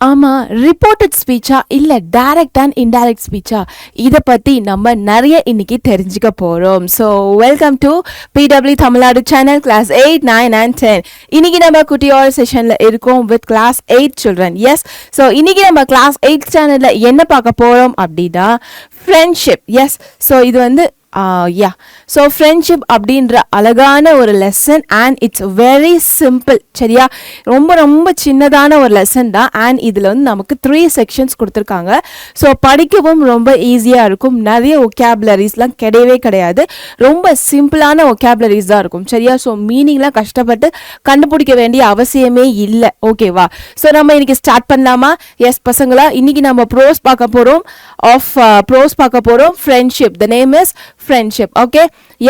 ஆமா, ரிப்போர்ட்டட் ஸ்பீச்சா இல்ல direct and indirect ஸ்பீச்சா, இதை பத்தி நம்ம நிறைய இன்னைக்கு தெரிஞ்சுக்க போறோம். So welcome to PW Tamil Nadu channel class 8, 9 and 10. இன்னைக்கு நம்ம குட்டியோர் செஷன்ல இருக்கோம் with class 8 children. S, so இன்னைக்கு நம்ம கிளாஸ் 8 சேனல்ல என்ன பார்க்க போறோம் அப்படின்னா ஃப்ரெண்ட்ஷிப். எஸ், ஸோ இது வந்து ஸோ ஃப்ரெண்ட்ஷிப் அப்படின்ற அழகான ஒரு lesson and it's very simple. சரியா, ரொம்ப ரொம்ப சின்னதான ஒரு லெசன் தான். அண்ட் இதில் வந்து நமக்கு 3 செக்ஷன்ஸ் கொடுத்துருக்காங்க. ஸோ படிக்கவும் ரொம்ப ஈஸியாக இருக்கும். நிறைய ஒகேபுலரிஸ்லாம் கிடையவே கிடையாது. ரொம்ப சிம்பிளான ஒகேபுலரிஸ் தான் இருக்கும். சரியா, ஸோ மீனிங்லாம் கஷ்டப்பட்டு கண்டுபிடிக்க வேண்டிய அவசியமே இல்லை. ஓகேவா, ஸோ நம்ம இன்னைக்கு ஸ்டார்ட் பண்ணலாமா? எஸ் பசங்களா, இன்னைக்கு நம்ம ப்ரோஸ் பார்க்க போகிறோம். ப்ரோஸ் பார்க்க போகிறோம். Friendship, the name is friendship. Okay,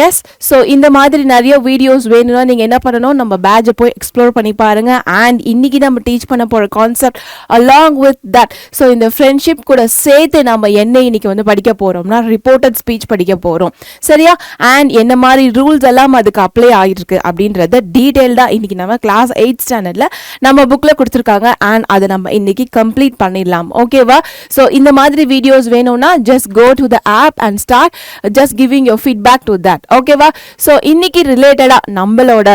yes, so இந்த மாதிரி நிறைய வீடியோஸ் வேணும்னா நீங்கள் என்ன பண்ணணும், நம்ம பேட்சை போய் எக்ஸ்ப்ளோர் பண்ணி பாருங்க. அண்ட் இன்னைக்கு நம்ம டீச் பண்ண போகிற concept along with that, so இந்த ஃப்ரெண்ட்ஷிப் கூட சேர்த்து நம்ம என்ன இன்னைக்கு வந்து படிக்க போகிறோம்னா ரிப்போர்ட்டட் ஸ்பீச் படிக்க போகிறோம். சரியா, அண்ட் என்ன மாதிரி ரூல்ஸ் எல்லாம் அதுக்கு அப்ளை ஆகிருக்கு அப்படின்றத டீட்டெயில்டாக இன்னைக்கு நம்ம கிளாஸ் 8 ஸ்டாண்டர்டில் நம்ம புக்கில் கொடுத்துருக்காங்க. அண்ட் அதை நம்ம இன்னைக்கு கம்ப்ளீட் பண்ணிடலாம். ஓகேவா, ஸோ இந்த மாதிரி வீடியோஸ் வேணும்னா just go to the app and start just giving your feedback to that. ஓகேவா, ஸோ இன்னைக்கு ரிலேட்டடா நம்மளோட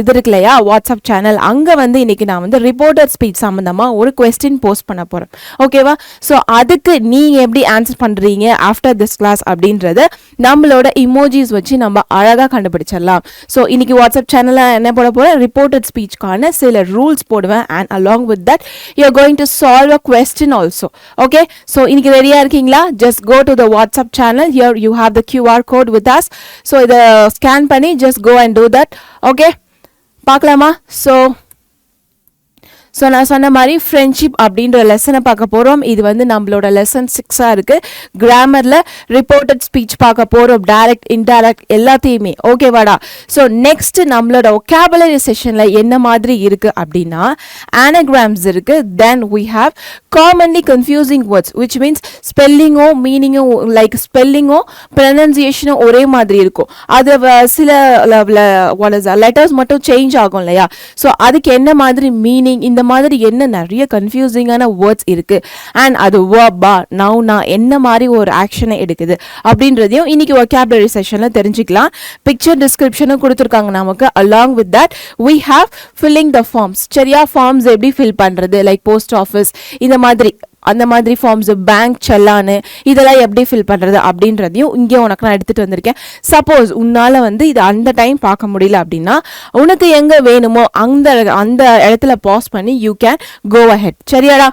இது இருக்கு இல்லையா வாட்ஸ்அப் சேனல், அங்கே வந்து இன்னைக்கு நான் வந்து ரிப்போர்ட்டட் ஸ்பீச் சம்மந்தமாக ஒரு கொஸ்டின் போஸ்ட் பண்ண போகிறேன். ஓகேவா, ஸோ அதுக்கு நீங்கள் எப்படி ஆன்சர் பண்ணுறீங்க ஆஃப்டர் திஸ் கிளாஸ் அப்படின்றத நம்மளோட இமோஜிஸ் வச்சு நம்ம அழகாக கண்டுபிடிச்சிடலாம். ஸோ இன்னைக்கு வாட்ஸ்அப் சேனலில் என்ன போட போகிறேன், ரிப்போர்ட்டட் ஸ்பீச்க்கான சில ரூல்ஸ் போடுவேன். And along with that you are going to solve a question also. Okay, so இன்னைக்கு ரெடியாக இருக்கீங்களா? Just go to the WhatsApp channel. Here you have the QR code with us, so the scan பண்ணி just go and do that. Okay, பார்க்கலாமா? So நான் சொன்ன மாதிரி friendship அப்படின்ற லெசனை பார்க்க போகிறோம். இது வந்து நம்மளோட லெசன் 6 இருக்குது. கிராமரில் ரிப்போர்ட்டட் ஸ்பீச் பார்க்க போகிறோம், டைரக்ட் இன்டைரக்ட் எல்லாத்தையுமே. ஓகேவாடா, ஸோ நெக்ஸ்ட் நம்மளோட ஒகேபுலரி செஷனில் என்ன மாதிரி இருக்குது அப்படின்னா ஆனகிராம்ஸ் இருக்குது. Then we have commonly confusing words which means ஸ்பெல்லிங்கோ மீனிங்கோ லைக் ஸ்பெல்லிங்கோ ப்ரொனன்சியேஷனோ ஒரே மாதிரி இருக்கும். அது சில லெட்டர்ஸ் மட்டும் சேஞ்ச் ஆகும் இல்லையா, ஸோ அதுக்கு என்ன மாதிரி மீனிங், இந்த மாதிரி என்ன நிறைய கன்ஃபியூசிங்கான வேர்ட்ஸ் இருக்கு. அண்ட் அது வேர்பா நவுனா என்ன மாதிரி ஒரு ஆக்ஷனை எடுக்குது அப்படின்றதையும் இன்னைக்கு vocabulary செஷன்ல தெரிஞ்சுக்கலாம். பிக்சர் டிஸ்கிரிப்ஷனும் கொடுத்துருக்காங்க நமக்கு. Along with that we have filling the forms. சரியா, ஃபார்ம்ஸ் எப்படி ஃபில் பண்றது, லைக் போஸ்ட் ஆஃபீஸ் இந்த மாதிரி அந்த மாதிரி ஃபார்ம்ஸ், பேங்க் செல்லானு இதெல்லாம் எப்படி ஃபில் பண்ணுறது அப்படின்றதையும் இங்கே உனக்கு நான் எடுத்துகிட்டு வந்திருக்கேன். சப்போஸ் உன்னால் வந்து இது அந்த டைம் பார்க்க முடியல அப்படின்னா உனக்கு எங்கே வேணுமோ அந்த இடத்துல பாஸ் பண்ணி யூ கேன் கோ அஹெட். சரியாடா?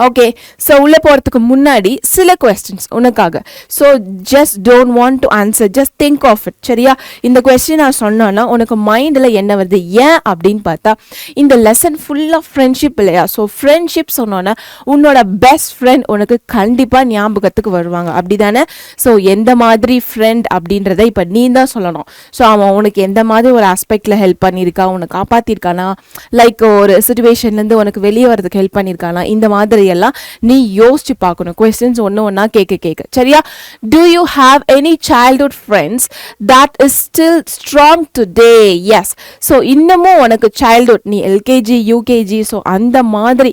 ஓகே, ஸோ உள்ளே போகிறதுக்கு முன்னாடி சில கொஸ்டின்ஸ் உனக்காக. So just don't want to answer, just think of it. சரியா, இந்த கொஸ்டின் நான் சொன்னேன்னா உனக்கு மைண்டில் என்ன வருது, ஏன் அப்படின்னு பார்த்தா இந்த லெசன் ஃபுல்லாக ஃப்ரெண்ட்ஷிப் இல்லையா. ஸோ ஃப்ரெண்ட்ஷிப் சொன்னோன்னா உன்னோட பெஸ்ட் ஃப்ரெண்ட் உனக்கு கண்டிப்பாக ஞாபகத்துக்கு வருவாங்க, அப்படி தானே? ஸோ எந்த மாதிரி ஃப்ரெண்ட் அப்படின்றத இப்போ நீ தான் சொல்லணும். ஸோ அவன் உனக்கு எந்த மாதிரி ஒரு ஆஸ்பெக்டில் ஹெல்ப் பண்ணியிருக்கா, உனக்கு காப்பாற்றிருக்கானா, லைக் ஒரு சுச்சுவேஷன்லேருந்து உனக்கு வெளியே வரதுக்கு ஹெல்ப் பண்ணியிருக்கானா, இந்த மாதிரி எல்லாம் நீ யோசிச்சு பார்க்கணும். क्वेश्चंस ஒண்ணா கேட்க. சரியா, do you have any childhood friends that is still strong today? Yes, so இன்னமும் உனக்கு childhood நீ எல்கேஜி யூகேஜி ஸோ அந்த மாதிரி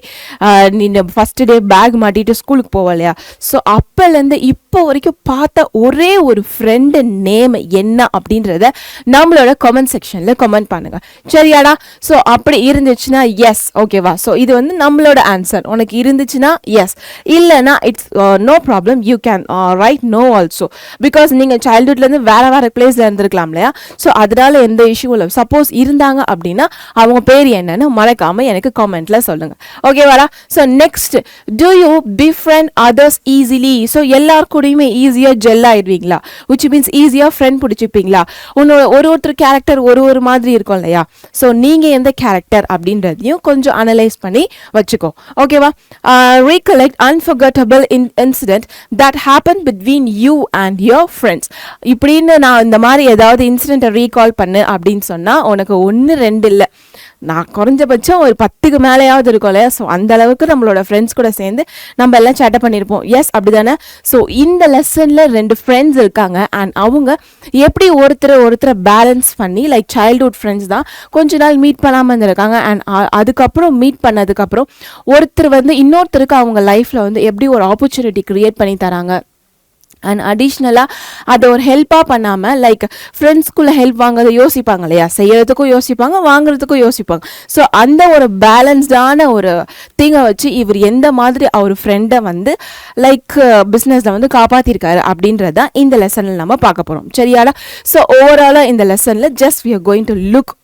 நீ ஃபர்ஸ்ட் டே பேக் மாட்டிட்டு ஸ்கூலுக்கு போவலையா, ஸோ அப்போலேருந்து இப்போ வரைக்கும் பார்த்த ஒரே ஒரு ஃப்ரெண்டு நேம் என்ன அப்படின்றத நம்மளோட கமெண்ட் செக்ஷன்ல கமெண்ட் பண்ணுங்க. சரியாடா? ஸோ அப்படி இருந்துச்சுன்னா எஸ். ஓகேவா, ஸோ இது வந்து நம்மளோட ஆன்சர். உனக்கு இருந்துச்சுன்னா எஸ், இல்லைனா it's no problem, you can write no also. Because நீங்கள் சைல்ட்ஹுட்லேருந்து வேற பிளேஸில் இருந்திருக்கலாம் இல்லையா, ஸோ அதனால எந்த இஷ்யூ இல்லை. சப்போஸ் இருந்தாங்க அப்படின்னா அவங்க பேர் என்னன்னு மறக்காம எனக்கு காமெண்ட்ல சொல்லுங்க. ஓகேவாடா? So next, do you befriend others easily? So எல்லார் கூடயுமே ஈஸியாக ஜெல் ஆயிடுவீங்களா, விச் மீன்ஸ் ஈஸியாக ஃப்ரெண்ட் பிடிச்சிப்பீங்களா? உன்னோட ஒருத்தர் கேரக்டர் ஒரு மாதிரி இருக்கும் இல்லையா, ஸோ நீங்கள் எந்த கேரக்டர் அப்படின்றதையும் கொஞ்சம் அனலைஸ் பண்ணி வச்சுக்கோ. ஓகேவா? Recollect unforgettable incident that happened between you and your friends. இப்படின்னு நான் இந்த மாதிரி ஏதாவது இன்சிடென்ட்டை ரீகால் பண்ணு அப்படின்னு சொன்னா உனக்கு 1 2 இல்லை நான் குறைஞ்சபட்சம் ஒரு 10க்கு மேலேயாவது இருக்கும் இல்லையா. ஸோ அந்த அளவுக்கு நம்மளோட ஃப்ரெண்ட்ஸ் கூட சேர்ந்து நம்ம எல்லாம் சேட்டை பண்ணியிருப்போம். எஸ் அப்படி தானே. ஸோ இந்த லெசனில் 2 ஃப்ரெண்ட்ஸ் இருக்காங்க அண்ட் அவங்க எப்படி ஒருத்தரை பேலன்ஸ் பண்ணி லைக் சைல்ட்ஹுட் ஃப்ரெண்ட்ஸ் தான் கொஞ்ச நாள் மீட் பண்ணாமல் இருந்திருக்காங்க அண்ட் அதுக்கப்புறம் மீட் பண்ணதுக்கப்புறம் ஒருத்தர் வந்து இன்னொருத்தருக்கு அவங்க லைஃப்பில் வந்து எப்படி ஒரு ஆப்பர்ச்சுனிட்டி க்ரியேட் பண்ணி தராங்க அண்ட் அடிஷ்னலாக அதை ஒரு ஹெல்ப்பாக பண்ணாமல் லைக் ஃப்ரெண்ட்ஸ்குள்ளே ஹெல்ப் வாங்குறதை யோசிப்பாங்க இல்லையா, செய்கிறதுக்கும் யோசிப்பாங்க வாங்குறதுக்கும் யோசிப்பாங்க. ஸோ அந்த ஒரு பேலன்ஸ்டான ஒரு திங்கை வச்சு இவர் எந்த மாதிரி அவர் ஃப்ரெண்டை வந்து லைக் பிஸ்னஸில் வந்து காப்பாற்றிருக்காரு அப்படின்றதான் இந்த லெசனில் நம்ம பார்க்க போகிறோம். சரியாடா. ஸோ ஓவராலாக இந்த லெசனில் just we are going to look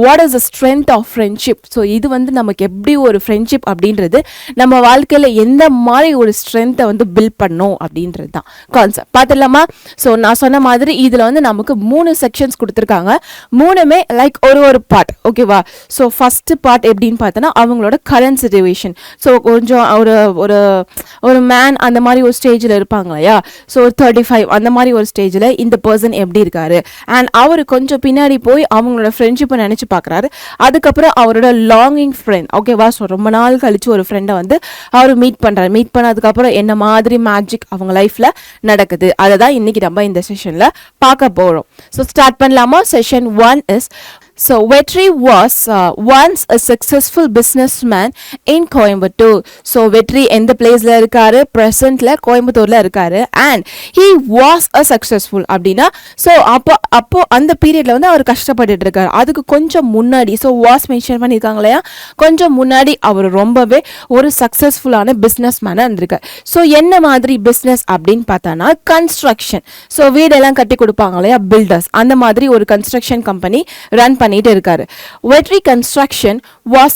what is the strength of friendship. So இது வந்து நமக்கு எப்படி ஒரு ஃப்ரெண்ட்ஷிப் அப்படின்றது நம்ம வாழ்க்கையில் எந்த மாதிரி ஒரு ஸ்ட்ரென்த்தை வந்து பில்ட் பண்ணோம் அப்படின்றது தான் கான்செப்ட். பார்த்துடலாமா. ஸோ நான் சொன்ன மாதிரி இதில் வந்து நமக்கு 3 செக்ஷன்ஸ் கொடுத்துருக்காங்க. 3மே லைக் ஒரு பார்ட். ஓகேவா. ஸோ ஃபஸ்ட்டு பார்ட் எப்படின்னு பார்த்தோன்னா அவங்களோட கரண்ட் சிச்சுவேஷன். ஸோ கொஞ்சம் ஒரு மேன் அந்த மாதிரி ஒரு ஸ்டேஜில் இருப்பாங்க இல்லையா. ஸோ 35 அந்த மாதிரி ஒரு ஸ்டேஜில் இந்த பர்சன் எப்படி இருக்காரு அண்ட் அவர் கொஞ்சம் பின்னாடி போய் அவங்களோட ஃப்ரெண்ட்ஷிப்பை நினச்சி பார்க்குறாரு. அதுக்கப்புறம் அவரோட லாங்கிங் ஃப்ரெண்ட். ஓகேவா. ஸோ ரொம்ப நாள் கழிச்சு ஒரு ஃப்ரெண்டை வந்து அவர் மீட் பண்ணுறாரு. மீட் பண்ணதுக்கப்புறம் என்ன மாதிரி மேஜிக் அவங்க லைஃப்பில் நடக்குது அதை தான் இன்றைக்கி நம்ம இந்த செஷனில் பார்க்க போகிறோம். ஸோ ஸ்டார்ட் பண்ணலாமா. Session 1 is So Vetri was once a successful businessman in Coimbatore. So Vetri எந்த பிளேஸ்ல இருக்காரு, பிரசன்ட்ல கோயம்புத்தூர்ல இருக்காரு and he was a successful அப்படின்னா ஸோ அப்போ அந்த பீரியட்ல வந்து அவர் கஷ்டப்பட்டுட்டு இருக்காரு. அதுக்கு கொஞ்சம் முன்னாடி ஸோ வாஸ் மென்ஷன் பண்ணியிருக்காங்க இல்லையா, கொஞ்சம் முன்னாடி அவர் ரொம்பவே ஒரு சக்ஸஸ்ஃபுல்லான பிஸ்னஸ் மேனாக இருந்திருக்காரு. ஸோ என்ன மாதிரி பிஸ்னஸ் அப்படின்னு பார்த்தானா கன்ஸ்ட்ரக்ஷன். ஸோ வீடெல்லாம் கட்டி கொடுப்பாங்க இல்லையா பில்டர்ஸ், அந்த மாதிரி ஒரு கன்ஸ்ட்ரக்ஷன் கம்பெனி ரன் பண்ணிட்டு இருக்காரு. Vetri Construction was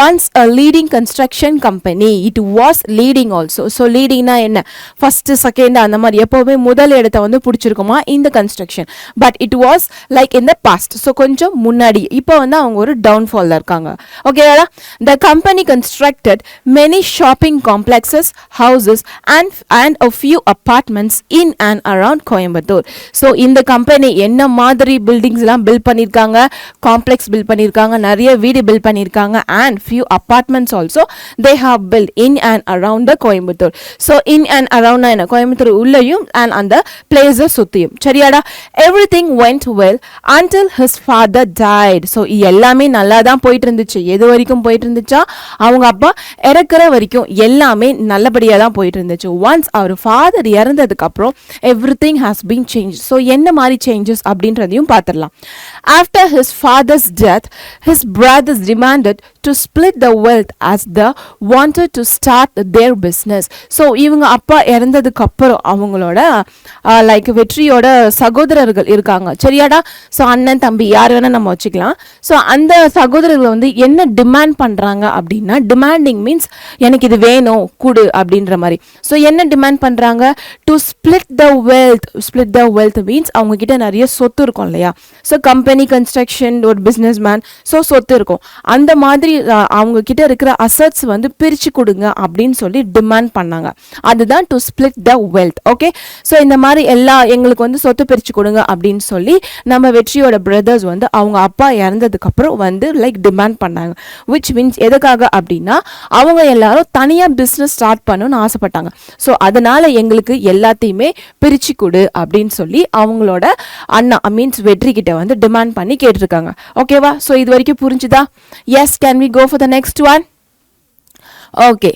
once a leading construction company. It was leading also. So leading na என்ன first second அந்த மாதிரி எப்பவுமே முதல் இடத்தை வந்து பிடிச்சிருக்குமா இந்த கன்ஸ்ட்ரக்ஷன். But it was like in the past. So கொஞ்சம் முன்னாடி இப்போ வந்து அவங்க ஒரு டவுன்ஃபால்ல இருக்காங்க. ஓகேவா. The company constructed many shopping complexes, houses and a few apartments in and around Coimbatore. So இந்த கம்பெனி என்ன மாதிரி பில்டிங்ஸ் எல்லாம் பில்ட் பண்ணியிருக்காங்க, காம்ப்ளெக்ஸ் பில்ட் பண்ணியிருக்காங்க, நிறைய வீடு பில்ட் பண்ணியிருக்காங்க and few apartments also they have built in and around the Coimbatore. So in and around na Coimbatore உள்ளயும் and அந்த places சுத்தியும். சரியாடா. Everything went well until his father died. So எல்லாமே நல்லா தான் போயிட்டு இருந்துச்சு. எது வரைக்கும் போயிட்டு இருந்துச்சா அவங்க அப்பா இறக்குற வரைக்கும் எல்லாமே நல்லபடியாக தான் போயிட்டு இருந்துச்சு. ஒன்ஸ் அவர் ஃபாதர் இறந்ததுக்கு அப்புறம் everything has been changed. So என்ன மாதிரி சேஞ்சஸ் அப்படின்றதையும் பார்த்துடலாம். After his father's death, his brothers demanded to split the wealth as they wanted to start their business. So இவங்க அப்பா இறந்ததுக்கு அப்புறம் அவங்களோட லைக் வெற்றியோட சகோதரர்கள் இருக்காங்க. சரியாடா. ஸோ அண்ணன் தம்பி யார் வேணா நம்ம வச்சுக்கலாம். ஸோ அந்த சகோதரர்கள் வந்து என்ன டிமாண்ட் பண்றாங்க அப்படின்னா, டிமாண்டிங் மீன்ஸ் எனக்கு இது வேணும் குடு அப்படின்ற மாதிரி. ஸோ என்ன டிமாண்ட் பண்றாங்க, to split the wealth. Split the wealth means அவங்க கிட்ட நிறைய சொத்து இருக்கும் இல்லையா. ஸோ கம்பெனி கன்ஸ்ட்ரக்ஷன் ஒரு பிஸ்னஸ் மேன், ஸோ சொத்து இருக்கும். அந்த மாதிரி அவங்க கிட்ட இருக்கிற அசட்ஸ் வந்து பிரிச்சு கொடுங்க அப்படின்னு சொல்லி டிமாண்ட் பண்ணாங்க. அதுதான் to split the wealth. Okay. So இந்த மாதிரி எங்களுக்கு வந்து சொத்து பிரிச்சு கொடுங்க அப்படின்னு சொல்லி நம்ம வெற்றியோட பிரதர்ஸ் வந்து அவங்க அப்பா இறந்ததுக்கு அப்புறம் வந்து லைக் டிமாண்ட் பண்ணாங்க. விச் மீன்ஸ் எதுக்காக அப்படின்னா அவங்க எல்லாரும் தனியா பிஸ்னஸ் ஸ்டார்ட் பண்ணணும்னு ஆசைப்பட்டாங்க. ஸோ அதனால எங்களுக்கு எல்லாத்தையுமே பிரிச்சு கொடு அப்படின்னு சொல்லி அவங்களோட அண்ணா மீன்ஸ் வெற்றி கிட்ட வந்து டிமாண்ட் பண்ணி கேட்டிருக்காங்க. ஓகேவா. ஸோ இது வரைக்கும் புரிஞ்சுதா. Yes, can we go for the next one. Okay.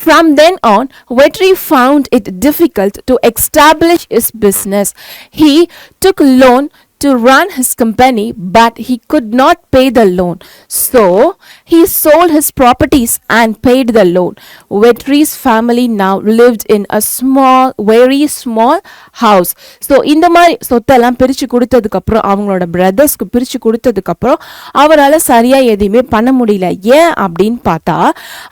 From then on, Vetri found it difficult to establish his business. He took loan to run his company, but he could not pay the loan. So, he sold his properties and paid the loan. Vetri's family now lived in a very small house. So, இந்த மாதிரி சொத்தெல்லாம் பிரிச்சு கொடுத்ததுக்கு அப்புறம் அவங்களோட பிரதர்ஸ்க்கு பிரிச்சு கொடுத்ததுக்கு அப்புறம் அவரால் சரியா எதையுமே பண்ண முடியல. ஏன் அப்படின்னு பார்த்தா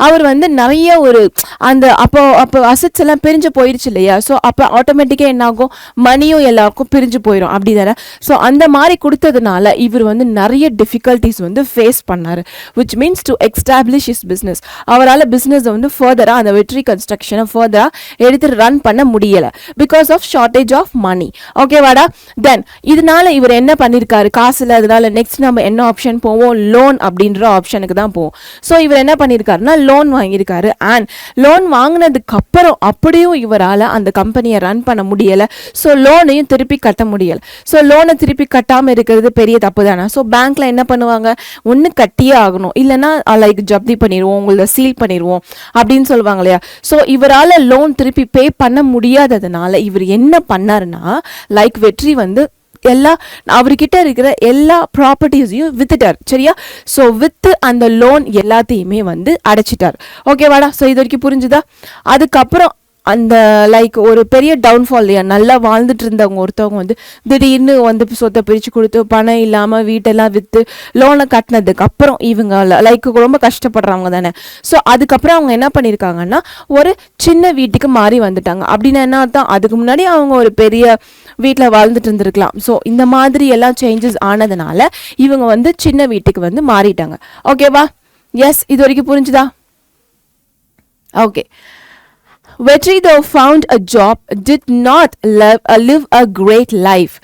அவர் வந்து நிறைய ஒரு அந்த அப்போ அசட்ஸ் எல்லாம் பிரிஞ்சு போயிடுச்சு இல்லையா. ஸோ அப்போ ஆட்டோமேட்டிக்காக என்ன ஆகும், மணியும் எல்லாருக்கும் பிரிஞ்சு போயிடும் அப்படி தானே. ஸோ அந்த மாதிரி கொடுத்ததுனால இவர் வந்து நிறைய டிஃபிகல்ட்டிஸ் வந்து ஃபேஸ் பண்ணார். Which means to establish is business. அவரால் பிஸ்னஸை வந்து ஃபர்தராக அந்த வெற்றி கன்ஸ்ட்ரக்ஷனை ஃபர்தராக எடுத்து ரன் பண்ண முடியலை because of shortage of money. ஓகேவாடா? தென் இதனால இவர் என்ன பண்ணியிருக்காரு, காசு இல்லாதனால நெக்ஸ்ட் நம்ம என்ன ஆப்ஷன் போவோம், லோன் அப்படின்ற ஆப்ஷனுக்கு தான் போவோம். ஸோ இவர் என்ன பண்ணியிருக்காருன்னா லோன் வாங்கியிருக்காரு. அண்ட் லோன் வாங்கினதுக்கு அப்புறம் அப்படியும் இவரால் அந்த கம்பெனியை ரன் பண்ண முடியலை. ஸோ லோனையும் திருப்பி கட்ட முடியலை. ஸோ லோனை திருப்பி கட்டாமல் இருக்கிறது பெரிய தப்பு தானே. ஸோ பேங்க்ல என்ன பண்ணுவாங்க, ஒன்று கட்டியே ஆகணும், இல்லைன்னா லைக் ஜப்தி பண்ணிடுவோம், உங்களை சீல் பண்ணிடுவோம் அப்படின்னு சொல்லுவாங்க இல்லையா. ஸோ இவரால் லோன் திருப்பி பே பண்ண முடியாததுனால இவர் என்ன பண்ணாருன்னா லைக் வெற்றி வந்து அவர்கிட்ட இருக்கிற எல்லா ப்ராப்பர்ட்டிஸையும் வித்துட்டார். சரியா? ஸோ வித்து அந்த லோன் எல்லாத்தையுமே வந்து அடைச்சிட்டார். ஓகேவாடா? ஸோ இது வரைக்கும் புரிஞ்சுதா? அதுக்கப்புறம் அந்த லைக் ஒரு பெரிய டவுன்ஃபால் இல்லையா, நல்லா வாழ்ந்துட்டு இருந்தவங்க ஒருத்தவங்க வந்து திடீர்னு வந்து சொத்தை பிரித்து கொடுத்து பணம் இல்லாமல் வீட்டெல்லாம் விற்று லோனை கட்டினதுக்கு அப்புறம் இவங்க லைக் ரொம்ப கஷ்டப்படுறவங்க தானே. ஸோ அதுக்கப்புறம் அவங்க என்ன பண்ணியிருக்காங்கன்னா ஒரு சின்ன வீட்டுக்கு மாறி வந்துட்டாங்க. அப்படின்னா என்ன அர்த்தம், அதுக்கு முன்னாடி அவங்க ஒரு பெரிய வீட்டில் வாழ்ந்துட்டு இருந்திருக்கலாம். ஸோ இந்த மாதிரி எல்லாம் சேஞ்சஸ் ஆனதுனால இவங்க வந்து சின்ன வீட்டுக்கு வந்து மாறிட்டாங்க. ஓகேவா? எஸ், இது வரைக்கும் புரிஞ்சுதா? Okay. Vetri, though found a job, did not live a great life.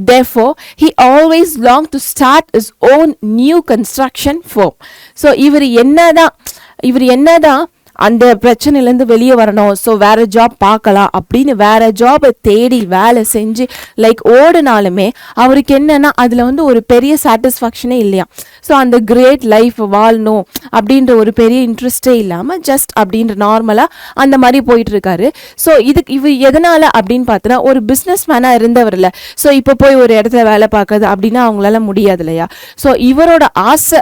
Therefore, he always longed to start his own new construction firm. So, இவர் என்னதான் அந்த பிரச்சனையிலேருந்து வெளியே வரணும், ஸோ வேற ஜாப் பார்க்கலாம் அப்படின்னு வேற ஜாபை தேடி வேலை செஞ்சு லைக் ஓடுனாலுமே அவருக்கு என்னன்னா அதில் வந்து ஒரு பெரிய சாட்டிஸ்ஃபேக்ஷனே இல்லையா. ஸோ அந்த கிரேட் லைஃப் வாழணும் அப்படின்ற ஒரு பெரிய இன்ட்ரெஸ்டே இல்லாமல் ஜஸ்ட் அப்படின்ற நார்மலாக அந்த மாதிரி போயிட்டு இருக்காரு. ஸோ இவர் எதனால அப்படின்னு பார்த்தோன்னா ஒரு பிஸ்னஸ் மேனாக இருந்தவர் இல்லை. ஸோ இப்போ போய் ஒரு இடத்துல வேலை பார்க்குறது அப்படின்னா அவங்களால முடியாது இல்லையா. ஸோ இவரோட ஆசை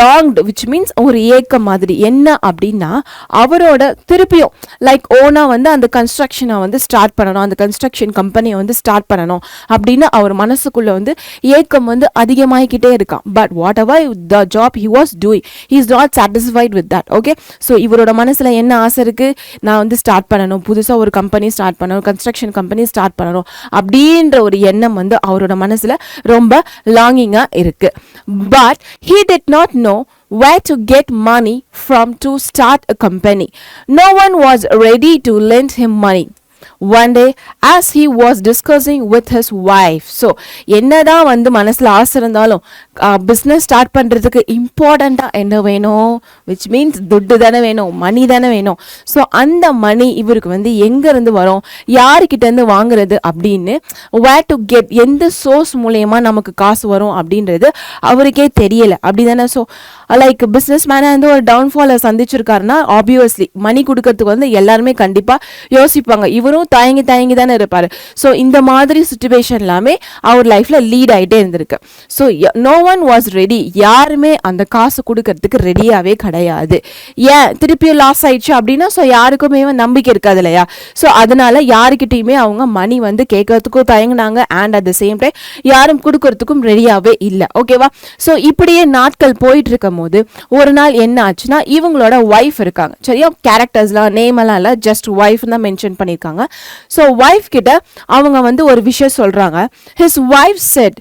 லாங்டு விச் மீன்ஸ் ஒரு ஏக்கம் மாதிரி என்ன அப்படின்னா அவரோட திருப்பியும் லைக் ஓனா வந்து அந்த கன்ஸ்ட்ரக்ஷனை வந்து ஸ்டார்ட் பண்ணணும், அந்த கன்ஸ்ட்ரக்ஷன் கம்பெனியை வந்து ஸ்டார்ட் பண்ணணும் அப்படின்னு அவர் மனசுக்குள்ள வந்து ஏக்கம் வந்து அதிகமாகிக்கிட்டே இருக்கான். But what ever the job he was doing he is not satisfied with that. Okay. So இவரோட மனசுல என்ன ஆசை இருக்கு, நான் வந்து ஸ்டார்ட் பண்ணணும், புதுசாக ஒரு கம்பெனி ஸ்டார்ட் பண்ணணும், கன்ஸ்ட்ரக்ஷன் கம்பெனி ஸ்டார்ட் பண்ணணும் அப்படின்ற ஒரு எண்ணம் வந்து அவரோட மனசுல ரொம்ப லாங்கிங்கா இருக்கு. But he did not know where to get money from to start a company. No one was ready to lend him money. One day as he was discussing with his wife, so என்னதான் வந்து மனசுல ஆசை இருந்தாலும் business start பண்றதுக்கு இம்பார்ட்டண்டா என்ன வேணும், which means துட்டு தானே வேணும், மணி தானே வேணும். ஸோ அந்த மணி இவருக்கு வந்து எங்க இருந்து வரும், யாருக்கிட்ட இருந்து வாங்குறது அப்படின்னு வேர் டு கெட் எந்த சோர்ஸ் மூலயமா நமக்கு காசு வரும் அப்படின்றது அவருக்கே தெரியல. அப்படிதானே. ஸோ லைக் பிஸ்னஸ் மேனாக இருந்து ஒரு டவுன்ஃபாலை சந்திச்சிருக்காருன்னா ஆப்வியஸ்லி மணி கொடுக்கறதுக்கு வந்து எல்லாருமே கண்டிப்பா யோசிப்பாங்க. இவரும் தயங்கி தானே இருப்பாரு. ஸோ இந்த மாதிரி சுச்சுவேஷன் எல்லாமே அவர் லைஃப்ல லீட் ஆகிட்டே இருந்திருக்கு. So no one was ready, யாருமே அந்த காசு கொடுக்கறதுக்கு ரெடியாவே கிடையாது. ஏன் திருப்பியும் லாஸ் ஆயிடுச்சு அப்படின்னா ஸோ யாருக்குமே நம்பிக்கை இருக்காது இல்லையா. ஸோ அதனால யாருக்கிட்டையுமே அவங்க மணி வந்து கேட்கறதுக்கும் தயங்கினாங்க and at the same time யாரும் கொடுக்கறதுக்கும் ரெடியாவே இல்லை. ஓகேவா. ஸோ இப்படியே நாட்கள் போயிட்டு இருக்கும் போது ஒரு நாள் என்ன ஆச்சுன்னா இவங்களோட ஒய்ஃப் இருக்காங்க. சரியா? கேரக்டர்ஸ்லாம் நேம் எல்லாம் இல்லை, ஜஸ்ட் ஒய்ஃப் தான் மென்ஷன் பண்ணியிருக்காங்க. ஸோ ஒய்ஃப் கிட்ட அவங்க வந்து ஒரு விஷயம் சொல்றாங்க. His wife set,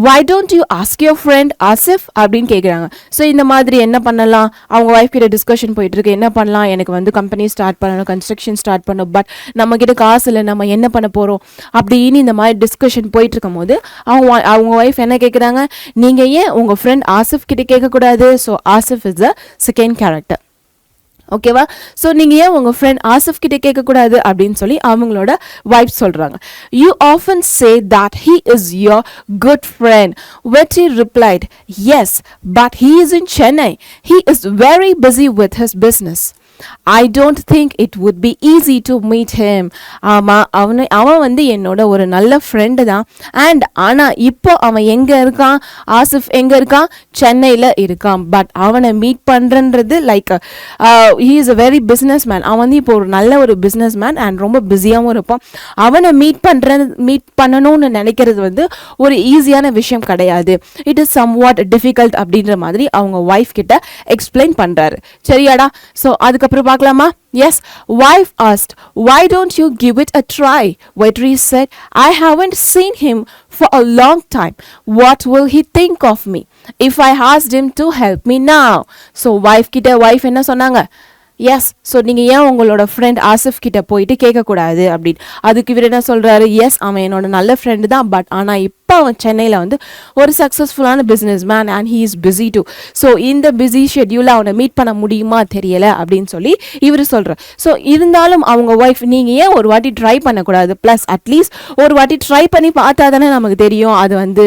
why don't you ask your friend Asif அப்படின்னு கேட்குறாங்க. ஸோ இந்த மாதிரி என்ன பண்ணலாம், அவங்க ஒய்ஃப் கிட்ட டிஸ்கஷன் போயிட்டு இருக்கு, என்ன பண்ணலாம், எனக்கு வந்து கம்பெனி ஸ்டார்ட் பண்ணணும், கன்ஸ்ட்ரக்ஷன் ஸ்டார்ட் பண்ணணும், பட் நம்ம கிட்ட காசு இல்லை, நம்ம என்ன பண்ண போறோம் அப்படின்னு இந்த மாதிரி டிஸ்கஷன் போயிட்டு இருக்கும் போது அவங்க ஒய்ஃப் என்ன கேட்குறாங்க, நீங்க ஏன் உங்க ஃப்ரெண்ட் ஆசிஃப் கிட்ட கேட்கக்கூடாது. So Asif is the second character. ஓகேவா. ஸோ நீங்கள் ஏன் உங்கள் ஃப்ரெண்ட் ஆசிஃப் கிட்டே கேட்கக்கூடாது அப்படின்னு சொல்லி அவங்களோட வைஃப் சொல்கிறாங்க. You often say that he is your good friend. Vetri replied, yes, but he is in Chennai. He is very busy with his business. I don't think it would be easy to meet him. ஆமாம், அவன் வந்து என்னோட ஒரு நல்ல friend தான். And ஆனால் இப்போ அவன் எங்கே இருக்கான், ஆசிஃப் எங்கே இருக்கான், சென்னையில் இருக்கான். பட் அவனை மீட் பண்ணுறன்றது like he is a very business man. அவன் வந்து இப்போ ஒரு நல்ல ஒரு பிஸ்னஸ் மேன் அண்ட் ரொம்ப பிஸியாகவும் இருப்பான். அவனை மீட் பண்ணணும்னு நினைக்கிறது வந்து ஒரு ஈஸியான விஷயம் கிடையாது. It is somewhat difficult அப்படின்ற மாதிரி அவங்க ஒய்ஃப் கிட்ட எக்ஸ்பிளைன் பண்ணுறாரு. சரியாடா. ஸோ அதுக்கப்புறம் பார்க்கலாமா. Yes, wife asked, why don't you give it a try? Vetri said, I haven't seen him for a long time. What will he think of me? if I asked him to help me now. So wife கிட்ட wife என்ன சொன்னாங்க, S, so நீங்கள் ஏன் உங்களோட friend Asif கிட்ட போயிட்டு கேட்கக்கூடாது அப்படின்னு. அதுக்கு இவர் என்ன சொல்கிறாரு, எஸ் அவன் என்னோட நல்ல ஃப்ரெண்டு தான், பட் ஆனால் இப்போ அவன் சென்னையில் வந்து ஒரு சக்ஸஸ்ஃபுல்லான business man and he is busy too. So இந்த பிஸி ஷெட்யூலில் அவனை மீட் பண்ண முடியுமா தெரியலை அப்படின்னு சொல்லி இவர் சொல்கிறார். ஸோ இருந்தாலும் அவங்க ஒய்ஃப், நீங்கள் ஏன் ஒரு வாட்டி ட்ரை பண்ணக்கூடாது, ப்ளஸ் அட்லீஸ்ட் ஒரு வாட்டி ட்ரை பண்ணி பார்த்தா தானே நமக்கு தெரியும் அது வந்து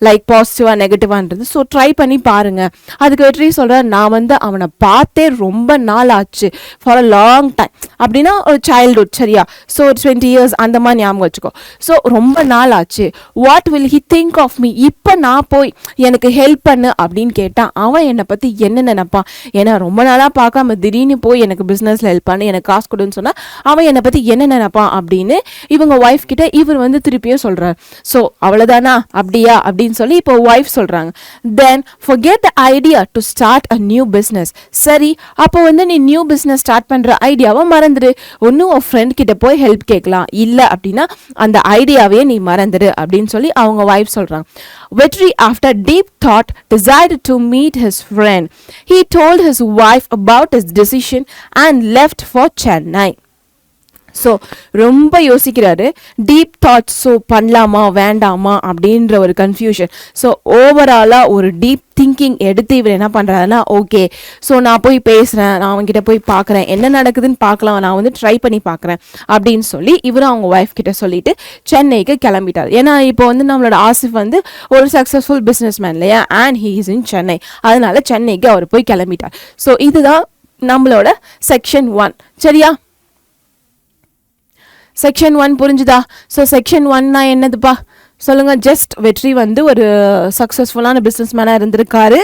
லைக் பாசிட்டிவாக நெகட்டிவான்றது. ஸோ ட்ரை பண்ணி பாருங்கள். அதுக்கு வெற்றி சொல்கிறார், நான் வந்து அவனை பார்த்தே ரொம்ப நாள் ஆச்சு, ஃபார் அ லாங் டைம். அப்படின்னா ஒரு சைல்ட்ஹுட், சரியா? ஸோ ஒரு 20 years அந்த மாதிரி ஞாபகம் வச்சுக்கோ. ஸோ ரொம்ப நாள் ஆச்சு. What will he think of me? இப்போ நான் போய் எனக்கு ஹெல்ப் பண்ணு அப்படின்னு கேட்டால் அவன் என்னை பற்றி என்ன நினைப்பான்? ஏன்னா ரொம்ப நாளாக பார்க்காம திடீர்னு போய் எனக்கு பிஸ்னஸில் ஹெல்ப் பண்ணு, எனக்கு காசு கொடுன்னு சொன்னால் அவன் என்னை பற்றி என்ன நினைப்பான் அப்படின்னு இவங்க ஒய்ஃப் கிட்ட இவர் வந்து திருப்பியும் சொல்கிறார். ஸோ அவ்வளோதானா, அப்படியா அப்படின்னு சொல்லி இப்போ ஒய்ஃப் சொல்கிறாங்க, தென் forget the idea to start a new business. சரி, அப்போ வந்து நீ நியூ பிஸ்னஸ் ஸ்டார்ட் பண்ணுற ஐடியாவை மறந்துடு. ஒன்றும் உன் ஃப்ரெண்ட் கிட்ட போய் ஹெல்ப் கேட்கலாம், இல்லை அப்படின்னா அந்த ஐடியாவே நீ மறந்துடு அப்படின்னு சொல்லி அவங்க வைஃப் சொல்கிறாங்க. வெற்றி after deep thought decided to meet his friend. He told his wife about his decision and left for Chennai. So ரொம்ப யோசிக்கிறாரு, டீப் தாட்ஸ். ஸோ பண்ணலாமா வேண்டாமா அப்படின்ற ஒரு கன்ஃபியூஷன். ஸோ ஓவராலாக ஒரு டீப் திங்கிங் எடுத்து இவர் என்ன பண்ணுறாருன்னா, ஓகே ஸோ நான் போய் பேசுகிறேன், நான் அவங்ககிட்ட போய் பார்க்குறேன், என்ன நடக்குதுன்னு பார்க்கலாம், நான் வந்து ட்ரை பண்ணி பார்க்குறேன் அப்படின்னு சொல்லி இவரும் அவங்க ஒய்ஃப் கிட்ட சொல்லிட்டு சென்னைக்கு கிளம்பிட்டார். ஏன்னா இப்போ வந்து நம்மளோட ஆசிஃப் வந்து ஒரு சக்ஸஸ்ஃபுல் பிஸ்னஸ் மேன் இல்லையா, and he is in Chennai. அதனால சென்னைக்கு அவர் போய் கிளம்பிட்டார். ஸோ இதுதான் நம்மளோட செக்ஷன் 1, சரியா? செக்ஷன் 1 புரிஞ்சுதா? ஸோ செக்ஷன் 1னா என்னதுப்பா சொல்லுங்க. ஜஸ்ட் வெற்றி வந்து ஒரு சக்ஸஸ்ஃபுல்லான பிஸ்னஸ் மேனாக இருந்திருக்காரு.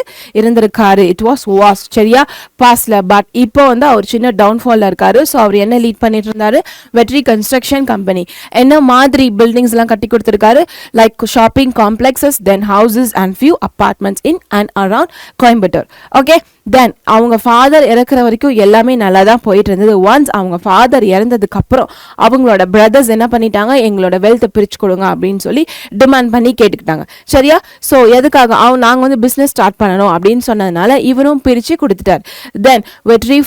இட் வாஸ் சரியா பாஸ்ட்ல. பட் இப்போ வந்து அவர் சின்ன டவுன்ஃபாலில் இருக்காரு. ஸோ அவர் என்ன லீட் பண்ணிட்டு இருந்தாரு, வெற்றி கன்ஸ்ட்ரக்ஷன் கம்பெனி. என்ன மாதிரி பில்டிங்ஸ்லாம் கட்டி கொடுத்துருக்காரு, like shopping complexes, then houses and few apartments in and around Coimbatore. Okay, then அவங்க ஃபாதர் இறக்குற வரைக்கும் எல்லாமே நல்லா தான் போயிட்டு இருந்தது. ஒன்ஸ் அவங்க ஃபாதர் இறந்ததுக்கு அப்புறம் அவங்களோட பிரதர்ஸ் என்ன பண்ணிட்டாங்க, எங்களோட வெல்த்தை பிரிச்சு கொடுங்க அப்படின்னு சொல்லி டிமாண்ட் பண்ணி கேட்டுக்கிட்டாங்க, சரியா? ஸோ எதுக்காக, நாங்கள் வந்து பிஸ்னஸ் ஸ்டார்ட் பண்ணணும் அப்படின்னு சொன்னதுனால இவரும் பிரித்து கொடுத்துட்டார். தென் வெற்றி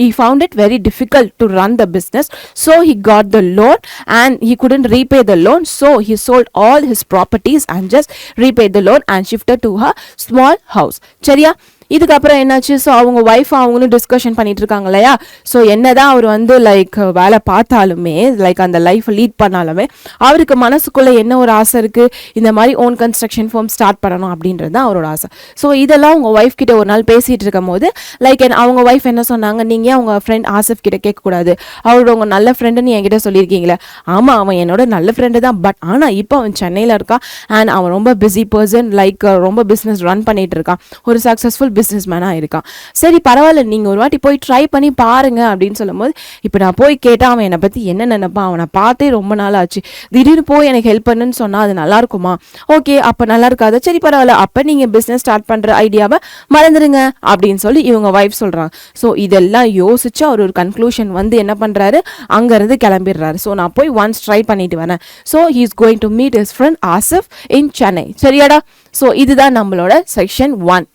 he found it very difficult to run the business, so he got the loan and he couldn't repay the loan, so he sold all his properties and just repaid the loan and shifted to a small house, சரியா? இதுக்கப்புறம் என்னாச்சு, so அவங்க wife அவங்களும் discussion பண்ணிட்டு இருக்காங்க இல்லையா. So என்னதான் அவர் வந்து லைக் வேலை பார்த்தாலுமே, லைக் அந்த லைஃப் லீட் பண்ணாலுமே அவருக்கு மனசுக்குள்ளே என்ன ஒரு ஆசை இருக்குது, இந்த மாதிரி ஓன் கன்ஸ்ட்ரக்ஷன் ஃபார்ம் ஸ்டார்ட் பண்ணணும் அப்படின்றது தான் அவரோட ஆசை. ஸோ இதெல்லாம் அவங்க ஒய்ஃப் கிட்ட ஒரு நாள் பேசிகிட்டு இருக்கும் போது லைக் அவங்க ஒய்ஃப் என்ன சொன்னாங்க, நீங்கள் அவங்க ஃப்ரெண்ட் ஆசிஃப் கிட்ட கேட்கக்கூடாது, அவரோட உங்கள் நல்ல ஃப்ரெண்டுன்னு என்கிட்ட சொல்லியிருக்கீங்களே. ஆமாம், அவன் என்னோட நல்ல ஃப்ரெண்டு தான், பட் ஆனால் இப்போ அவன் சென்னையில் இருக்கான் அண்ட் அவன் ரொம்ப பிஸி பர்சன், லைக் ரொம்ப பிஸ்னஸ் ரன் பண்ணிட்டு இருக்கான், ஒரு சக்ஸஸ்ஃபுல் பிஸ்னஸ் மேனாக இருக்கான். சரி பரவாயில்ல, நீங்கள் ஒரு வாட்டி போய் ட்ரை பண்ணி பாருங்க அப்படின்னு சொல்லும் போது, இப்போ நான் போய் கேட்டால் அவன் என்னை பற்றி என்ன நினைப்பான், அவனை பார்த்தே ரொம்ப நாள் ஆச்சு, திடீர்னு போய் எனக்கு ஹெல்ப் பண்ணுன்னு சொன்னால் அது நல்லா இருக்குமா? ஓகே, அப்போ நல்லா இருக்காது, சரி பரவாயில்ல, அப்போ நீங்கள் பிஸ்னஸ் ஸ்டார்ட் பண்ணுற ஐடியாவை மறந்துடுங்க அப்படின்னு சொல்லி இவங்க ஒய்ஃப் சொல்கிறாங்க. ஸோ இதெல்லாம் யோசிச்சு அவர் ஒரு கன்க்ளூஷன் வந்து என்ன பண்ணுறாரு, அங்கேருந்து கிளம்பிடுறாரு. ஸோ நான் போய் ஒன்ஸ் ட்ரை பண்ணிட்டு வரேன். So he is going to meet his friend Asif in Chennai, சரியாடா? ஸோ இதுதான் நம்மளோட செக்ஷன் 1.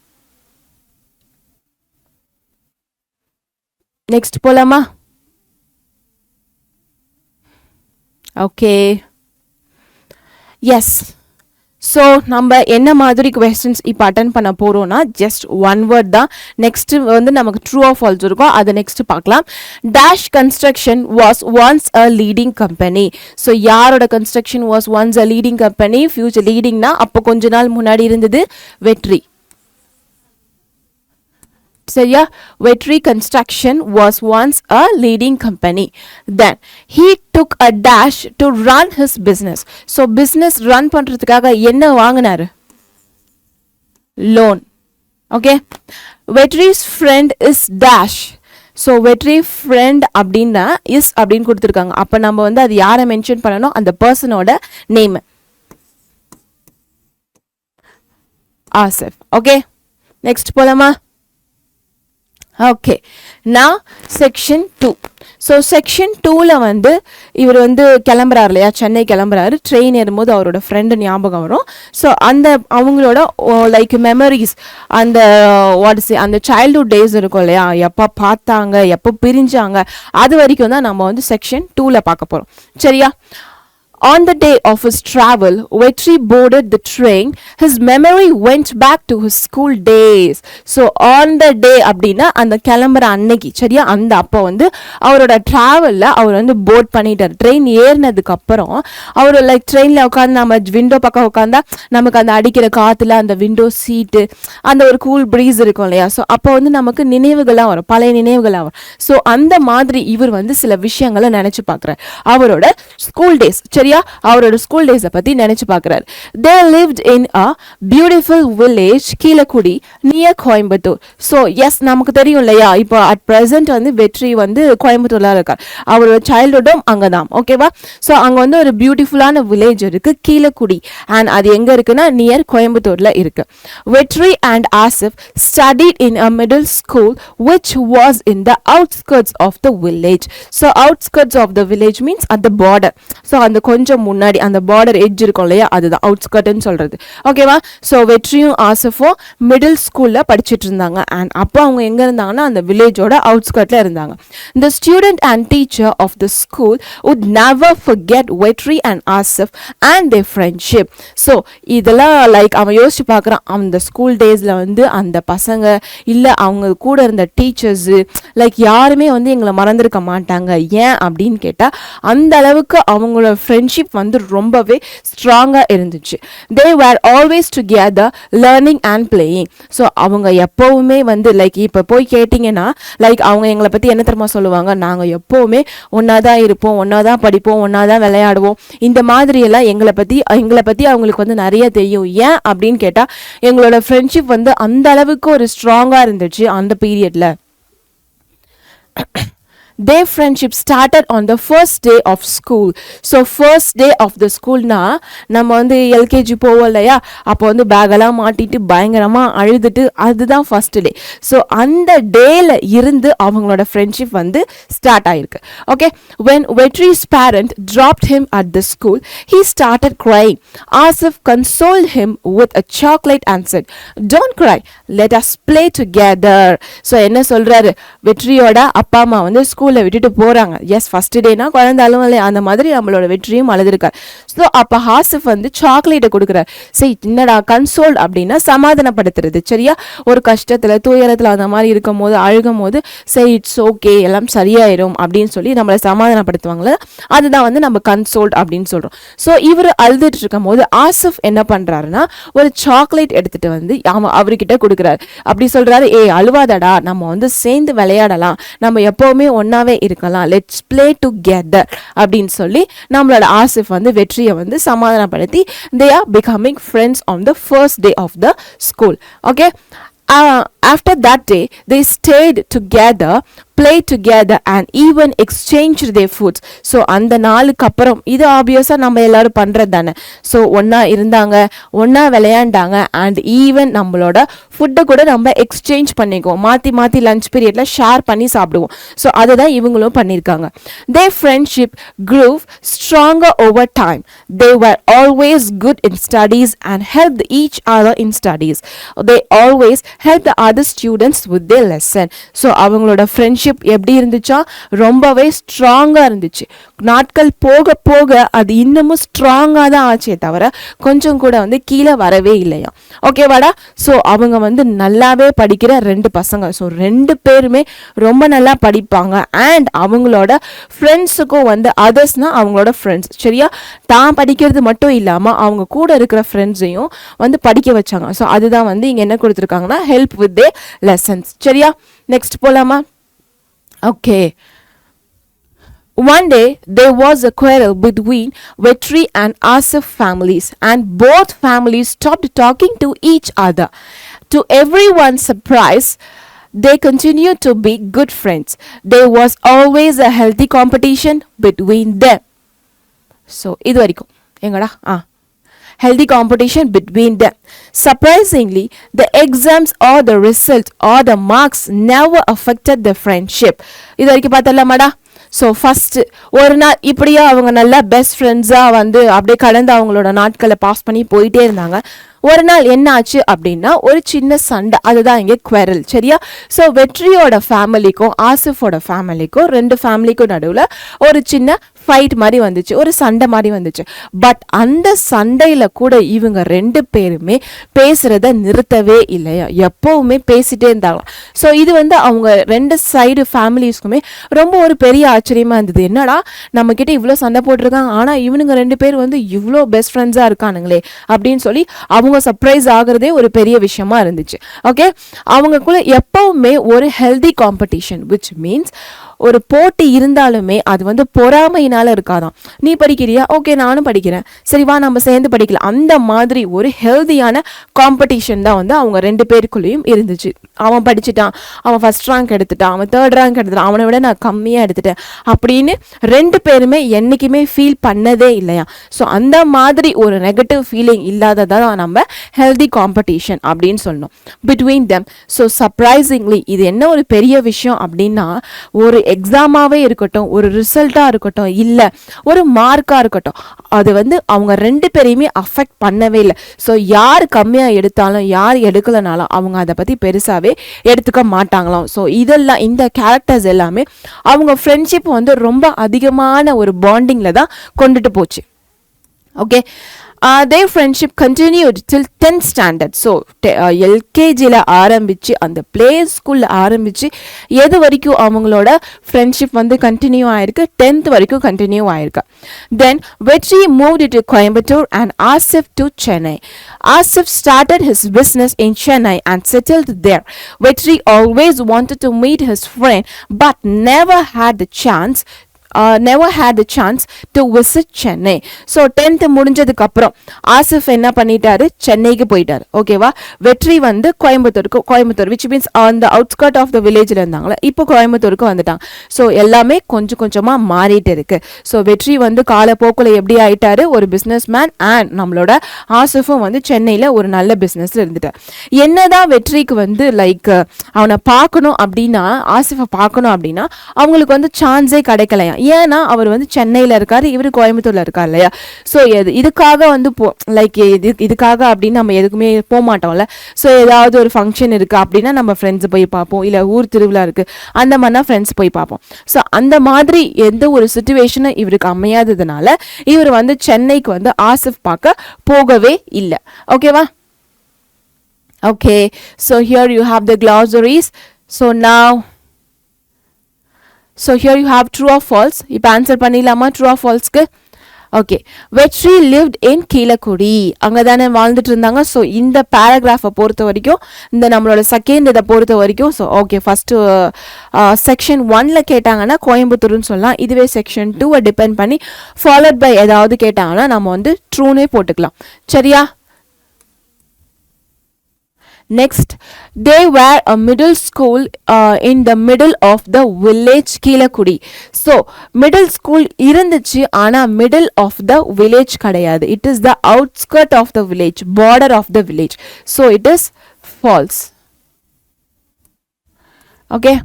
நெக்ஸ்ட் போலாமா? Okay, yes. ஸோ நம்ம என்ன மாதிரி கொஸ்டின்ஸ் இப்போ அட்டன் பண்ண போகிறோம்னா ஜஸ்ட் 1 வேர்ட் தான். நெக்ஸ்ட் வந்து நமக்கு ட்ரூ ஆர் ஃபால்ஸ் இருக்கும், அதை நெக்ஸ்ட் பார்க்கலாம். Dash construction was once a leading company. So யாரோட construction was once a leading company? Future லீடிங்னா அப்போ கொஞ்ச நாள் முன்னாடி இருந்தது வெற்றி, சரியா? Vetri construction was once a leading company. Then he took a dash to run his business. So business run பண்ணுறதுக்காக என்ன வாங்கினாரு? லோன். ஓகே, வெற்றி's friend is dash. So Vetri friend அப்படின்னா இஸ் அப்படின்னு கொடுத்துருக்காங்க. அப்போ நம்ம வந்து அது யாரை மென்ஷன் பண்ணணும், அந்த பர்சனோட நேம் ஆசிஃப். ஓகே, நெக்ஸ்ட் போலாமா? Okay, now section 2. So section 2ல் வந்து இவர் வந்து கிளம்புறாரு இல்லையா, சென்னை கிளம்புறாரு. ட்ரெயின் ஏறும்போது அவரோட ஃப்ரெண்டு ஞாபகம் வரும். ஸோ அந்த அவங்களோட லைக் மெமரிஸ், அந்த அந்த சைல்ட்ஹுட் டேஸ் இருக்கும் இல்லையா, எப்போ பார்த்தாங்க, எப்போ பிரிஞ்சாங்க, அது வரைக்கும் தான் நம்ம வந்து செக்ஷன் 2ல் பார்க்க போகிறோம். சரியா? On the day of his travel, Vetri boarded the train. His memory went back to his school days. So on the day அப்படின்னா அந்த கிளம்புற அன்னைக்கு, சரியா, அந்த அப்போ வந்து அவரோட ட்ராவலில் அவர் வந்து போர்ட் பண்ணிட்டார். ட்ரெயின் ஏறினதுக்கு அப்புறம் அவர் லைக் ட்ரெயினில் உட்காந்து நம்ம விண்டோ பக்கம் உட்காந்தா நமக்கு அந்த அடிக்கிற காற்றுல அந்த விண்டோ சீட்டு அந்த ஒரு கூல் ப்ரீஸ் இருக்கும் இல்லையா. ஸோ அப்போ வந்து நமக்கு நினைவுகளாக வரும், பழைய நினைவுகளாக வரும். ஸோ அந்த மாதிரி இவர் வந்து சில விஷயங்களை நினச்சி பார்க்குறார், அவரோட ஸ்கூல் டேஸ். சரி, அவரோட ஸ்கூல் டேஸை பத்தி நினைச்சு பார்க்கிறார். They lived in a beautiful village, Keezhakudi, near Coimbatore. So yes, நமக்கு தெரியும் இல்லையா, இப்போ அட் ப்ரெசென்ட் வந்து வெற்றி வந்து கோயம்புத்தூர்ல இருக்கார். அவரோட சைல்ட்ஹுட்டும் அங்கதான். ஓகேவா? ஸோ அங்க வந்து ஒரு பியூட்டிஃபுல்லான வில்லேஜ் இருக்கு, கீழக்குடி. அண்ட் அது எங்க இருக்குன்னா நியர் கோயம்புத்தூர்ல இருக்கு. வெற்றி and Asif studied in a middle school which was in the outskirts of the village. So outskirts of the village means at the border. So அந்த கொஞ்சம் முன்னாடி அந்த பார்டர் எட்ஜ் இருக்கும் இல்லையா, அதுதான் அவுட்ஸ்கர்ட்னு சொல்றது. ஓகேவா? ஸோ வெற்றியும் ஆசிஃபும் மிடில் ஸ்கூல்ல படிச்சுட்டு இருந்தாங்க. அண்ட் அப்போ அவங்க எங்க இருந்தாங்கன்னா அந்த வில்லேஜோட அவுட்ஸ்கர்ட்ல இருந்தாங்க. The student and teacher of the school would never forget Vetri and Asif and their friendship. So இதெல்லாம் லைக் அவன் யோசிச்சு பார்க்குறான், அந்த ஸ்கூல் டேஸ்ல வந்து அந்த பசங்க இல்லை அவங்க கூட இருந்த டீச்சர்ஸு லைக் யாருமே வந்து எங்களை மறந்துருக்க மாட்டாங்க. ஏன் அப்படின்னு கேட்டால் அந்த அளவுக்கு அவங்களோட ஃப்ரெண்ட்ஷிப் வந்து ரொம்பவே ஸ்ட்ராங்காக இருந்துச்சு. They were always together learning and playing. So அவங்க எப்போவுமே வந்து லைக் இப்போ போய் கேட்டிங்கன்னா லைக் அவங்க எங்களை பற்றி என்ன தெரியுமா சொல்லுவாங்க, நாங்கள் எப்போவுமே ஒன்றா தான் இருப்போம், ஒன்றா தான் படிப்போம், ஒன்றா தான் விளையாடுவோம். இந்த மாதிரியெல்லாம் எங்களை பற்றி அவங்களுக்கு வந்து நிறைய தெரியும். ஏன் அப்படின்னு கேட்டால் எங்களோட ஃப்ரெண்ட்ஷிப் வந்து அந்த அளவுக்கு ஒரு ஸ்ட்ராங்காக இருந்துச்சு அந்த பீரியடில். Their friendship started on the first day of school. So first day of the school na நம்ம வந்து எல்கேஜி போவோம் இல்லையா, அப்போ வந்து பேகெல்லாம் மாட்டிட்டு பயங்கரமாக அழுதுட்டு அதுதான் ஃபர்ஸ்ட் டே. ஸோ அந்த டேல இருந்து அவங்களோட ஃப்ரெண்ட்ஷிப் வந்து ஸ்டார்ட் ஆயிருக்கு. Okay, when Vetri's parent dropped him at the school, he started crying. Asif consoled him with a chocolate and said, "Don't cry, let us play together." So என்ன சொல்றாரு, வெற்றியோட அப்பா அம்மா வந்து ஸ்கூலில் விட்டுட்டு போறாங்க. எஸ், ஃபர்ஸ்ட் டேனா குழந்தாலும் அந்த மாதிரி நம்மளோட வெற்றியும் அழுதுருக்கார். ஸோ அப்போ ஆசிஃப் வந்து சாக்லேட்டை கொடுக்குறார். சரி, என்னடா கன்சோல்ட் அப்படின்னா சமாதானப்படுத்துறது. சரியா? ஒரு கஷ்டத்தில் துயரத்தில் அந்த மாதிரி இருக்கும் போது அழுகும் போது சரி இட்ஸ் ஓகே எல்லாம் சரியாயிரும் அப்படின்னு சொல்லி நம்மளை சமாதானப்படுத்துவாங்களே, அதுதான் வந்து நம்ம கன்சோல்ட் அப்படின்னு சொல்கிறோம். ஸோ இவர் அழுதுட்டு இருக்கும் போது ஆசிஃப் என்ன பண்ணுறாருன்னா ஒரு சாக்லேட் எடுத்துட்டு வந்து அவர்கிட்ட கொடுக்குறாரு. அப்படி சொல்கிறாரு, அழுவாதடா, நம்ம வந்து சேர்ந்து விளையாடலாம், நம்ம எப்போவுமே ஒன்னாவே இருக்கலாம், லெட்ஸ் பிளே டுகெதர் அப்படின்னு சொல்லி நம்மளோட ஆசிஃப் வந்து வெற்றியை வந்து சமாதானப்படுத்தி they are becoming friends on the first day of the school. Okay, after that day they stayed together, played together and even exchanged their foods. So அந்த நாளுக்கு அப்புறம் இது ஆப்வியஸாக நம்ம எல்லாரும் பண்ணுறது தானே. ஸோ ஒன்றா இருந்தாங்க, ஒன்றா விளையாண்டாங்க அண்ட் ஈவன் நம்மளோட ஃபுட்டை கூட நம்ம எக்ஸ்சேஞ்ச் பண்ணிக்குவோம், மாற்றி மாற்றி லஞ்ச் பீரியடில் ஷேர் பண்ணி சாப்பிடுவோம். ஸோ அதை தான் இவங்களும் பண்ணியிருக்காங்க. Their friendship grew stronger over time. They were always good in studies and helped each other in studies. They always helped the other students with their lesson. So அவங்களோட friendship எப்படி இருந்துச்சா, ரொம்பவே ஸ்ட்ராங்காக இருந்துச்சு. நாட்கள் போக போக அது இன்னமும் ஸ்ட்ராங்காக தான் ஆச்சே தவிர கொஞ்சம் கூட வந்து கீழே வரவே இல்லையா. ஓகேவாடா? ஸோ அவங்க வந்து நல்லாவே படிக்கிற ரெண்டு பசங்க. ஸோ ரெண்டு பேருமே ரொம்ப நல்லா படிப்பாங்க அண்ட் அவங்களோட ஃப்ரெண்ட்ஸுக்கும் வந்து அதர்ஸ்னால் அவங்களோட ஃப்ரெண்ட்ஸ். சரியா? தான் படிக்கிறது மட்டும் இல்லாமல் அவங்க கூட இருக்கிற ஃப்ரெண்ட்ஸையும் வந்து படிக்க வச்சாங்க. ஸோ அதுதான் வந்து இங்கே என்ன கொடுத்துருக்காங்கன்னா ஹெல்ப் வித் தே லெசன்ஸ். சரியா? நெக்ஸ்ட் போலாமா? Okay. One day there was a quarrel between Vetri and Asif families and both families stopped talking to each other. To everyone's surprise, they continued to be good friends. There was always a healthy competition between them. So idu varaikum engada healthy competition between them. Surprisingly, the exams or the results or the marks never affected the friendship. இது வரைக்கும் பார்த்தலாமாடா? So first ஒரு நாள் இப்படியே அவங்க நல்லா best ஃப்ரெண்ட்ஸாக வந்து அப்படியே கடந்து அவங்களோட நாட்களை பாஸ் பண்ணி போயிட்டே இருந்தாங்க. ஒரு நாள் என்ன ஆச்சு அப்படின்னா ஒரு சின்ன சண்டை, அதுதான் இங்கே குவெரல். சரியா? ஸோ வெற்றியோட ஃபேமிலிக்கும் ஆசிஃபோட ஃபேமிலிக்கும் ரெண்டு ஃபேமிலிக்கும் நடுவில் ஒரு சின்ன ஃபைட் மாதிரி வந்துச்சு, ஒரு சண்டை மாதிரி வந்துச்சு. பட் அந்த சண்டையில் கூட இவங்க ரெண்டு பேருமே பேசுகிறத நிறுத்தவே இல்லையா, எப்போவுமே பேசிட்டே இருந்தாங்களாம். ஸோ இது வந்து அவங்க ரெண்டு சைடு ஃபேமிலிஸ்க்குமே ரொம்ப ஒரு பெரிய ஆச்சரியமாக இருந்தது. என்னடா நம்மக்கிட்ட இவ்வளோ சண்டை போட்டிருக்காங்க, ஆனால் இவனுங்க ரெண்டு பேர் வந்து இவ்வளோ பெஸ்ட் ஃப்ரெண்ட்ஸாக இருக்கானுங்களே அப்படின்னு சொல்லி அவங்க சர்ப்ரைஸ் ஆகுறதே ஒரு பெரிய விஷயமா இருந்துச்சு. ஓகே, அவங்களுக்குள்ள எப்பவுமே ஒரு ஹெல்தி காம்படிஷன், விச் மீன்ஸ் ஒரு போட்டி இருந்தாலுமே அது வந்து பொறாமையினால இருக்காதான். நீ படிக்கிறியா, ஓகே நானும் படிக்கிறேன், சரி வா நம்ம சேர்ந்து படிக்கலாம், அந்த மாதிரி ஒரு ஹெல்தியான காம்படிஷன் தான் வந்து அவங்க ரெண்டு பேருக்குள்ளேயும் இருந்துச்சு. அவன் படிச்சுட்டான், அவன் ஃபர்ஸ்ட் ரேங்க் எடுத்துட்டான், அவன் தேர்ட் ரேங்க் எடுத்துட்டான், அவனை விட நான் கம்மியாக எடுத்துட்டேன் அப்படின்னு ரெண்டு பேருமே என்றைக்குமே ஃபீல் பண்ணதே இல்லையா. ஸோ அந்த மாதிரி ஒரு நெகட்டிவ் ஃபீலிங் இல்லாததான் நம்ம ஹெல்தி காம்படிஷன் அப்படின்னு சொல்லணும் பிட்வீன் தெம். ஸோ சர்ப்ரைசிங்லி இது என்ன ஒரு பெரிய விஷயம் அப்படின்னா, ஒரு எக்ஸாமாவே இருக்கட்டும், ஒரு ரிசல்ட்டாக இருக்கட்டும், இல்லை ஒரு மார்க்காக இருக்கட்டும், அது வந்து அவங்க ரெண்டு பேரையுமே அஃபெக்ட் பண்ணவே இல்லை. ஸோ யார் கம்மியாக எடுத்தாலும் யார் எடுக்கலனாலும் அவங்க அதை பற்றி பெருசாகவே எடுத்துக்க மாட்டாங்களாம். ஸோ இதெல்லாம் இந்த கேரக்டர்ஸ் எல்லாமே அவங்க ஃப்ரெண்ட்ஷிப் வந்து ரொம்ப அதிகமான ஒரு பாண்டிங்கில் தான் கொண்டுட்டு போச்சு. Okay, their friendship continued till 10th standard. So LKGல ஆரம்பிச்சு அந்த பிளே ஸ்கூல்ல ஆரம்பிச்சு எது வரைக்கும் அவங்களோட ஃப்ரெண்ட்ஷிப் வந்து கண்டினியூ ஆயிருக்கு, 10th வரைக்கும் கண்டினியூ ஆயிருக்கு. Then Vetri moved to Coimbatore and Asif to Chennai. Asif started his business in Chennai and settled there. Vetri always wanted to meet his friend but never had the chance to visit Chennai. So 10th முடிஞ்சதுக்கு அப்புறம் ஆசிஃப் என்ன பண்ணிட்டாரு, சென்னைக்கு போயிட்டாரு. ஓகேவா? வெற்றி வந்து Coimbatore which means on the outskirt of the villageல இருந்தாங்களே, இப்போ கோயம்புத்தூருக்கு வந்துட்டாங்க. ஸோ எல்லாமே கொஞ்சம் கொஞ்சமா மாறிட்டு இருக்கு. ஸோ வெற்றி வந்து காலப்போக்கில் எப்படி ஆயிட்டாரு, ஒரு பிஸ்னஸ் மேன், அண்ட் நம்மளோட ஆசிஃபும் வந்து சென்னையில் ஒரு நல்ல பிஸ்னஸ்ல இருந்துட்டார். என்னதான் வெற்றிக்கு வந்து லைக் அவனை பார்க்கணும் அப்படின்னா, ஆசிஃபை பார்க்கணும் அப்படின்னா அவங்களுக்கு வந்து சான்ஸே கிடைக்கலையா. ஏன்னா அவர் வந்து சென்னையில் இருக்காரு, இவர் கோயம்புத்தூர்ல இருக்கார் இல்லையா. ஸோ இதுக்காக வந்து லைக் இதுக்காக அப்படின்னு நம்ம எதுக்குமே போக மாட்டோம்ல. ஸோ ஏதாவது ஒரு ஃபங்க்ஷன் இருக்கு அப்படின்னா நம்ம ஃப்ரெண்ட்ஸ் போய் பார்ப்போம், இல்லை ஊர் திருவிழா இருக்கு அந்த மாதிரினா ஃப்ரெண்ட்ஸ் போய் பார்ப்போம். ஸோ அந்த மாதிரி எந்த ஒரு சுச்சுவேஷனும் இவருக்கு அமையாததுனால இவர் வந்து சென்னைக்கு வந்து ஆசிஃப் பார்க்க போகவே இல்லை. ஓகேவா? Okay, so here you have the glossaries. So here you have true or false. இப்போ ஆன்சர் பண்ணிடலாமா true or falseக்கு? ஓகே, வெற்றி lived in கீழக்குடி, அங்கே தானே வாழ்ந்துட்டு இருந்தாங்க. ஸோ இந்த பேராகிராஃபை பொறுத்த வரைக்கும், இந்த நம்மளோட செகண்ட் இதை பொறுத்த வரைக்கும், ஸோ ஓகே ஃபஸ்ட்டு செக்ஷன் 1ல் கேட்டாங்கன்னா கோயம்புத்தூர்னு சொல்லலாம். இதுவே செக்ஷன் 2 டிபெண்ட் பண்ணி ஃபாலோட் பை ஏதாவது கேட்டாங்கன்னா நம்ம வந்து ட்ரூனே போட்டுக்கலாம். சரியா? Next, they were a middle school in the middle of the village Keezhakudi. So middle school இருந்துச்சு, ஆனா middle of the village கிடையாது. It is the outskirt of the village, border of the village. So it is false. Okay.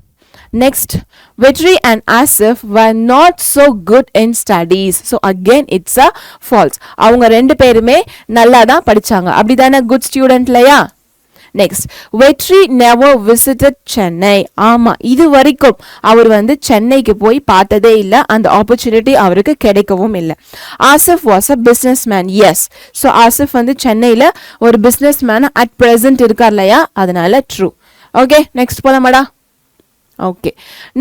Next, Vetri and Asif were not so good in studies. So again it's a false. அவங்க ரெண்டு பேருமே நல்லா தான் படிச்சாங்க, அப்படிதானே good ஸ்டூடெண்ட்லையா? Next, வெற்றி never visited Chennai. ஆமாம், இது வரைக்கும் அவர் வந்து சென்னைக்கு போய் பார்த்ததே இல்லை, அந்த ஆப்பர்ச்சுனிட்டி அவருக்கு கிடைக்கவும் இல்லை. Asif was a business man. Yes, so Asif வந்து சென்னையில் ஒரு பிஸ்னஸ் மேன் அட் ப்ரெசன்ட் இருக்கார் இல்லையா, அதனால ட்ரூ. ஓகே, நெக்ஸ்ட் போலாமாடா? Okay,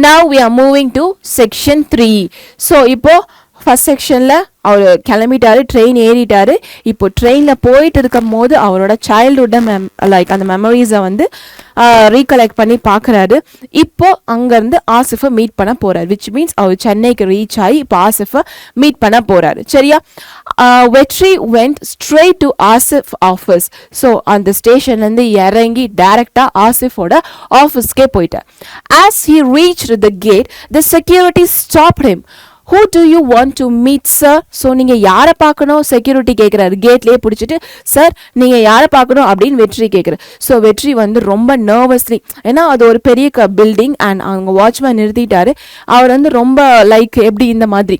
now we are moving to section 3. So இப்போ ஃபர்ஸ்ட் செக்ஷனில் அவர் கிளம்பிட்டாரு, ட்ரெயின் ஏறிட்டாரு. இப்போ ட்ரெயினில் போயிட்டு இருக்கும் போது அவரோட சைல்டுஹுட்டை லைக் அந்த மெமரிஸை வந்து ரீகலெக்ட் பண்ணி பார்க்குறாரு. இப்போ அங்கேருந்து ஆசிஃபை மீட் பண்ண போகிறார், விச் மீன்ஸ் அவர் சென்னைக்கு ரீச் ஆகி இப்போ ஆசிஃபை மீட் பண்ண போகிறாரு. சரியா? Vetri went straight to Asif office. So அந்த ஸ்டேஷன்லேருந்து இறங்கி டைரக்டாக ஆசிஃபோட ஆஃபீஸ்க்கே போயிட்டார். As he reached the gate, the security stopped him. who do you want to meet sir? So நீங்கள் யாரை பார்க்கணும் செக்யூரிட்டி கேட்குறாரு கேட்லேயே பிடிச்சிட்டு சார் நீங்கள் யாரை பார்க்கணும் அப்படின்னு வெற்றி கேட்குறாரு. ஸோ வெற்றி வந்து ரொம்ப நர்வஸ்லி, ஏன்னா அது ஒரு பெரிய பில்டிங் அண்ட் அவங்க வாட்ச்மேன் நிறுத்திட்டாரு. அவர் வந்து ரொம்ப லைக் எப்படி இந்த மாதிரி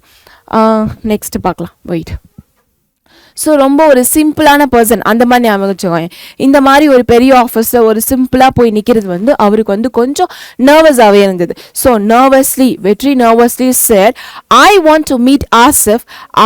நெக்ஸ்ட் பார்க்கலாம் வெயிட். ஸோ ரொம்ப ஒரு சிம்பிளான பர்சன் அந்த மாதிரி ஞாபகம் வச்சுக்கோங்க. இந்த மாதிரி ஒரு பெரிய ஆஃபீஸில் ஒரு சிம்பிளாக போய் நிற்கிறது வந்து அவருக்கு வந்து கொஞ்சம் நர்வஸாகவே இருந்தது. ஸோ வெற்றி நர்வஸ்லி said, I want to meet Asif.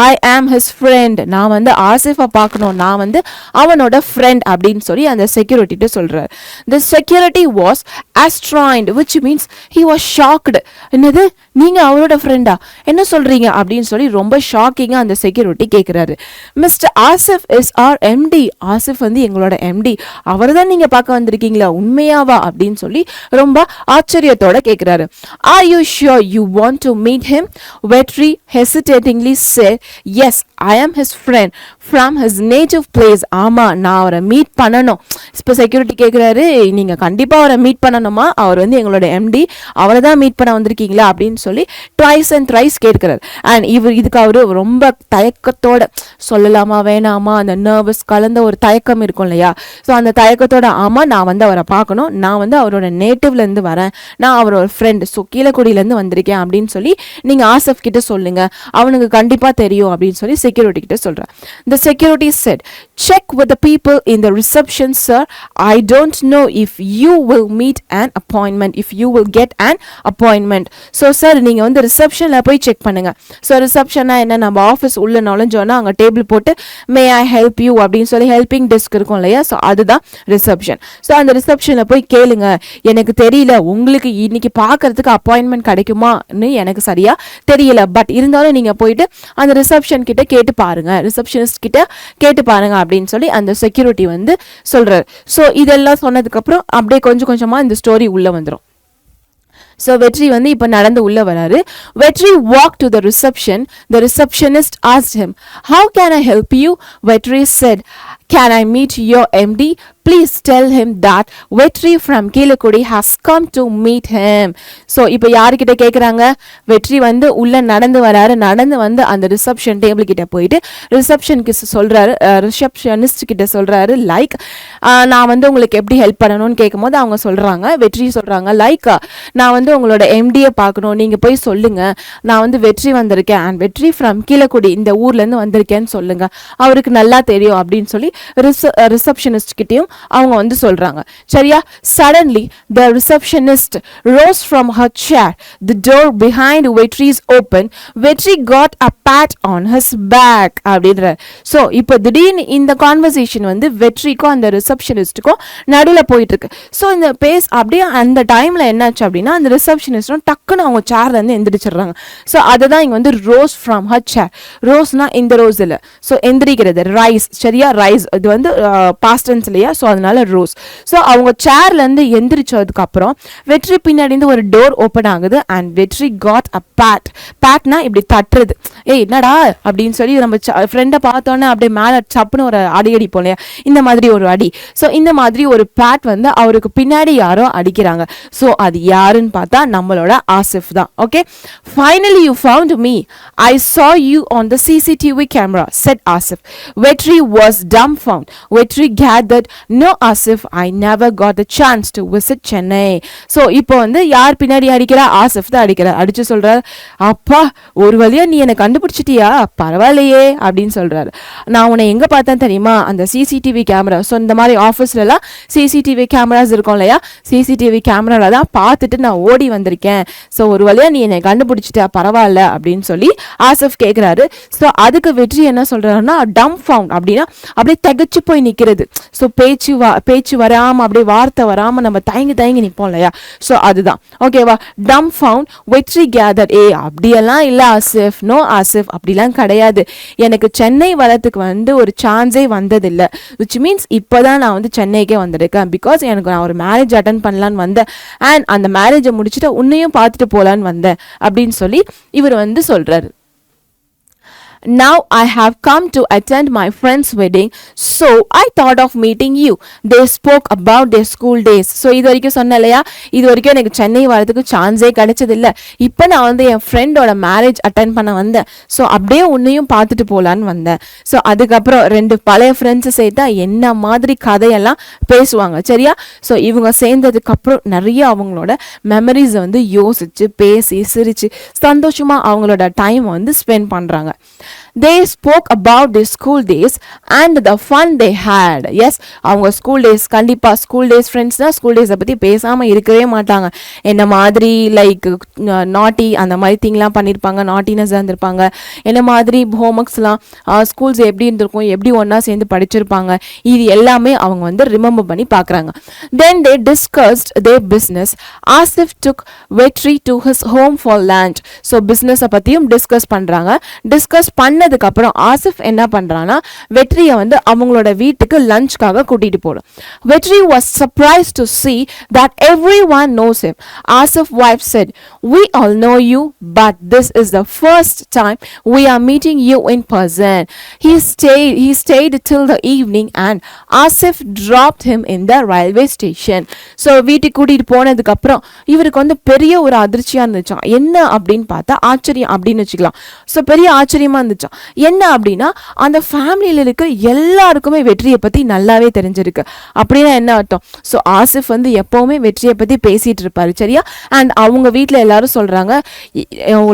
I am his friend. நான் வந்து ஆசிஃபை பார்க்கணும், நான் வந்து அவனோட ஃப்ரெண்ட் அப்படின்னு சொல்லி அந்த செக்யூரிட்டிகிட்ட சொல்கிறார். The security was astonished, which means he was shocked. என்னது நீங்கள் அவரோட ஃப்ரெண்டா, என்ன சொல்கிறீங்க அப்படின்னு சொல்லி ரொம்ப ஷாக்கிங்காக அந்த செக்யூரிட்டி கேட்குறாரு. Mister Asif is our MD. Asif வந்து எங்களோட எம்டி, அவர் தான் நீங்கள் பார்க்க வந்திருக்கீங்களா, உண்மையாவா அப்படின்னு சொல்லி ரொம்ப ஆச்சரியத்தோட கேட்குறாரு. Are you sure you want to meet him? வெற்றி hesitatingly said, yes, I am his friend from his native place. ஆமாம், நான் அவரை மீட் பண்ணணும். இப்போ செக்யூரிட்டி கேட்குறாரு, நீங்கள் கண்டிப்பாக அவரை மீட் பண்ணணுமா, அவர் வந்து எங்களோட எம்டி, அவரை தான் மீட் பண்ண வந்திருக்கீங்களா அப்படின்னு சொல்லி ட்வைஸ் அண்ட் த்ரைஸ் கேட்குறாரு. அண்ட் இதுக்கு அவர் ரொம்ப தயக்கத்தோட சொல்லலாமா வேணாமா, அந்த நர்வஸ் கலந்த ஒரு தயக்கம் இருக்கும் இல்லையா, ஸோ அந்த தயக்கத்தோட ஆமாம் நான் வந்து அவரை பார்க்கணும், நான் வந்து அவரோட நேட்டிவ்லேருந்து வரேன், நான் அவரோட ஃப்ரெண்ட், ஸோ கீழக்குடியிலேருந்து வந்திருக்கேன் அப்படின்னு சொல்லி நீங்கள் ஆசிஃப் கிட்ட சொல்லுங்க, அவனுக்கு கண்டிப்பாக தெரியும் அப்படின்னு சொல்லி செக்யூரிட்டி கிட்ட சொல்கிறேன். The security said, check with the people in the reception sir. I don't know if you will meet an appointment, if you will get an appointment. So sir, நீங்கள் வந்து ரிசப்ஷனில் போய் செக் பண்ணுங்க. ஸோ ரிசப்ஷனா என்ன, நம்ம office உள்ள நுழைஞ்சோன்னா அங்கே table போட்டு மே ஐ ஹெல்ப் யூ அப்படின்னு சொல்லி ஹெல்பிங் டெஸ்க் இருக்கும் இல்லையா, ஸோ அதுதான் ரிசப்ஷன். ஸோ அந்த ரிசப்ஷனில் போய் கேளுங்க, எனக்கு தெரியல உங்களுக்கு இன்னைக்கு பார்க்கறதுக்கு அப்பாயின்மெண்ட் கிடைக்குமான்னு எனக்கு சரியா தெரியல, பட் இருந்தாலும் நீங்கள் போயிட்டு அந்த ரிசப்ஷன் கிட்ட கேட்டு பாருங்க, ரிசப்ஷனிஸ்ட் கிட்ட கேட்டு பாருங்க அப்படின்னு சொல்லி அந்த செக்யூரிட்டி வந்து சொல்றாரு. ஸோ இதெல்லாம் சொன்னதுக்கப்புறம் அப்படியே கொஞ்சம் கொஞ்சமாக இந்த ஸ்டோரி உள்ள வந்துடும். ஸோ வெற்றி வந்து இப்போ நடந்து உள்ள வராரு. வெற்றி walk to the reception. The receptionist asked him, how can I help you? Vetri said, can I meet your MD? Please tell him that Vetri from Kilakudi has come to meet him. So இப்போ யாருக்கிட்ட கேட்குறாங்க, வெற்றி வந்து உள்ளே நடந்து வராரு. நடந்து வந்து அந்த ரிசப்ஷன் டேபிள் கிட்ட போயிட்டு ரிசப்ஷனுக்கு சொல்கிறாரு, ரிசப்ஷனிஸ்ட் கிட்ட சொல்கிறாரு, லைக் நான் வந்து உங்களுக்கு எப்படி ஹெல்ப் பண்ணணும்னு கேட்கும்போது அவங்க சொல்கிறாங்க, வெற்றி சொல்கிறாங்க, லைக் நான் வந்து உங்களோட எம்டியை பார்க்கணும், நீங்கள் போய் சொல்லுங்கள், நான் வந்து வெற்றி வந்திருக்கேன் அண்ட் வெற்றி ஃப்ரம் கீழக்குடி, இந்த ஊர்லேருந்து வந்திருக்கேன்னு சொல்லுங்கள், அவருக்கு நல்லா தெரியும் அப்படின்னு சொல்லி ரிசப்ஷனிஸ்ட் கிட்டையும் அவங்க வந்து சொல்றாங்க. சரியா? Suddenly the receptionist rose from her chair. The door behind Vetri is open. Vetri got a pat on his back அப்படின்ற. ஸோ இப்போ திடீர்னு இந்த கான்வர்சேஷன் வந்து வெற்றிக்கும் அந்த ரிசப்ஷனிஸ்ட்டுக்கும் நடுவில் போயிட்டு இருக்கு. ஸோ இந்த பேஸ் அப்படியே அந்த டைம்ல என்னாச்சு அப்படின்னா அந்த ரிசப்ஷனிஸ்டும் டக்குன்னு அவங்க சேர்ல இருந்து எந்திரிச்சிடுறாங்க. ஸோ அதுதான் இங்க வந்து ரோஸ் ஃப்ரம் ஹர் சேர். ரோஸ்னா இந்த ரோஸ் இல்லை, ஸோ எந்திரிக்கிறது ரைஸ். சரியா? ரைஸ் இது வந்து பாஸ்ட் டென்ஸ் இல்லையா, ஸோ அதனால ரோஸ். ஸோ அவங்க சேர்ல இருந்து எந்திரிச்சதுக்கு அப்புறம் வெற்றி பின்னாடி இருந்து ஒரு டோர் ஓப்பன் ஆகுது அண்ட் வெற்றி காட் அ பேட். பேட்னா இப்படி தட்டுறது, ஏய் என்னடா அப்படின்னு சொல்லி நம்ம ஃப்ரெண்டை பார்த்தோன்னே அப்படியே மேலே சப்புன்னு ஒரு அடி அடிப்போம் இல்லையா, இந்த மாதிரி ஒரு அடி. ஸோ இந்த மாதிரி ஒரு பேட் வந்து அவருக்கு பின்னாடி யாரோ அடிக்கிறாங்க. ஸோ அது யாருன்னு பார்த்தா நம்மளோட ஆசிஃப் தான். Okay, finally you found me. I saw you on the CCTV camera, said Asif. Vetri was dumbfounded. Vetri gathered, no Asif, I never got the chance to visit Chennai. So இப்போ வந்து யார் பின்னாடி அடிக்கிறா, ஆசிஃப் தான் அடிக்கிறார். அடிச்சு சொல்றாரு, அப்பா ஒரு வழியா நீ என்னை கண்டுபிடிச்சிட்டியா, பரவாயில்லையே அப்படின்னு சொல்றாரு. நான் உன்னை எங்க பார்த்தேன் தெரியுமா, அந்த சிசிடிவி கேமரா. ஸோ இந்த மாதிரி ஆஃபீஸ்லலாம் சிசிடிவி கேமராஸ் இருக்கும் இல்லையா, சிசிடிவி கேமரால தான் பார்த்துட்டு நான் ஓடி வந்திருக்கேன். ஸோ ஒரு வழியா நீ என்னை கண்டுபிடிச்சிட்டா, பரவாயில்ல அப்படின்னு சொல்லி ஆசிஃப் கேட்குறாரு. ஸோ அதுக்கு வெற்றி என்ன சொல்றாருன்னா டம்ஃபவுண்ட் அப்படின்னா அப்படியே திகச்சு போய் நிற்கிறது. ஸோ பேச்சு வராமல் அப்படியே வார்த்தை வராமல் நம்ம தயங்கி நிற்போம் இல்லையா, ஸோ அதுதான். ஓகேவா? டம்ஃபவுண்ட் வெற்றி கேதர். அப்படியெல்லாம் இல்லை ஆசிஃப், நோ ஆசிஃப், அப்படிலாம் கிடையாது. எனக்கு சென்னை வரத்துக்கு வந்து ஒரு சான்ஸே வந்ததில்லை. விச் மீன்ஸ் இப்போ தான் நான் வந்து சென்னைக்கே வந்திருக்கேன். பிகாஸ் எனக்கு நான் ஒரு மேரேஜ் அட்டன் பண்ணலான்னு வந்தேன் அண்ட் அந்த மேரேஜை முடிச்சுட்டு உன்னையும் பார்த்துட்டு போகலான்னு வந்தேன் அப்படின்னு சொல்லி இவர் வந்து சொல்கிறாரு. Now I have come to attend my friend's wedding, so I thought of meeting you. They spoke about their school days. So இது வரைக்கும் சொன்னேன் இல்லையா, இது வரைக்கும் எனக்கு சென்னை வரதுக்கு சான்ஸே கிடைச்சது இல்லை. இப்போ நான் வந்து என் ஃப்ரெண்டோட மேரேஜ் அட்டன் பண்ண வந்தேன். ஸோ அப்படியே உன்னையும் பார்த்துட்டு போகலான்னு வந்தேன். ஸோ அதுக்கப்புறம் 2 பழைய ஃப்ரெண்ட்ஸை சேர்த்தா என்ன மாதிரி கதையெல்லாம் பேசுவாங்க, சரியா? ஸோ இவங்க சேர்ந்ததுக்கு அப்புறம் நிறைய அவங்களோட மெமரிஸை வந்து யோசிச்சு பேசி சிரிச்சு சந்தோஷமா அவங்களோட டைம் வந்து ஸ்பெண்ட் பண்றாங்க. They spoke about their school days and the fun they had. Yes, அவங்க ஸ்கூல் டேஸ், கண்டிப்பா ஸ்கூல் டேஸ் ஃப்ரெண்ட்ஸ்னா ஸ்கூல் டேஸை பற்றி பேசாமல் இருக்கவே மாட்டாங்க. என்ன மாதிரி லைக் நாட்டி அந்த மாதிரி திங்லாம் பண்ணியிருப்பாங்க, நாட்டினஸ் இருந்திருப்பாங்க. என்ன மாதிரி ஹோம்ஒர்க்ஸ்லாம் ஸ்கூல்ஸ் எப்படி இருந்திருக்கும், எப்படி ஒன்றா சேர்ந்து படிச்சிருப்பாங்க, இது எல்லாமே அவங்க வந்து ரிமெம்பர் பண்ணி பார்க்குறாங்க. Then they discussed their business. Asif took Vetri to his home for lunch. So பிஸ்னஸை பற்றியும் டிஸ்கஸ் பண்ணுறாங்க. டிஸ்கஸ் பண்ணதுக்கு அப்புறம் ஆசிஃப் என்ன பண்றானா, வெற்றியை வந்து அவங்களோட வீட்டுக்கு லஞ்ச்காக கூட்டிட்டு போறோம். வெற்றி was surprised to see that everyone knows him. Asif's wife said, "We all know you, but this is the first time we are meeting you in person." He stayed till the evening and Asif dropped him in the railway station. So வீட்டுக்கு கூட்டிட்டு போனதுக்கு அப்புறம் இவருக்கு வந்து பெரிய ஒரு அதிர்ச்சியா இருந்துச்சாம். என்ன அப்படின்னு பார்த்தா ஆச்சரியம் அப்படின்னு வச்சுக்கலாம். ஸோ பெரிய ஆச்சரியமா இருந்துச்சு. என்ன அப்படின்னா, அந்த ஃபேமிலியில் இருக்கிற எல்லாருக்குமே வெற்றியை பற்றி நல்லாவே தெரிஞ்சிருக்கு. அப்படின்னா என்ன அர்த்தம்? ஸோ ஆசிஃப் வந்து எப்போவுமே வெற்றியை பற்றி பேசிகிட்டு இருப்பார், சரியா? அண்ட் அவங்க வீட்டில் எல்லாரும் சொல்கிறாங்க,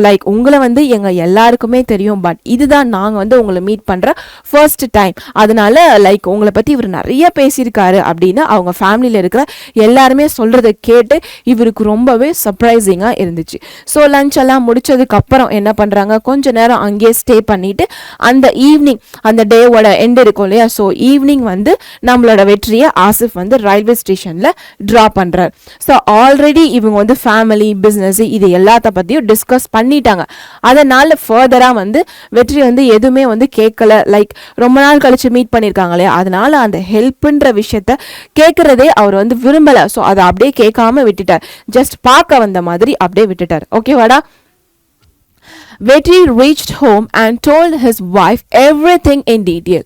லைக் உங்களை வந்து எங்கள் எல்லாருக்குமே தெரியும், பட் இதுதான் நாங்கள் வந்து உங்களை மீட் பண்ணுற ஃபர்ஸ்ட் டைம், அதனால லைக் உங்களை பற்றி இவர் நிறைய பேசியிருக்காரு அப்படின்னு அவங்க ஃபேமிலியில் இருக்கிற எல்லாருமே சொல்கிறத கேட்டு இவருக்கு ரொம்பவே சர்ப்ரைசிங்காக இருந்துச்சு. ஸோ லஞ்ச் எல்லாம் முடிச்சதுக்கு அப்புறம் என்ன பண்ணுறாங்க, கொஞ்ச நேரம் அங்கேயே ஸ்டே பண்ணிட்டு அந்த ஈவினிங், அந்த டேவோட எண்ட் இருக்கும் இல்லையா, ஸோ ஈவினிங் வந்து நம்மளோட வெற்றியை ஆசிஃப் வந்து ரயில்வே ஸ்டேஷன்ல டிரா பண்றார். ஸோ ஆல்ரெடி இவங்க வந்து ஃபேமிலி பிஸ்னஸ் இது எல்லாத்த பத்தியும் டிஸ்கஸ் பண்ணிட்டாங்க. அதனால ஃபர்தரா வந்து வெற்றி வந்து எதுவுமே வந்து கேட்கல. லைக் ரொம்ப நாள் கழிச்சு மீட் பண்ணியிருக்காங்க இல்லையா, அதனால அந்த ஹெல்ப்ன்ற விஷயத்த கேட்கறதே அவர் வந்து விரும்பல. ஸோ அதை அப்படியே கேட்காம விட்டுட்டார், ஜஸ்ட் பார்க்க வந்த மாதிரி அப்படியே விட்டுட்டார். ஓகேவாடா? Vetri reached home and told his wife everything in detail.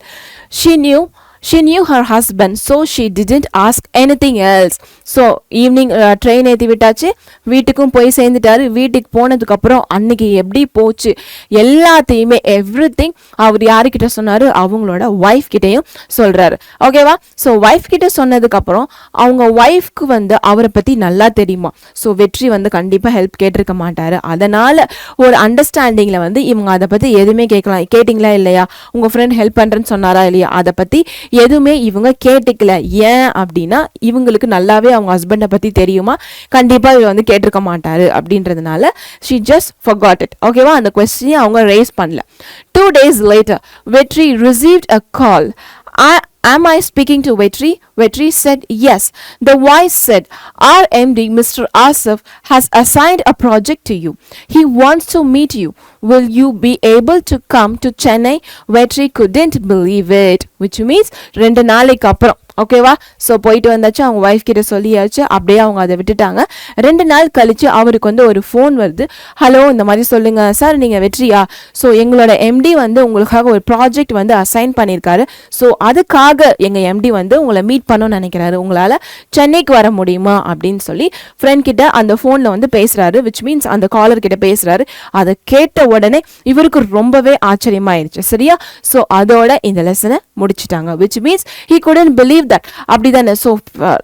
She knew her husband, so she didn't ask anything else. So evening train ஏற்றி விட்டாச்சு, வீட்டுக்கும் போய் சேர்ந்துட்டாரு. வீட்டுக்கு போனதுக்கு அப்புறம் அன்னைக்கு எப்படி போச்சு எல்லாத்தையுமே எவ்ரிதிங் அவர் யாருக்கிட்ட சொன்னாரு, அவங்களோட ஒய்ஃப் கிட்டையும் சொல்றாரு. ஓகேவா? ஸோ ஒய்ஃப் கிட்ட சொன்னதுக்கு அப்புறம் அவங்க ஒய்ஃப்க்கு வந்து அவரை பத்தி நல்லா தெரியுமா. ஸோ வெற்றி வந்து கண்டிப்பா ஹெல்ப் கேட்டிருக்க மாட்டாரு. அதனால ஒரு அண்டர்ஸ்டாண்டிங்ல வந்து இவங்க அதை பத்தி எதுவுமே கேட்டிங்களா இல்லையா, உங்க ஃப்ரெண்ட் ஹெல்ப் பண்றேன்னு சொன்னாரா இல்லையா, அதை பத்தி எதுவுமே இவங்க கேட்டுக்கல. ஏன் அப்படின்னா இவங்களுக்கு நல்லாவே அவங்க ஹஸ்பண்டை பத்தி தெரியுமா, கண்டிப்பா இவர் வந்து கேட்டிருக்க மாட்டாரு அப்படின்றதுனால she just forgot it. ஓகேவா? அந்த கொஸ்டினை அவங்க ரேஸ் பண்ணல. 2 days later Vetri received a call. Am I speaking to Vetri? Vetri said yes. The voice said, our MD Mr. Asif has assigned a project to you. He wants to meet you. Will you be able to come to Chennai? Vetri couldn't believe it, which means 2 நாளைக்கு அப்புறம். ஓகேவா? So போயிட்டு வந்தாச்சு, அவங்க wife கிட்ட சொல்லியாச்சு, அப்படியே அவங்க அதை விட்டுட்டாங்க. 2 நாள் கழிச்சு அவருக்கு வந்து ஒரு ஃபோன் வருது. ஹலோ, இந்த மாதிரி சொல்லுங்க சார், நீங்கள் வெற்றியா? ஸோ எங்களோட எம்டி வந்து உங்களுக்காக ஒரு ப்ராஜெக்ட் வந்து அசைன் பண்ணியிருக்காரு. ஸோ அதுக்காக எங்கள் எம்டி வந்து உங்களை மீட் பண்ணணும்னு நினைக்கிறாரு. உங்களால் சென்னைக்கு வர முடியுமா அப்படின்னு சொல்லி ஃப்ரெண்ட் கிட்ட அந்த ஃபோனில் வந்து பேசுகிறாரு. விச் மீன்ஸ் அந்த காலர் கிட்ட பேசுகிறாரு. அதை கேட்ட உடனே இவருக்கு ரொம்பவே ஆச்சரியமாயிருச்சு, சரியா? ஸோ அதோட இந்த லெசனை முடிச்சுட்டாங்க. Which means he couldn't believe that. அப்படிதானே? ஸோ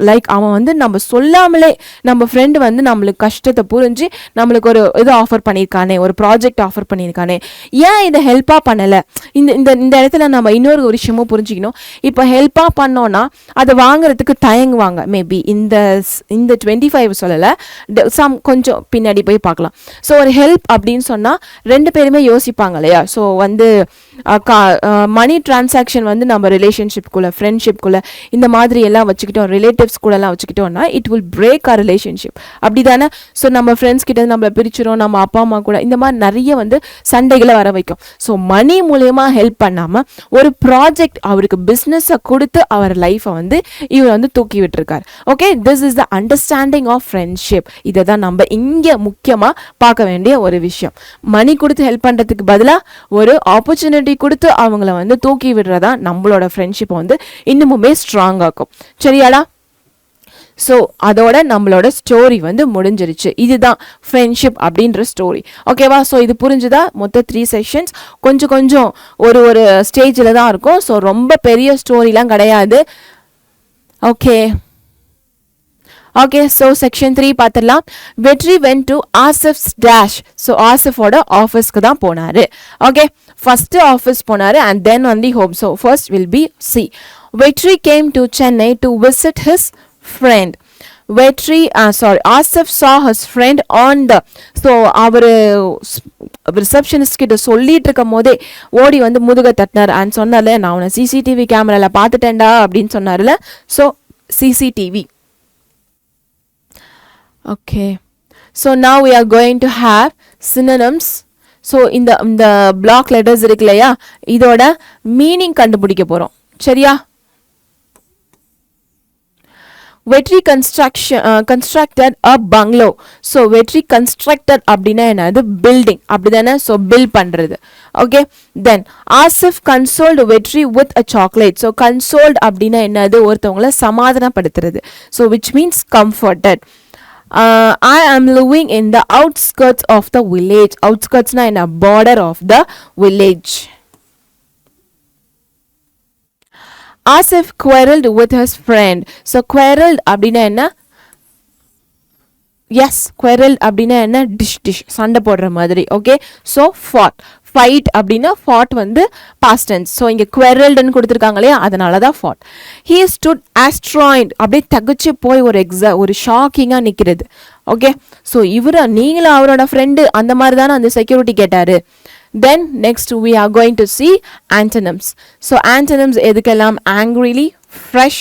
லைக் அவன் வந்து நம்ம சொல்லாமலே நம்ம ஃப்ரெண்டு வந்து நம்மளுக்கு கஷ்டத்தை புரிஞ்சு நம்மளுக்கு ஒரு இது ஆஃபர் பண்ணியிருக்கானே, ஒரு ப்ராஜெக்ட் ஆஃபர் பண்ணியிருக்கானே, ஏன் இதை ஹெல்ப்பாக பண்ணலை? இந்த இடத்துல நம்ம இன்னொரு விஷயமும் புரிஞ்சுக்கணும். இப்போ ஹெல்ப்பாக பண்ணோன்னா அதை வாங்குறதுக்கு தயங்குவாங்க. மேபி இந்த 25 சொல்லலை, கொஞ்சம் பின்னாடி போய் பார்க்கலாம். ஸோ ஒரு ஹெல்ப் அப்படின்னு சொன்னால் 2 பேருமே யோசிப்பாங்க இல்லையா? ஸோ வந்து மணி டிரான்சாக்ஷன் வந்து நம்ம ரிலேஷன்ஷிப்குள்ளே ஃப்ரெண்ட்ஷிப்குள்ளே இந்த மாதிரி எல்லாம் வச்சுக்கிட்டோம், ரிலேட்டிவ்ஸ் கூட எல்லாம் வச்சுக்கிட்டோம்னா it will break a relationship. அப்படிதானே? ஸோ நம்ம ஃப்ரெண்ட்ஸ் கிட்ட நம்மளை பிரிச்சிடும், நம்ம அப்பா அம்மா கூட இந்த மாதிரி நிறைய வந்து சண்டைகளை வர வைக்கும். ஸோ மணி மூலயமா ஹெல்ப் பண்ணாமல் ஒரு ப்ராஜெக்ட் அவருக்கு பிஸ்னஸை கொடுத்து அவர் லைஃப்பை வந்து இவர் வந்து தூக்கி விட்டுருக்கார். Okay, this is the understanding of friendship. இதை தான் நம்ம இங்கே முக்கியமாக பார்க்க வேண்டிய ஒரு விஷயம். மணி கொடுத்து ஹெல்ப் பண்ணுறதுக்கு பதிலாக ஒரு ஆப்பர்ச்சுனிட்டி கொடுத்து அவங்கள வந்து தூக்கி விடுறதா நம்மளோட ஃப்ரெண்ட்ஷிப்பை வந்து இன்னுமுமே ஸ்ட்ராங் ஆக்கும். சரியாடா? ஸோ அதோட நம்மளோட ஸ்டோரி வந்து முடிஞ்சிருச்சு. இதுதான் ஃப்ரெண்ட்ஷிப் அப்படின்ற ஸ்டோரி. ஓகேவா? ஸோ இது புரிஞ்சுதா? மொத்தம் 3 செஷன்ஸ், கொஞ்சம் கொஞ்சம் ஒரு ஒரு ஸ்டேஜில் தான் இருக்கும். ஸோ ரொம்ப பெரிய ஸ்டோரிலாம் கிடையாது. ஓகே ஓகே, ஸோ செக்ஷன் 3 பார்த்துடலாம். Vetri went to Asif's dash. So ஆசிஃபோட ஆஃபீஸ்க்கு தான் போனார். ஓகே, ஃபஸ்ட்டு ஆஃபீஸ் போனார் அண்ட் தென் வந்து home. So first will be C. Vetri came to Chennai to visit his friend. Vetri Asif saw his friend on the, so அவர் receptionist கிட்ட சொல்லிட்டு இருக்கும் போதே ஓடி வந்து முதுக தட்டினார் அண்ட் சொன்னார்ல, நான் உன்னை சிசிடிவி கேமரால பார்த்துட்டேன்டா அப்படின்னு சொன்னார்ல. So CCTV. Okay, so now we are going to have synonyms. So இந்த பிளாக் லெட்டர்ஸ் இருக்கு இல்லையா, இதோட மீனிங் கண்டுபிடிக்க போகிறோம். சரியா? Vetri constructed a bungalow. So Vetri constructed அப்படின்னா என்னது? building. அப்படிதானே? so build பண்றது. okay, then Asif consoled Vetri with a chocolate. so consoled அப்படின்னா என்னது? ஒருத்தவங்கள சமாதானப்படுத்துறது. so which means comforted. I am living in the outskirts of the village. Outskirtsனா என்ன? border of the village. Asif quarreled with his friend. So quarreled அப்படின்னா என்ன? yes, quarreled அப்படின்னா என்ன? Dish சண்டை போடுற மாதிரி. Okay, so fought. ஃபைட் அப்படின்னா fought வந்து past tense. ஸோ இங்கே quarreledன்னு கொடுத்துருக்காங்க இல்லையா, அதனால தான் fought. He stood astonished. அப்படியே தகுச்சு போய் ஒரு ஷாக்கிங்காக நிற்கிறது. ஓகே, ஸோ நீங்களும் அவரோட ஃப்ரெண்டு அந்த மாதிரி தானே அந்த செக்யூரிட்டி கேட்டார். Then next we are going to see antonyms. So antonyms எதுக்கெல்லாம்? angrily, fresh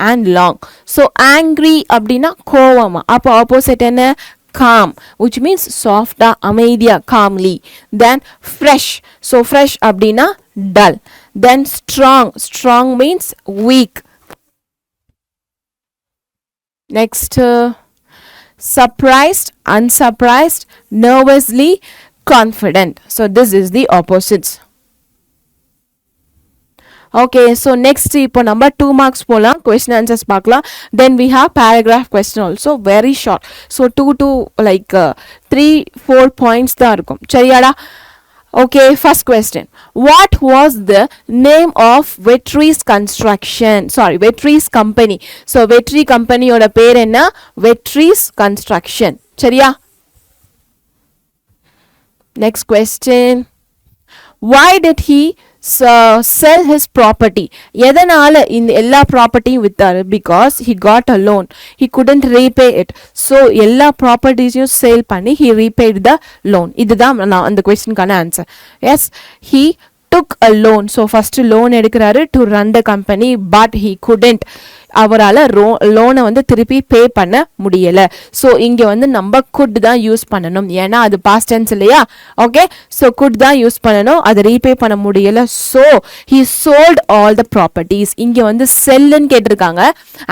and long. So angry அப்படின்னா கோவமா, அப்போ ஆப்போசிட் என்ன? calm, which means soft-ஆ அமைதியா, calmly. Then fresh, so fresh அப்படின்னா dull. Then strong means weak. Next surprised, unsurprised, nervously, confident. So this is the opposites. okay, so next இப்போ நம்ம 2 marks போலாம், question answers பார்க்கலாம். then we have paragraph question also, very short. so 2 to like 3-4 points தான் இருக்கும். சரியாடா? okay, first question. what was the name of Vetri's Vetri's company? so Vetri company ஓட பேர் என்ன? Vetri's construction. சரியா? next question. why did he sell his property? எதனால இந்த எல்லா ப்ராப்பர்ட்டியும் வித்தாரு? because he got a loan, he couldn't repay it. so எல்லா ப்ராப்பர்ட்டிஸையும் sale பண்ணி he repaid the loan. இதுதான் நான் அந்த கொஸ்டினுக்கான answer. yes, he took a loan. so first loan எடுக்கிறாரு to run the company, but he couldn't. அவரால் லோனை வந்து திருப்பி பே பண்ண முடியல. ஸோ இங்கே வந்து நம்ம குட் தான் யூஸ் பண்ணணும், ஏன்னா அது பாஸ்ட் டென்ஸ் இல்லையா. ஓகே, ஸோ குட் தான் யூஸ் பண்ணணும், அதை ரீபே பண்ண முடியல. So he sold all the properties. இங்கே வந்து செல்லுன்னு கேட்டிருக்காங்க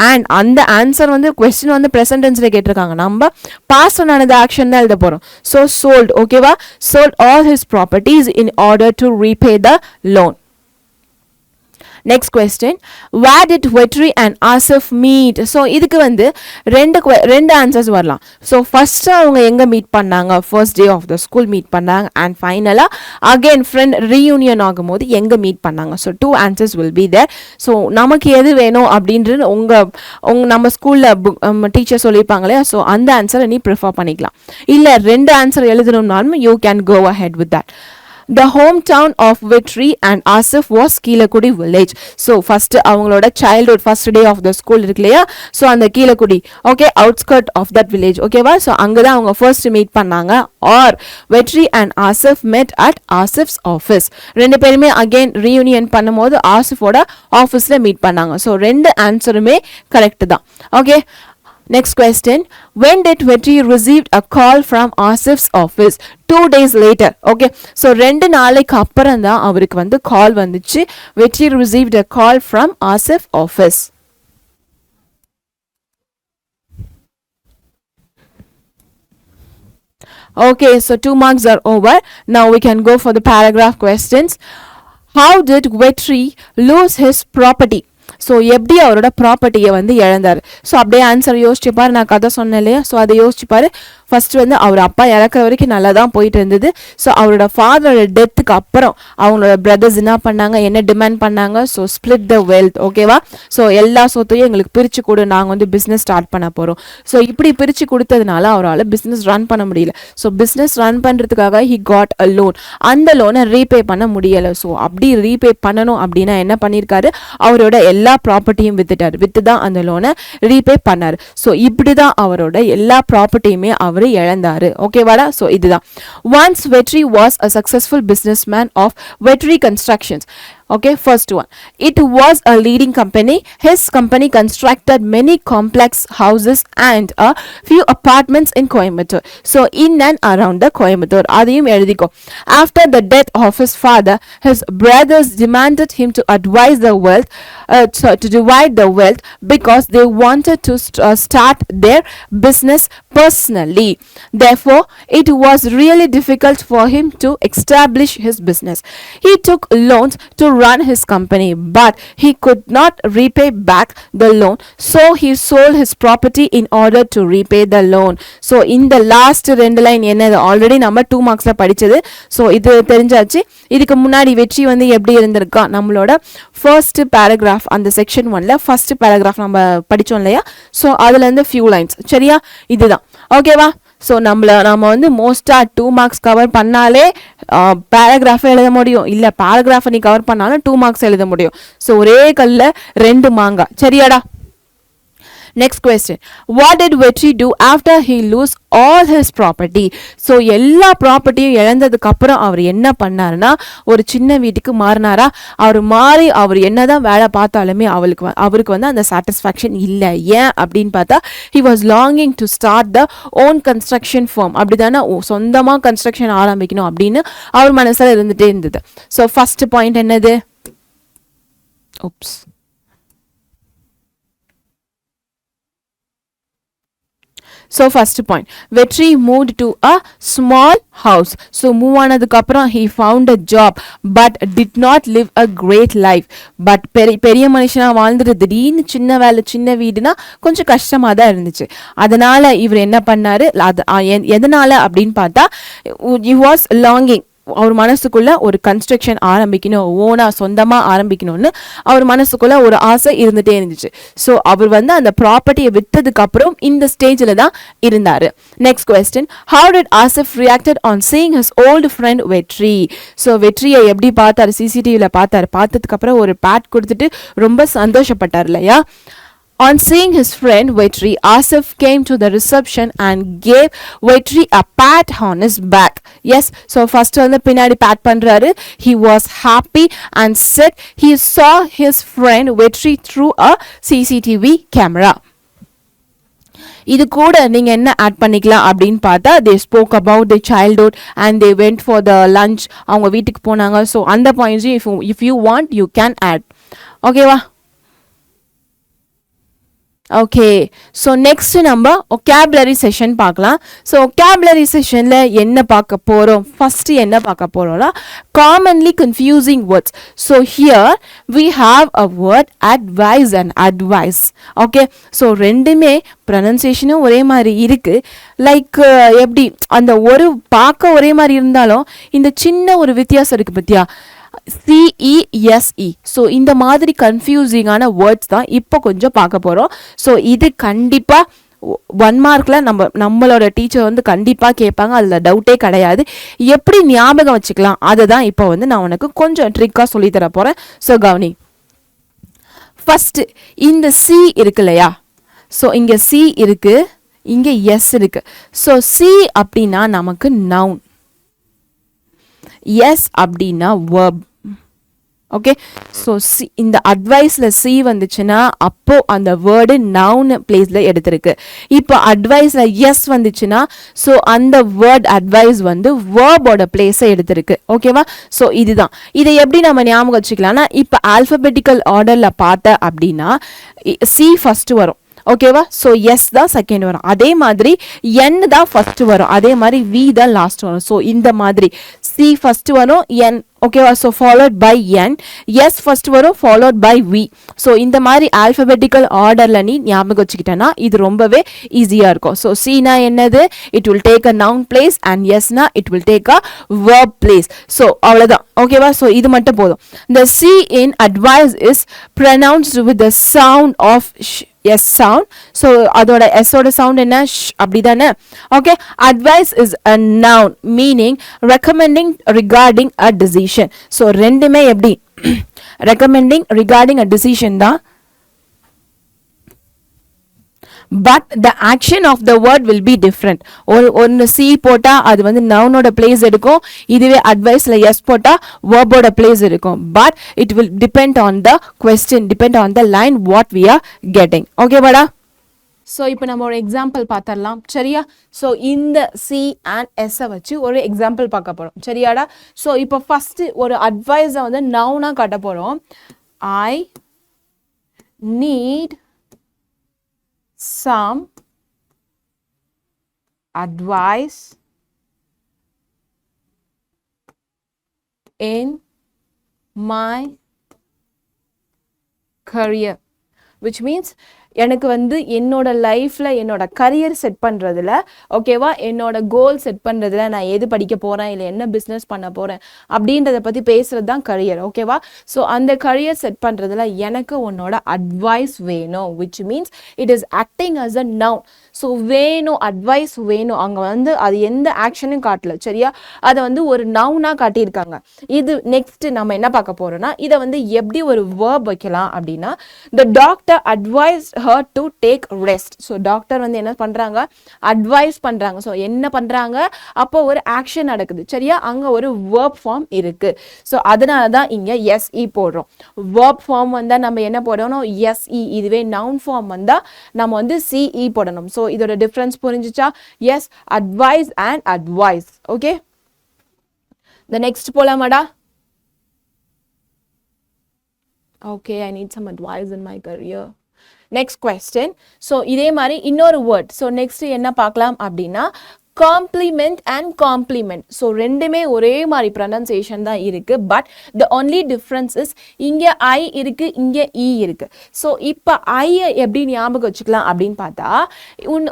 அண்ட் அந்த ஆன்சர் வந்து கொஸ்டின் வந்து ப்ரெசன்ட் டென்ஸில் கேட்டிருக்காங்க. நம்ம பாஸ்ட் நடந்த ஆக்ஷன் தான் எழுத போகிறோம். So sold. ஓகேவா? Sold all his properties in order to repay the loan. next question. where did Vetri and Asif meet? so இதுக்கு வந்து ரெண்டு ஆன்சர்ஸ் வரலாம். ஸோ ஃபர்ஸ்ட் அவங்க எங்கே மீட் பண்ணாங்க? First day of the school meet பண்ணாங்க and ஃபைனலாக அகெயின் ஃப்ரெண்ட் ரீயூனியன் ஆகும்போது எங்கே மீட் பண்ணாங்க? So 2 answers will be there. So நமக்கு எது வேணும் அப்படின்றது நம்ம ஸ்கூலில் டீச்சர் சொல்லியிருப்பாங்க இல்லையா, ஸோ அந்த ஆன்சரை நீ ப்ரிஃபர் பண்ணிக்கலாம். இல்லை 2 ஆன்சர் எழுதணும்னாலும் you can go ahead with that. The hometown of Vetri and Asif was Keelakudi village. So first அவங்களோட childhood first day of the school இருக்கு இல்லையா, so அந்த Keezhakudi okay outskirt of that village ஓகேவா. so அங்கதான் அவங்க first meet பண்ணாங்க. or Vetri and Asif met at Asif's office. ரெண்டு பேருமே again reunion பண்ணும்போது ஆசிஃபோட ஆஃபீஸ்ல மீட் பண்ணாங்க. so ரெண்டு ஆன்சருமே கரெக்ட் தான். Okay, next question. When did Vetri received a call from Asif's office? 2 days later. Okay, so ரெண்டு நாளைக்கு அப்புறம் தான் அவருக்கு வந்து கால் வந்துச்சு. Vetri received a call from Asif office. Okay, so 2 marks are over. Now we can go for the paragraph questions. How did Vetri lose his property? So எப்படி அவரோட ப்ராப்பர்ட்டியை வந்து இழந்தார். ஸோ அப்படியே ஆன்சர் யோசிச்சுப்பார். நான் கதை சொன்னேன் இல்லையா, ஸோ அதை யோசிச்சுப்பார். ஃபர்ஸ்ட் வந்து அவர் அப்பா இறக்குற வரைக்கும் நல்லா தான் போயிட்டு இருந்தது. ஸோ அவரோட ஃபாதரோட டெத்துக்கு அப்புறம் அவங்களோட பிரதர்ஸ் என்ன பண்ணாங்க, என்ன டிமாண்ட் பண்ணாங்க, ஸோ ஸ்பிளிட் த வெல்த் ஓகேவா. ஸோ எல்லா சொத்தையும் எங்களுக்கு பிரித்து கொடு, நாங்கள் வந்து பிஸ்னஸ் ஸ்டார்ட் பண்ண போகிறோம். ஸோ இப்படி பிரித்து கொடுத்ததுனால அவரால் பிஸ்னஸ் ரன் பண்ண முடியல. ஸோ பிஸ்னஸ் ரன் பண்ணுறதுக்காக ஹி காட் அ லோன். அந்த லோனை ரீபே பண்ண முடியலை. ஸோ அப்படி ரீபே பண்ணணும் அப்படின்னா என்ன பண்ணியிருக்காரு, அவரோட எல்லா ப்ராப்பர்ட்டியும் வித்துட்டாரு. வித்து தான் அந்த லோனை ரீபே பண்ணாரு. ஸோ இப்படி தான் அவரோட எல்லா ப்ராப்பர்ட்டியுமே அவர் இழந்தாரு ஓகேவாடா. ஸோ இதுதான். Once Vetri was a successful businessman of Vetri Constructions. Okay, first one, it was a leading company. His company constructed many complex houses and a few apartments in Coimbatore. So in and around the Coimbatore. Adiyum eludiko. After the death of his father, his brothers demanded him to advise the wealth, to divide the wealth because they wanted to start their business personally. Therefore, it was really difficult for him to establish his business. He took loans to run his company, but he could not repay back the loan, so he sold his property in order to repay the loan. So in the last ரெண்டு line என்னது already நம்ம 2 மார்க்ஸ்ல படிச்சது. So இது தெரிஞ்சாச்சு. இதுக்கு முன்னாடி வெற்றி வந்து எப்படி இருந்திருக்கா, நம்மளோட ஃபர்ஸ்ட் பேராகிராஃப் அந்த செக்ஷன் 1ல ஃபர்ஸ்ட் பேராகிராஃப் நம்ம படிச்சோம் இல்லையா. ஸோ அதுல இருந்து ஃபியூ லைன்ஸ் சரியா, இதுதான் ஓகேவா. ஸோ நம்ம வந்து மோஸ்ட்டாக 2 மார்க்ஸ் கவர் பண்ணாலே பேராகிராஃபை எழுத முடியும், இல்லை பேராகிராஃபை நீ கவர் பண்ணாலும் 2 மார்க்ஸ் எழுத முடியும். ஸோ ஒரே கல்ல 2 மாங்கா சரியாடா. Next question. What did Vetri do after he lose all his property? So எல்லா ப்ராப்பர்ட்டியும் இழந்ததுக்கு அப்புறம் அவர் என்ன பண்ணாருன்னா, ஒரு சின்ன வீட்டுக்கு மாறினாரா. அவர் என்னதான் வேலை பார்த்தாலுமே அவருக்கு வந்து அந்த சாட்டிஸ்ஃபேக்ஷன் இல்லை. ஏன் அப்படின்னு பார்த்தா, he was longing to start the own construction firm. அப்படிதானே, சொந்தமாக கன்ஸ்ட்ரக்ஷன் ஆரம்பிக்கணும் அப்படின்னு அவர் மனசில் இருந்துகிட்டே இருந்தது. ஸோ ஃபர்ஸ்ட் பாயிண்ட் என்னது, So first point, Vetri moved to a small house. So move ஆனதுக்கு அப்புறம் he found a job but did not live a great life. But பெரிய மனுஷனா வாழ்ந்துட்டு திடீர்னு சின்ன வேலை சின்ன வீடுனா கொஞ்சம் கஷ்டமாக தான் இருந்துச்சு. அதனால இவர் என்ன பண்ணாரு, எதனால அப்படின்னு பார்த்தா, he was longing, அவர் மனசுக்குள்ள ஒரு கன்ஸ்ட்ரக்ஷன் ஆரம்பிக்கணும், ஓனா சொந்தமா ஆரம்பிக்கணும்னு அவர் மனசுக்குள்ள ஒரு ஆசை இருந்துட்டே இருந்துச்சு. ஸோ அவர் வந்து அந்த ப்ராப்பர்ட்டியை விற்றதுக்கு அப்புறம் இந்த ஸ்டேஜில் தான் இருந்தாரு. Next question, how did Asif reacted on seeing his old friend Vetri? So வெற்றியை எப்படி பார்த்தாரு, சிசிடிவியில் பார்த்தாரு. பார்த்ததுக்கு அப்புறம் ஒரு பேட் கொடுத்துட்டு ரொம்ப சந்தோஷப்பட்டார் இல்லையா. On seeing his friend Vetri, Asif came to the reception and gave Vetri a pat on his back. Yes, so first on the pinadi pat பண்றாரு. He was happy and said he saw his friend Vetri through a CCTV camera. இது கூட நீங்க என்ன add பண்ணிக்கலாம் அப்படின்னு பார்த்தா, they spoke about their childhood and they went for the lunch. அவங்க வீட்டுக்கு போனாங்க. ஸோ அந்த பாயிண்ட்ஸையும் if you want you can add. ஓகேவா. ஓகே, ஸோ நெக்ஸ்ட் நம்ம ஒகேபுலரி செஷன் பார்க்கலாம். ஸோ ஒகேபுலரி செஷனில் என்ன பார்க்க போகிறோம், ஃபஸ்ட்டு என்ன பார்க்க போகிறோம்னா commonly confusing words. So here we have a word advice and advise. Okay, so ரெண்டுமே ப்ரொனன்சியேஷனும் ஒரே மாதிரி இருக்குது. லைக் எப்படி அந்த ஒரு பார்க்க ஒரே மாதிரி இருந்தாலும் இந்த சின்ன ஒரு வித்தியாசம் இருக்குது பத்தியா, CESE. ஸோ இந்த மாதிரி கன்ஃபியூசிங்கான வேர்ட்ஸ் தான் இப்போ கொஞ்சம் பார்க்க போகிறோம். ஸோ இது கண்டிப்பாக 1 மார்க்ல நம்மளோட டீச்சர் வந்து கண்டிப்பா கேட்பாங்க, அதுல டவுட்டே கிடையாது. எப்படி ஞாபகம் வச்சுக்கலாம் அதை தான் இப்போ வந்து நான் உனக்கு கொஞ்சம் ட்ரிக்கா சொல்லி தர போறேன். ஸோ கவனி. ஃபர்ஸ்ட் இந்த சி இருக்கு இல்லையா, ஸோ இங்க சி இருக்கு, இங்க எஸ் இருக்கு. ஸோ சி அப்படின்னா நமக்கு நவுன், எஸ் அப்படின்னா verb. ஓகே, ஸோ சி இந்த அட்வைஸில் சி வந்துச்சுன்னா அப்போ அந்த வேர்டு நவுன் பிளேஸில் எடுத்திருக்கு. இப்போ அட்வைஸில் எஸ் வந்துச்சுன்னா ஸோ அந்த வேர்ட் அட்வைஸ் வந்து வேர்போட பிளேஸை எடுத்திருக்கு. ஓகேவா, ஸோ இதுதான். இதை எப்படி நம்ம ஞாபகம் வச்சுக்கலாம்னா, இப்போ ஆல்ஃபபெட்டிக்கல் ஆர்டரில் பார்த்த அப்படின்னா சி ஃபர்ஸ்ட் வரும். ஓகேவா, ஸோ எஸ் தான் செகண்ட் வரும், அதே மாதிரி என் தான் ஃபர்ஸ்ட் வரும், அதே மாதிரி வி தான் லாஸ்ட் வரும். ஸோ இந்த மாதிரி சி ஃபர்ஸ்ட் வரும், என். ஓகேவா, so followed by N, S first வரும், ஃபாலோட் பை வி. ஸோ இந்த மாதிரி ஆல்ஃபபெட்டிக்கல் ஆர்டரில் நீ ஞாபகம் வச்சுக்கிட்டேன்னா இது ரொம்பவே ஈஸியாக இருக்கும். ஸோ சீனா என்னது, it will take a noun place, and எஸ்னா it will take a verb place. So அவ்வளோதான். ஓகேவா, ஸோ இது மட்டும் போதும். The C in advice is pronounced with the sound of S sound. So அதோட எஸ்ஸோட சவுண்ட் என்ன, அப்படிதானே. Okay, advice is a noun meaning recommending regarding a decision. So ரெண்டுமே எப்படி ரெக்கமெண்டிங் ரிகார்டிங் அ டிசிஷன் தான், but the action of the word will be different. ஒன்று C போட்டால் அது வந்து நவுனோட பிளேஸ் எடுக்கும், இதுவே அட்வைஸில் எஸ் போட்டால் வேர்போட பிளேஸ் இருக்கும். But it will depend on the question, depend on the line what we are getting. ஓகேவாடா. ஸோ இப்போ நம்ம ஒரு எக்ஸாம்பிள் பார்த்துடலாம், சரியா. ஸோ இந்த சி அண்ட் எஸ்ஸை வச்சு ஒரு எக்ஸாம்பிள் பார்க்க போகிறோம், சரியாடா. ஸோ இப்போ ஃபஸ்ட்டு ஒரு அட்வைஸை வந்து நவுனாக காட்ட போகிறோம். I need some advice in my career, which means எனக்கு வந்து என்னோட லைஃப்பில் என்னோட கரியர் செட் பண்ணுறதுல, ஓகேவா, என்னோட கோல் செட் பண்ணுறதுல நான் எது படிக்க போகிறேன் இல்லை என்ன பிஸ்னஸ் பண்ண போகிறேன் அப்படின்றத பற்றி பேசுகிறது தான் கரியர். ஓகேவா, ஸோ அந்த கரியர் செட் பண்ணுறதுல எனக்கு உன்னோட அட்வைஸ் வேணும், which means it is acting as a noun. So வேணும், அட்வைஸ் வேணும், அங்கே வந்து அது எந்த ஆக்ஷனும் காட்டல, சரியா, அதை வந்து ஒரு நவுனாக காட்டியிருக்காங்க. இது நெக்ஸ்ட் நம்ம என்ன பார்க்க போகிறோம்னா, இதை வந்து எப்படி ஒரு வேர்ப் வைக்கலாம் அப்படின்னா, the doctor advice her to take rest. So doctor வந்து என்ன பண்ணுறாங்க, அட்வைஸ் பண்ணுறாங்க. ஸோ என்ன பண்ணுறாங்க, அப்போ ஒரு ஆக்ஷன் நடக்குது, சரியா, அங்கே ஒரு verb ஃபார்ம் இருக்குது. ஸோ அதனால தான் இங்கே எஸ்இ போடுறோம். verb ஃபார்ம் வந்தால் நம்ம என்ன போடணும், எஸ்இ. இதுவே நவுன் ஃபார்ம் வந்தால் நம்ம வந்து சிஇ போடணும். ஸோ இதோட டிஃப்ரென்ஸ் புரிஞ்சிச்சா. Yes, advice and advise. Okay, the next போலாமாடா. Okay, I need some advice in my career. Next question. So இதே மாதிரி இன்னொரு word. So next என்ன பார்க்கலாம் அப்படின்னா, காம்ப்ளிமெண்ட் அண்ட் காம்ப்ளிமெண்ட். ஸோ ரெண்டுமே ஒரே மாதிரி ப்ரொனன்சியேஷன் தான் இருக்குது. But the only difference is இங்கே ஐ இருக்குது, இங்கே இ இருக்குது. ஸோ இப்போ ஐயை எப்படி ஞாபகம் வச்சுக்கலாம் அப்படின்னு பார்த்தா,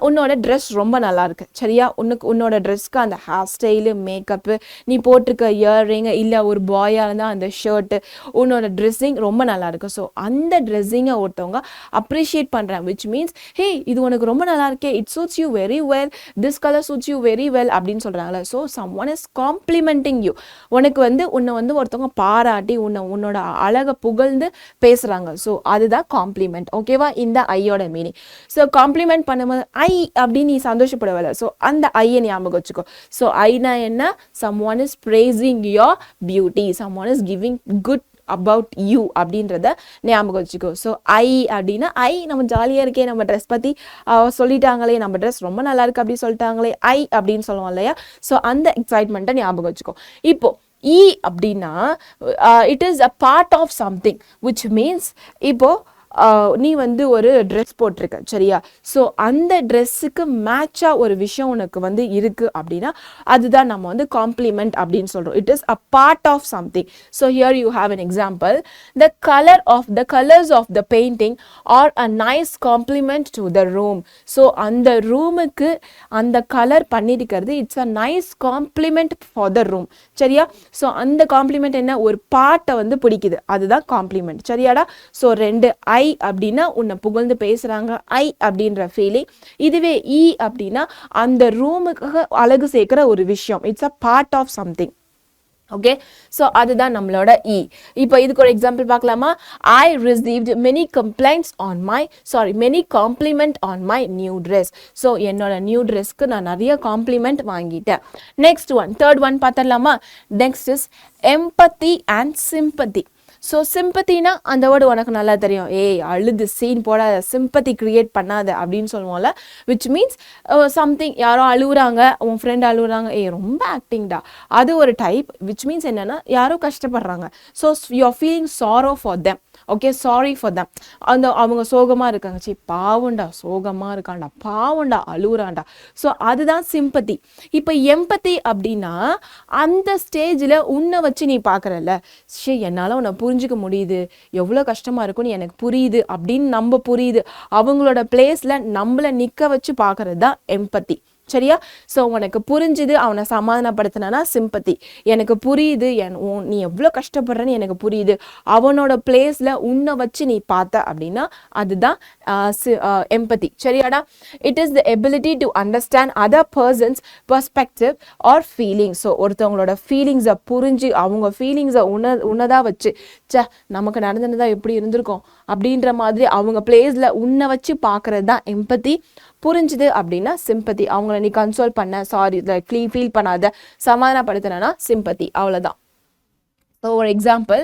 உன்னோட ட்ரெஸ் ரொம்ப நல்லா இருக்கு, சரியா, உன்னோட ட்ரெஸ்க்கு அந்த ஹேர் ஸ்டைலு, மேக்கப்பு, நீ போட்டிருக்க இயர்ரிங்கு, இல்லை ஒரு பாயாக இருந்தால் அந்த ஷர்ட்டு, உன்னோட ட்ரெஸ்ஸிங் ரொம்ப நல்லா இருக்கு. ஸோ அந்த ட்ரெஸ்ஸிங்கை ஒருத்தவங்க அப்ரிஷியேட் பண்ணுறாங்க, விச் மீன்ஸ் ஹே இது உனக்கு ரொம்ப நல்லா இருக்கே, it suits you very well, this colour suits you very well அப்படின்னு சொல்றாங்களே. so someone is complimenting you. உனக்கு வந்து உன்னை வந்து ஒருத்தவங்க பாராட்டி உன்னோட அழகை புகழ்ந்து பேசுறாங்க. ஸோ அதுதான் காம்ப்ளிமெண்ட். ஓகேவா, இந்த ஐயோட மீனிங். ஸோ காம்ப்ளிமெண்ட் பண்ணும்போது ஐ அப்படின்னு நீ சந்தோஷப்படவில்லை. ஸோ அந்த ஐயை ஞாபகம் வச்சுக்கோ. ஸோ ஐனா என்ன, someone is praising your beauty, someone is giving good about you அப்படின்றத ஞாபகம் வச்சுக்கோ. ஸோ ஐ அப்படின்னா ஐ நம்ம ஜாலியாக இருக்கே, நம்ம ட்ரெஸ் பற்றி சொல்லிட்டாங்களே, நம்ம ட்ரெஸ் ரொம்ப நல்லா இருக்கு அப்படி சொல்லிட்டாங்களே, ஐ அப்படின்னு சொல்லுவோம் இல்லையா. ஸோ அந்த எக்ஸைட்மெண்ட்டை ஞாபகம் வச்சுக்கோ. இப்போ இ அப்படின்னா it is a part of something, which means இப்போ நீ வந்து ஒரு ட்ரெஸ் போட்டிருக்க, சரியா. ஸோ அந்த ட்ரெஸ்ஸுக்கு மேட்சாக ஒரு விஷயம் உனக்கு வந்து இருக்கு அப்படின்னா அதுதான் நம்ம வந்து காம்ப்ளிமெண்ட் அப்படின்னு சொல்கிறோம். It is a part of something. So here you have an example. The colours of the painting are a nice complement to the room. So அந்த ரூமுக்கு அந்த கலர் பண்ணியிருக்கிறது it's a nice complement for the room, சரியா. So அந்த complement என்ன, ஒரு பார்ட்டை வந்து பிடிக்குது, அதுதான் காம்ப்ளிமெண்ட், சரியாடா. ஸோ ரெண்டு ஐ ஐ அப்படின்னா உன்னை புகழ்ந்து பேசுறாங்க, ஐ அப்படின்ற ஃபீலிங். இதுவே ஈ அப்படின்னா அந்த ரூமுக்கு அழகு சேர்க்கிற ஒரு விஷயம், it's a part of something. Okay, so அதுதான் நம்மளோட இ. இப்போ இதுக்கு ஒரு எக்ஸாம்பிள் பார்க்கலாமா? I received many compliment on my new dress. So என்னோட நியூ ட்ரெஸ்க்கு நான் நிறைய காம்ப்ளிமெண்ட் வாங்கிட்டேன். நெக்ஸ்ட் ஒன், தேர்ட் ஒன் பார்த்துடலாமா? Next is empathy and sympathy. So சிம்பத்தினா அந்த வேர்டு உனக்கு நல்லா தெரியும், ஏய் அழுது சீன் போடாத, சிம்பத்தி கிரியேட் பண்ணாத அப்படின்னு சொல்லுவோம்ல, விச் மீன்ஸ் சம்திங், யாரோ அழுகுறாங்க, உன் ஃப்ரெண்ட் அழுகுறாங்க, ஏய் ரொம்ப ஆக்டிங்டா, அது ஒரு டைப். விச் மீன்ஸ் என்னன்னா யாரோ கஷ்டப்படுறாங்க, so you are feeling sorrow for them. Okay, sorry for them. அவங்க சோகமாக இருக்காங்க, சரி பாவண்டா சோகமாக இருக்காண்டா, பாவண்டா அழுகுறாண்டா. ஸோ அதுதான் சிம்பத்தி. இப்போ எம்பத்தி அப்படின்னா அந்த ஸ்டேஜில் உன்னை வச்சு நீ பார்க்குறல்ல, சரி என்னால் உன்னை புரிஞ்சுக்க முடியுது, எவ்வளோ கஷ்டமாக இருக்குன்னு எனக்கு புரியுது அப்படின்னு நம்ம புரியுது, அவங்களோட பிளேஸில் நம்மளை நிற்க வச்சு பார்க்கறது தான் எம்பத்தி. சரியா? ஸோ உனக்கு புரிஞ்சுது, அவனை சமாதானப்படுத்தினா சிம்பத்தி. எனக்கு புரியுது, நீ எவ்வளோ கஷ்டப்படுறன்னு எனக்கு புரியுது, அவனோட பிளேஸில் உன்னை வச்சு நீ பார்த்த அப்படின்னா அதுதான் எம்பத்தி. சரியாடா? It is the ability to understand other persons perspective or feeling. So ஒருத்தவங்களோட ஃபீலிங்ஸை புரிஞ்சு அவங்க ஃபீலிங்ஸை உன்னதாக வச்சு, நமக்கு நடந்ததுதான் எப்படி இருந்திருக்கும் அப்படின்ற மாதிரி அவங்க பிளேஸில் உன்னை வச்சு பார்க்கறது தான் எம்பத்தி. புரிஞ்சுது அப்படின்னா சிம்பத்தி. அவங்கள நீ கன்சோல் பண்ண, சாரி ஃபீல் பண்ணாத, சமாதானப்படுத்தினா சிம்பத்தி. அவ்வளோதான். ஸோ ஒரு example,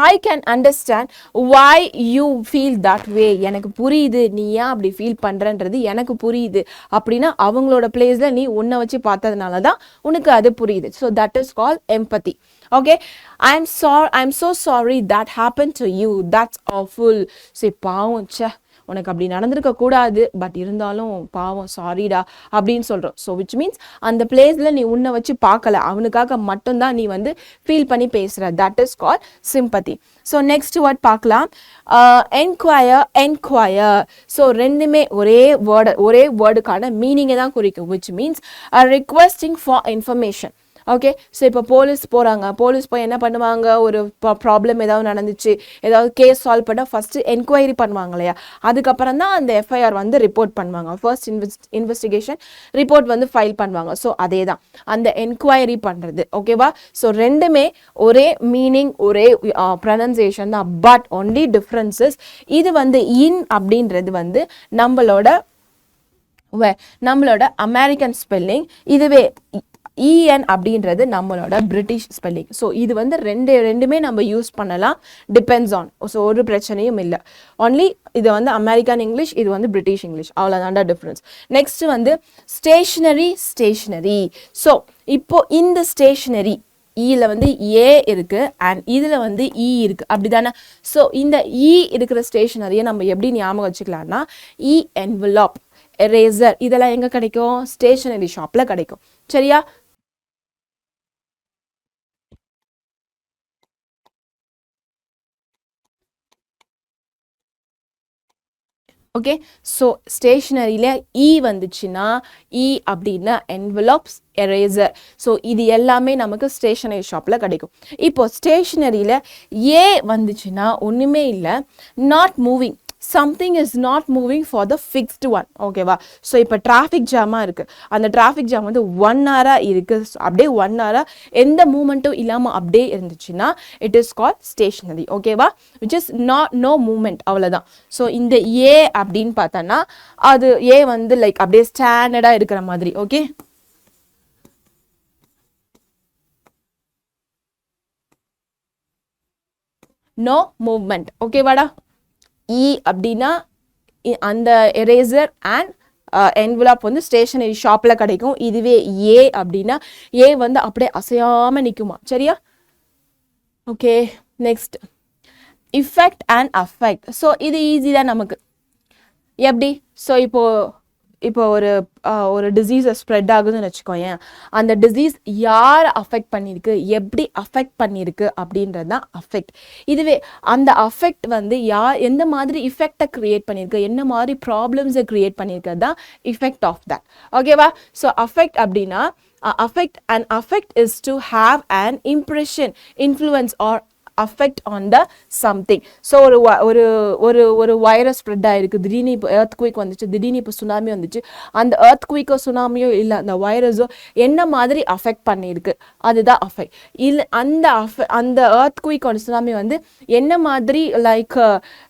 I can understand why you feel that way. எனக்கு புரியுது நீ ஏன் அப்படி ஃபீல் பண்ணுறன்றது எனக்கு புரியுது அப்படின்னா அவங்களோட பிளேஸில் நீ உன்னை வச்சு பார்த்ததுனால தான் உனக்கு அது புரியுது. So that is call empathy. Okay, I'm so sorry that happened to you, that's awful. சரி பாவம், உனக்கு அப்படி நடந்திருக்க கூடாது, பட் இருந்தாலும் பாவம் சாரிடா அப்படின்னு சொல்கிறோம். ஸோ விச் மீன்ஸ் அந்த பிளேஸில் நீ உன்னை வச்சு பார்க்கல, அவனுக்காக மட்டும்தான் நீ வந்து ஃபீல் பண்ணி பேசுகிற. That is call sympathy. So next word பார்க்கலாம், என்கொயர். ஸோ ரெண்டுமே ஒரே வேர்டுக்கான மீனிங்கை தான் குறிக்கும். Which means requesting for information. Okay, so இப்போ போலீஸ் போய் என்ன பண்ணுவாங்க, ஒரு ப்ராப்ளம் ஏதாவது நடந்துச்சு, ஏதாவது கேஸ் சால்வ் பண்ண ஃபர்ஸ்ட் என்கொயரி பண்ணுவாங்க இல்லையா, அதுக்கப்புறம் தான் அந்த எஃப்ஐஆர் வந்து ரிப்போர்ட் பண்ணுவாங்க. ஃபர்ஸ்ட் இன்வெஸ்டிகேஷன் ரிப்போர்ட் வந்து ஃபைல் பண்ணுவாங்க. ஸோ அதே தான் அந்த என்கொயரி பண்ணுறது. ஓகேவா? ஸோ ரெண்டுமே ஒரே மீனிங், ஒரே ப்ரொனன்சியேஷன் தான், பட் ஒன்லி டிஃப்ரென்சஸ். இது வந்து இன் அப்படின்றது வந்து நம்மளோட அமெரிக்கன் ஸ்பெல்லிங், இதுவே இஎன் அப்படின்றது நம்மளோட பிரிட்டிஷ் ஸ்பெல்லிங். ஸோ இது வந்து ரெண்டுமே நம்ம யூஸ் பண்ணலாம், டிபெண்ட்ஸ் ஆன். ஸோ ஒரு பிரச்சனையும் இல்லை. ஒன்லி இது வந்து அமெரிக்கன் இங்கிலீஷ், இது வந்து பிரிட்டிஷ் இங்கிலீஷ், அவ்வளோதான்டா டிஃப்ரென்ஸ். நெக்ஸ்ட் வந்து ஸ்டேஷனரி. ஸோ இப்போ இந்த ஸ்டேஷனரி இல வந்து ஏ இருக்கு அண்ட் இதில் வந்து இ இருக்கு, அப்படி தானே? ஸோ இந்த இ இருக்கிற ஸ்டேஷனரியை நம்ம எப்படி ஞாபகம் வச்சுக்கலாம்னா, என்வலப், எரேசர் இதெல்லாம் எங்கே கிடைக்கும்? ஸ்டேஷனரி ஷாப்பில் கிடைக்கும். சரியா? ஓகே, ஸோ ஸ்டேஷனரியில் இ வந்துச்சுன்னா இ அப்படின்னா என்வலப்ஸ், எரேசர். ஸோ இது எல்லாமே நமக்கு ஸ்டேஷனரி ஷாப்பில் கிடைக்கும். இப்போ ஸ்டேஷனரியில் ஏ வந்துச்சுன்னா ஒன்றுமே இல்லை, not moving. something is not moving for the fixed one. ஓகேவா? ஸோ இப்போ டிராஃபிக் ஜாமாக இருக்குது, அந்த டிராஃபிக் ஜாம் வந்து 1 hour இருக்குது, அப்படியே 1 hour எந்த மூமெண்ட்டும் இல்லாமல் அப்படியே இருந்துச்சுன்னா இட் இஸ் கால் ஸ்டேஷனரி. ஓகேவா? விச் இஸ் நோ மூமெண்ட், அவ்வளோதான். ஸோ இந்த ஏ அப்படின்னு பார்த்தோன்னா அது ஏ வந்து லைக் அப்படியே ஸ்டாண்டர்டாக இருக்கிற மாதிரி. Okay, no movement. ஓகேவாடா? இ அப்படின்னா அந்த எரேசர் அண்ட் என்வலப் வந்து ஸ்டேஷனரி ஷாப்பில் கிடைக்கும். இதுவே ஏ அப்படின்னா ஏ வந்து அப்படியே அசையாமல் நிற்குமா. சரியா? Okay, next effect and affect. So இது ஈஸி தான் நமக்கு. எப்படி? ஸோ இப்போ ஒரு டிசீஸை ஸ்ப்ரெட் ஆகுதுன்னு வச்சுக்கோங்க, அந்த டிசீஸ் யாரை அஃபெக்ட் பண்ணியிருக்கு, எப்படி அஃபெக்ட் பண்ணியிருக்கு அப்படின்றது தான் அஃபெக்ட். இதுவே அந்த அஃபெக்ட் வந்து எந்த மாதிரி இஃபெக்டை க்ரியேட் பண்ணியிருக்கு, என்ன மாதிரி ப்ராப்ளம்ஸை க்ரியேட் பண்ணியிருக்கிறது தான் இஃபெக்ட் ஆஃப் தட். ஓகேவா? ஸோ அஃபெக்ட் அப்படின்னா affect is to have an impression, influence or affect on the something. So ஒரு வைரஸ் ஸ்ப்ரெட் ஆயிருக்கு, திடீர்னு இப்போ earthquake வந்துச்சு, திடீர்னு இப்போ சுனாமி வந்துச்சு. அந்த earthquake சுனாமியோ இல்ல அந்த வைரஸோ என்ன மாதிரி அஃபெக்ட் பண்ணிருக்கு, அதுதான் அஃபெக்ட். இல்ல அந்த earthquake சுனாமி வந்து என்ன மாதிரி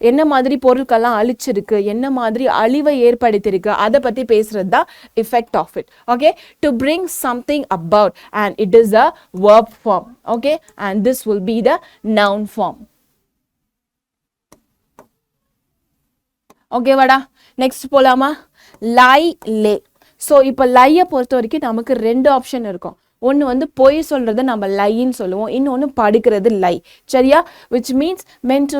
என்ன மாதிரி பொருட்கள்லாம் அழிச்சிருக்கு, என்ன மாதிரி அழிவை ஏற்படுத்தியிருக்கு, அதை பத்தி பேசுறது தான் effect of it. Okay, to bring something about, and it is a verb form. Okay, and this will be the noun form. Okay vada, next போலாமா? lie, lay. So இப்போ lie பொறுத்த வரைக்கும் நமக்கு ரெண்டு ஆப்ஷன் இருக்கும். ஒன்று வந்து பொய் சொல்றதை நம்ம லைன்னு சொல்லுவோம், இன்னொன்று படுக்கிறது லை. சரியா? which means meant to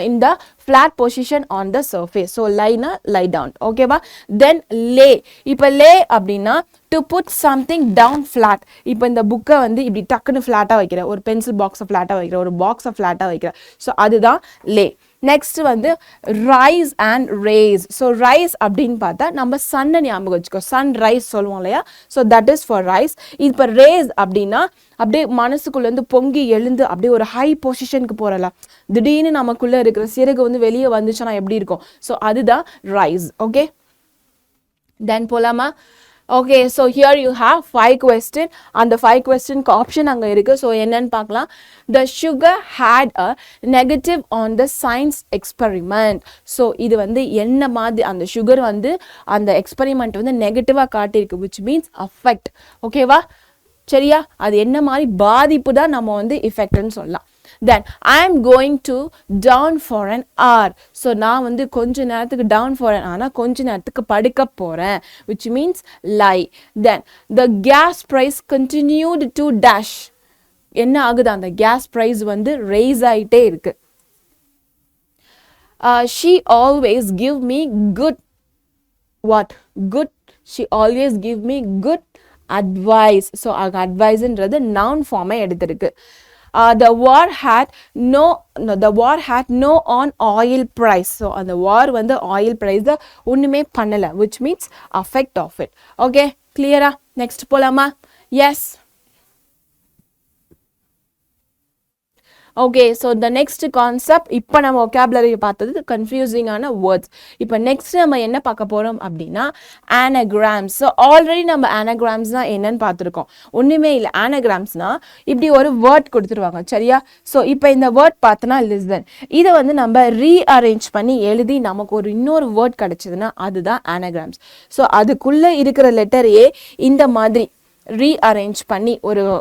in the flat position on the surface. so லைனா lie down. ஓகேவா? then lay. இப்போ lay அப்படின்னா to put something down flat. இப்போ இந்த புக்கை வந்து இப்படி டக்குன்னு ஃப்ளாட்டாக வைக்கிற, ஒரு பென்சில் பாக்ஸை ஃப்ளாட்டாக வைக்கிற, ஒரு பாக்ஸை ஃப்ளாட்டாக வைக்கிற. ஸோ அதுதான் lay. நெக்ஸ்ட் வந்து rice and race. So rice அப்படின்னு பார்த்தா நம்ம சன்னை ஞாபகம் வச்சுக்கோ, சன் ரைஸ் சொல்லுவோம் இல்லையா? So that is for rice. இப்போ ரேஸ் அப்படின்னா அப்படியே மனசுக்குள்ளேருந்து பொங்கி எழுந்து அப்படியே ஒரு ஹை பொசிஷனுக்கு போகிறல, திடீர்னு நமக்குள்ளே இருக்கிற சிறகு வந்து வெளியே வந்துச்சுன்னா எப்படி இருக்கும்? ஸோ அதுதான் ரைஸ். ஓகே, தென் போலாமா? Okay, so here you have 5 questions. And the 5 question option அங்க இருக்கு. So என்னன்னு பார்க்கலாம். The sugar had a negative on the science experiment. So இது வந்து என்ன மாதிரி அந்த sugar வந்து அந்த experiment வந்து நெகட்டிவா காட்டியிருக்கு, which means affect. ஓகேவா? சரியா? அது என்ன மாதிரி பாதிப்பு தான் நம்ம வந்து effectன்னு சொல்லலாம். Then I am going to down for an hour. So நான் வந்து கொஞ்ச நேரத்துக்கு down for an hour, கொஞ்ச நேரத்துக்கு படுக்க போறேன், which means lie. Then the gas price continued to dash. என்ன ஆகுது? அந்த gas price வந்து raise ஆயிட்டே இருக்கு. She always give me good what? Good. She always give me good advice. So adviceன்றது noun form எடுத்திருக்கு. The war had no on oil price. So அந்த war வந்து oil price ஒண்ணுமே பண்ணல, which means affect of it. Okay, clear? Next போலாமா? Yes. Okay, so the next concept, இப்போ நம்ம vocabulary பார்த்தது confusing ஆன words. இப்போ next நம்ம என்ன பார்க்க போறோம் அப்படின்னா anagrams. So already நம்ம anagrams என்னன்னு பார்த்துருக்கோம். ஒண்ணுமே இல்லை, anagrams இப்படி ஒரு word கொடுத்துருவாங்க. சரியா? ஸோ இப்போ இந்த word பார்த்தனா listen. இதை வந்து நம்ம rearrange பண்ணி எழுதி நமக்கு ஒரு இன்னொரு word கிடைச்சதுன்னா அதுதான் anagrams. ஸோ அதுக்குள்ள இருக்கிற லெட்டரையே இந்த மாதிரி ரீஅரேஞ்ச் பண்ணி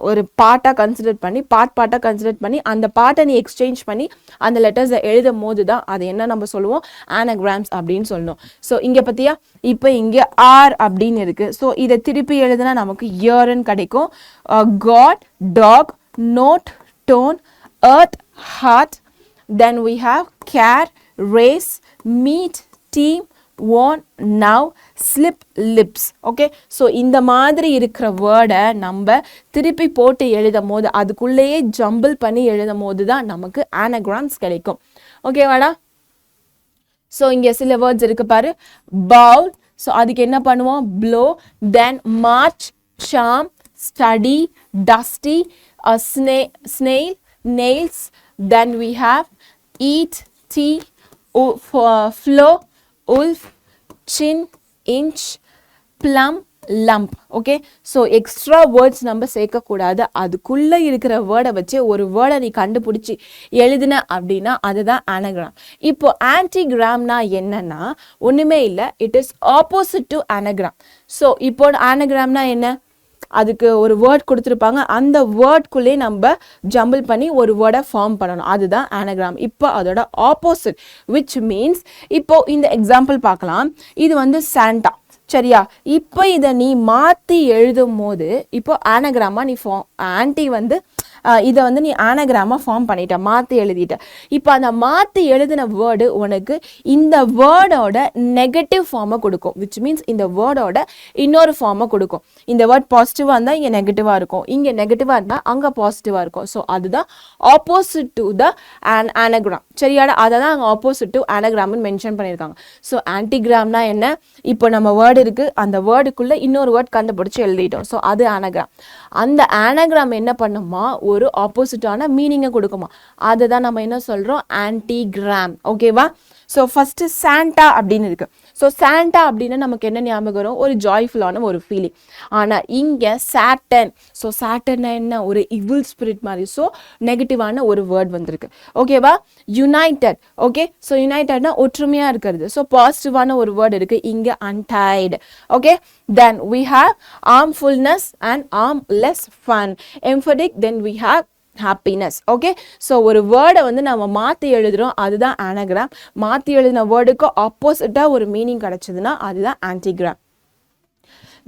ஒரு பார்ட்டாக கன்சிடர் பண்ணி பார்ட்டாக கன்சிடர் பண்ணி அந்த பார்ட்டை நீ எக்ஸ்சேஞ்ச் பண்ணி அந்த லெட்டர்ஸை எழுதும் போது தான் அது என்ன நம்ம சொல்லுவோம், ஆனகிராம்ஸ் அப்படின்னு சொல்லணும். ஸோ இங்கே பார்த்தியா, இப்போ இங்கே ஆர் அப்படின்னு இருக்குது. ஸோ இதை திருப்பி எழுதுனா நமக்கு இயர்ன்னு கிடைக்கும். God, dog, note, tone, earth, heart. Then we have care, race, meet, team, won, now, slip, lips. Okay, so இந்த மாதிரி இருக்கிற வேர்டை நம்ம திருப்பி போட்டு எழுதும் போது அதுக்குள்ளேயே ஜம்பிள் பண்ணி எழுதும் போது தான் நமக்கு ஆனகிராம்ஸ் கிடைக்கும். ஓகேவாடா? ஸோ இங்கே சில வேர்ட்ஸ் இருக்கு பாரு. பவுல், ஸோ அதுக்கு என்ன பண்ணுவோம், blow. Then march, sham, study, dusty, snail, nails. Then we have eat, tea, flow, wolf, chin, inch, plum, lump. Okay, so extra words நம்ம சேர்க்க கூடாது. அதுக்குள்ள இருக்கிற வேர்டை வச்சு ஒரு வேர்டை நீ கண்டுபிடிச்சி எழுதின அப்படின்னா அதுதான் ஆனகிராம். இப்போ ஆன்டிகிராம்னா என்னன்னா ஒண்ணுமே இல்லை, it is opposite to anagram. So இப்போ ஆனகிராம்னா என்ன, அதுக்கு ஒரு வேர்ட் கொடுத்துருப்பாங்க, அந்த வேர்ட்குள்ளே நம்ம ஜம்பிள் பண்ணி ஒரு வேர்டை ஃபார்ம் பண்ணணும், அதுதான் ஆனகிராம். இப்போ அதோட ஆப்போசிட், விச் மீன்ஸ் இப்போ இந்த எக்ஸாம்பிள் பார்க்கலாம். இது வந்து சாண்டா. சரியா? இப்போ இதை நீ மாற்றி எழுதும் போது இப்போ ஆனகிராமா நீ ஆன்டி வந்து இதை வந்து நீ ஆனகிராமா ஃபார்ம் பண்ணிட்ட, மாற்றி எழுதிட்ட. இப்போ அந்த மாற்றி எழுதின வேர்டு உனக்கு இந்த வேர்டோட நெகட்டிவ் ஃபார்மை கொடுக்கும், விச் மீன்ஸ் இந்த வேர்டோட இன்னொரு ஃபார்மை கொடுக்கும். இந்த வேர்ட் பாசிட்டிவாக இருந்தால் இங்கே நெகட்டிவாக இருக்கும், இங்கே நெகட்டிவாக இருந்தால் அங்கே பாசிட்டிவாக இருக்கும். ஸோ அதுதான் ஆப்போசிட் டு த ஆனகிராம். சரியாடா? அதை தான் அங்கே ஆப்போசிட் டு ஆனகிராம்னு மென்ஷன் பண்ணியிருக்காங்க. ஸோ ஆன்டிகிராம்னா என்ன, இப்போ நம்ம வேர்டு இருக்குது, அந்த வேர்டுக்குள்ளே இன்னொரு வேர்ட் கண்டுபிடிச்சி எழுதிட்டோம். ஸோ அது ஆனகிராம். அந்த ஆனகிராம் என்ன பண்ணுமா, ஒரு ஆப்போசிட்டான மீனிங்கை கொடுக்குமா, அதை தான் நம்ம என்ன சொல்கிறோம், ஆன்டிகிராம். ஓகேவா? ஸோ ஃபஸ்ட்டு சாண்டா அப்படின்னு இருக்கு. ஸோ சாண்டா அப்படின்னா நமக்கு என்ன ஞாபகம் வரும், ஒரு ஜாய்ஃபுல்லான ஒரு ஃபீலிங். ஆனால் இங்கே சாட்டன், ஸோ சாட்டன்னா என்ன, ஒரு இவில் ஸ்பிரிட் மாதிரி. ஸோ நெகட்டிவான ஒரு வேர்ட் வந்திருக்கு. ஓகேவா? யுனைடெட். ஓகே, ஸோ யுனைடெட்னா ஒற்றுமையாக இருக்கிறது. ஸோ பாசிட்டிவான ஒரு வேர்ட் இருக்கு இங்கே, untied. Okay, then we have harmfulness and harmless fun. Emphatic, then we have happiness. Okay, so ஒரு வேர்டை வந்து நம்ம மாற்றி எழுதுகிறோம், அதுதான் ஆனகிராம். மாற்றி எழுதின வேர்டுக்கு ஆப்போசிட்டாக ஒரு மீனிங் கிடச்சிதுன்னா அதுதான் antigram.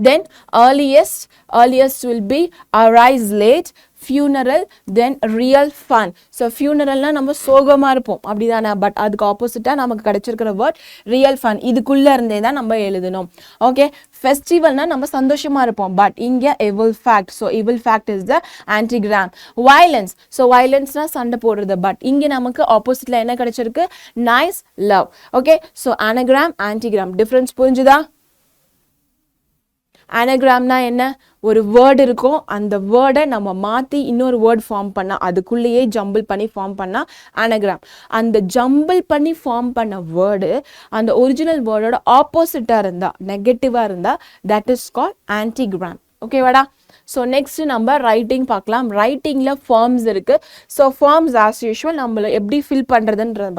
Then earliest will be arise late, funeral, then real fun. So funeralனா நம்ம சோகமாக இருப்போம் அப்படிதானே, பட் அதுக்கு ஆப்போசிட்டாக நமக்கு கிடைச்சிருக்கிற வேர்ட் ரியல் ஃபன். இதுக்குள்ளே இருந்தே தான் நம்ம எழுதணும். ஓகே, ஃபெஸ்டிவல்னா நம்ம சந்தோஷமாக இருப்போம், பட் இங்கே evil fact. So evil fact is the antigram. Violence, so வயலன்ஸ்னா சண்டை போடுறது, பட் இங்கே நமக்கு ஆப்போசிட்டில் என்ன கிடைச்சிருக்கு, nice, love. Okay, so anagram, antigram difference புரிஞ்சுதா? ஆனகிராம்னா என்ன, ஒரு வேர்டு இருக்கும், அந்த வேர்டை நம்ம மாற்றி இன்னொரு வேர்ட் ஃபார்ம் பண்ணால், அதுக்குள்ளேயே ஜம்பிள் பண்ணி ஃபார்ம் பண்ணால் ஆனகிராம். அந்த ஜம்பிள் பண்ணி ஃபார்ம் பண்ண வேர்டு அந்த ஒரிஜினல் வேர்டோட ஆப்போசிட்டாக இருந்தால், நெகட்டிவாக இருந்தால், தட் இஸ் கால்ட் ஆன்டிகிராம். ஓகேவாடா? ஸோ நெக்ஸ்ட் நம்ம ரைட்டிங் பார்க்கலாம். ரைட்டிங்கில் ஃபார்ம்ஸ் இருக்குது. ஸோ ஃபார்ம்ஸ் ஆஸ் யூஷுவல் நம்மளை எப்படி ஃபில் பண்ணுறதுன்றத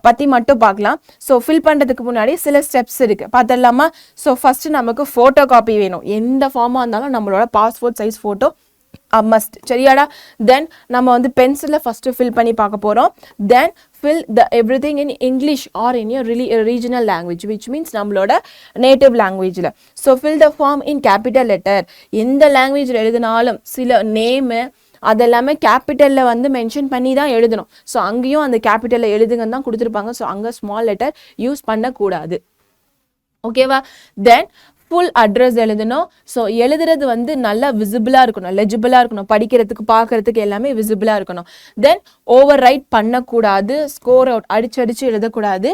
பற்றி மட்டும் பார்க்கலாம். ஸோ ஃபில் பண்ணுறதுக்கு முன்னாடி சில ஸ்டெப்ஸ் இருக்குது, பார்த்துடலாமா? ஸோ ஃபஸ்ட்டு நமக்கு ஃபோட்டோ காப்பி வேணும். எந்த ஃபார்மாக இருந்தாலும் நம்மளோட பாஸ்போர்ட் சைஸ் ஃபோட்டோ மஸ்ட். சரியாடா? தென் நம்ம வந்து பென்சிலில் ஃபஸ்ட்டு ஃபில் பண்ணி பார்க்க போகிறோம். தென் fill the everything in English or in your regional language, which means நம்மளோட native languageல. So fill the form in capital letter. எந்த லாங்குவேஜில் எழுதினாலும் சில நேமு அதெல்லாமே கேபிட்டலில் வந்து மென்ஷன் பண்ணி தான் எழுதணும். ஸோ அங்கேயும் அந்த கேபிட்டலில் எழுதுங்கன்னு தான் கொடுத்துருப்பாங்க. ஸோ அங்கே ஸ்மால் லெட்டர் யூஸ் பண்ணக்கூடாது. ஓகேவா? தென் ஃபுல் அட்ரஸ் எழுதணும். ஸோ எழுதுறது வந்து நல்லா விசிபிளாக இருக்கணும், லெஜிபிளாக இருக்கணும், படிக்கிறதுக்கு பார்க்கறதுக்கு எல்லாமே விசிபிளாக இருக்கணும். தென் ஓவர் ரைட் பண்ணக்கூடாது, ஸ்கோர் அவுட் அடிச்சு எழுதக்கூடாது.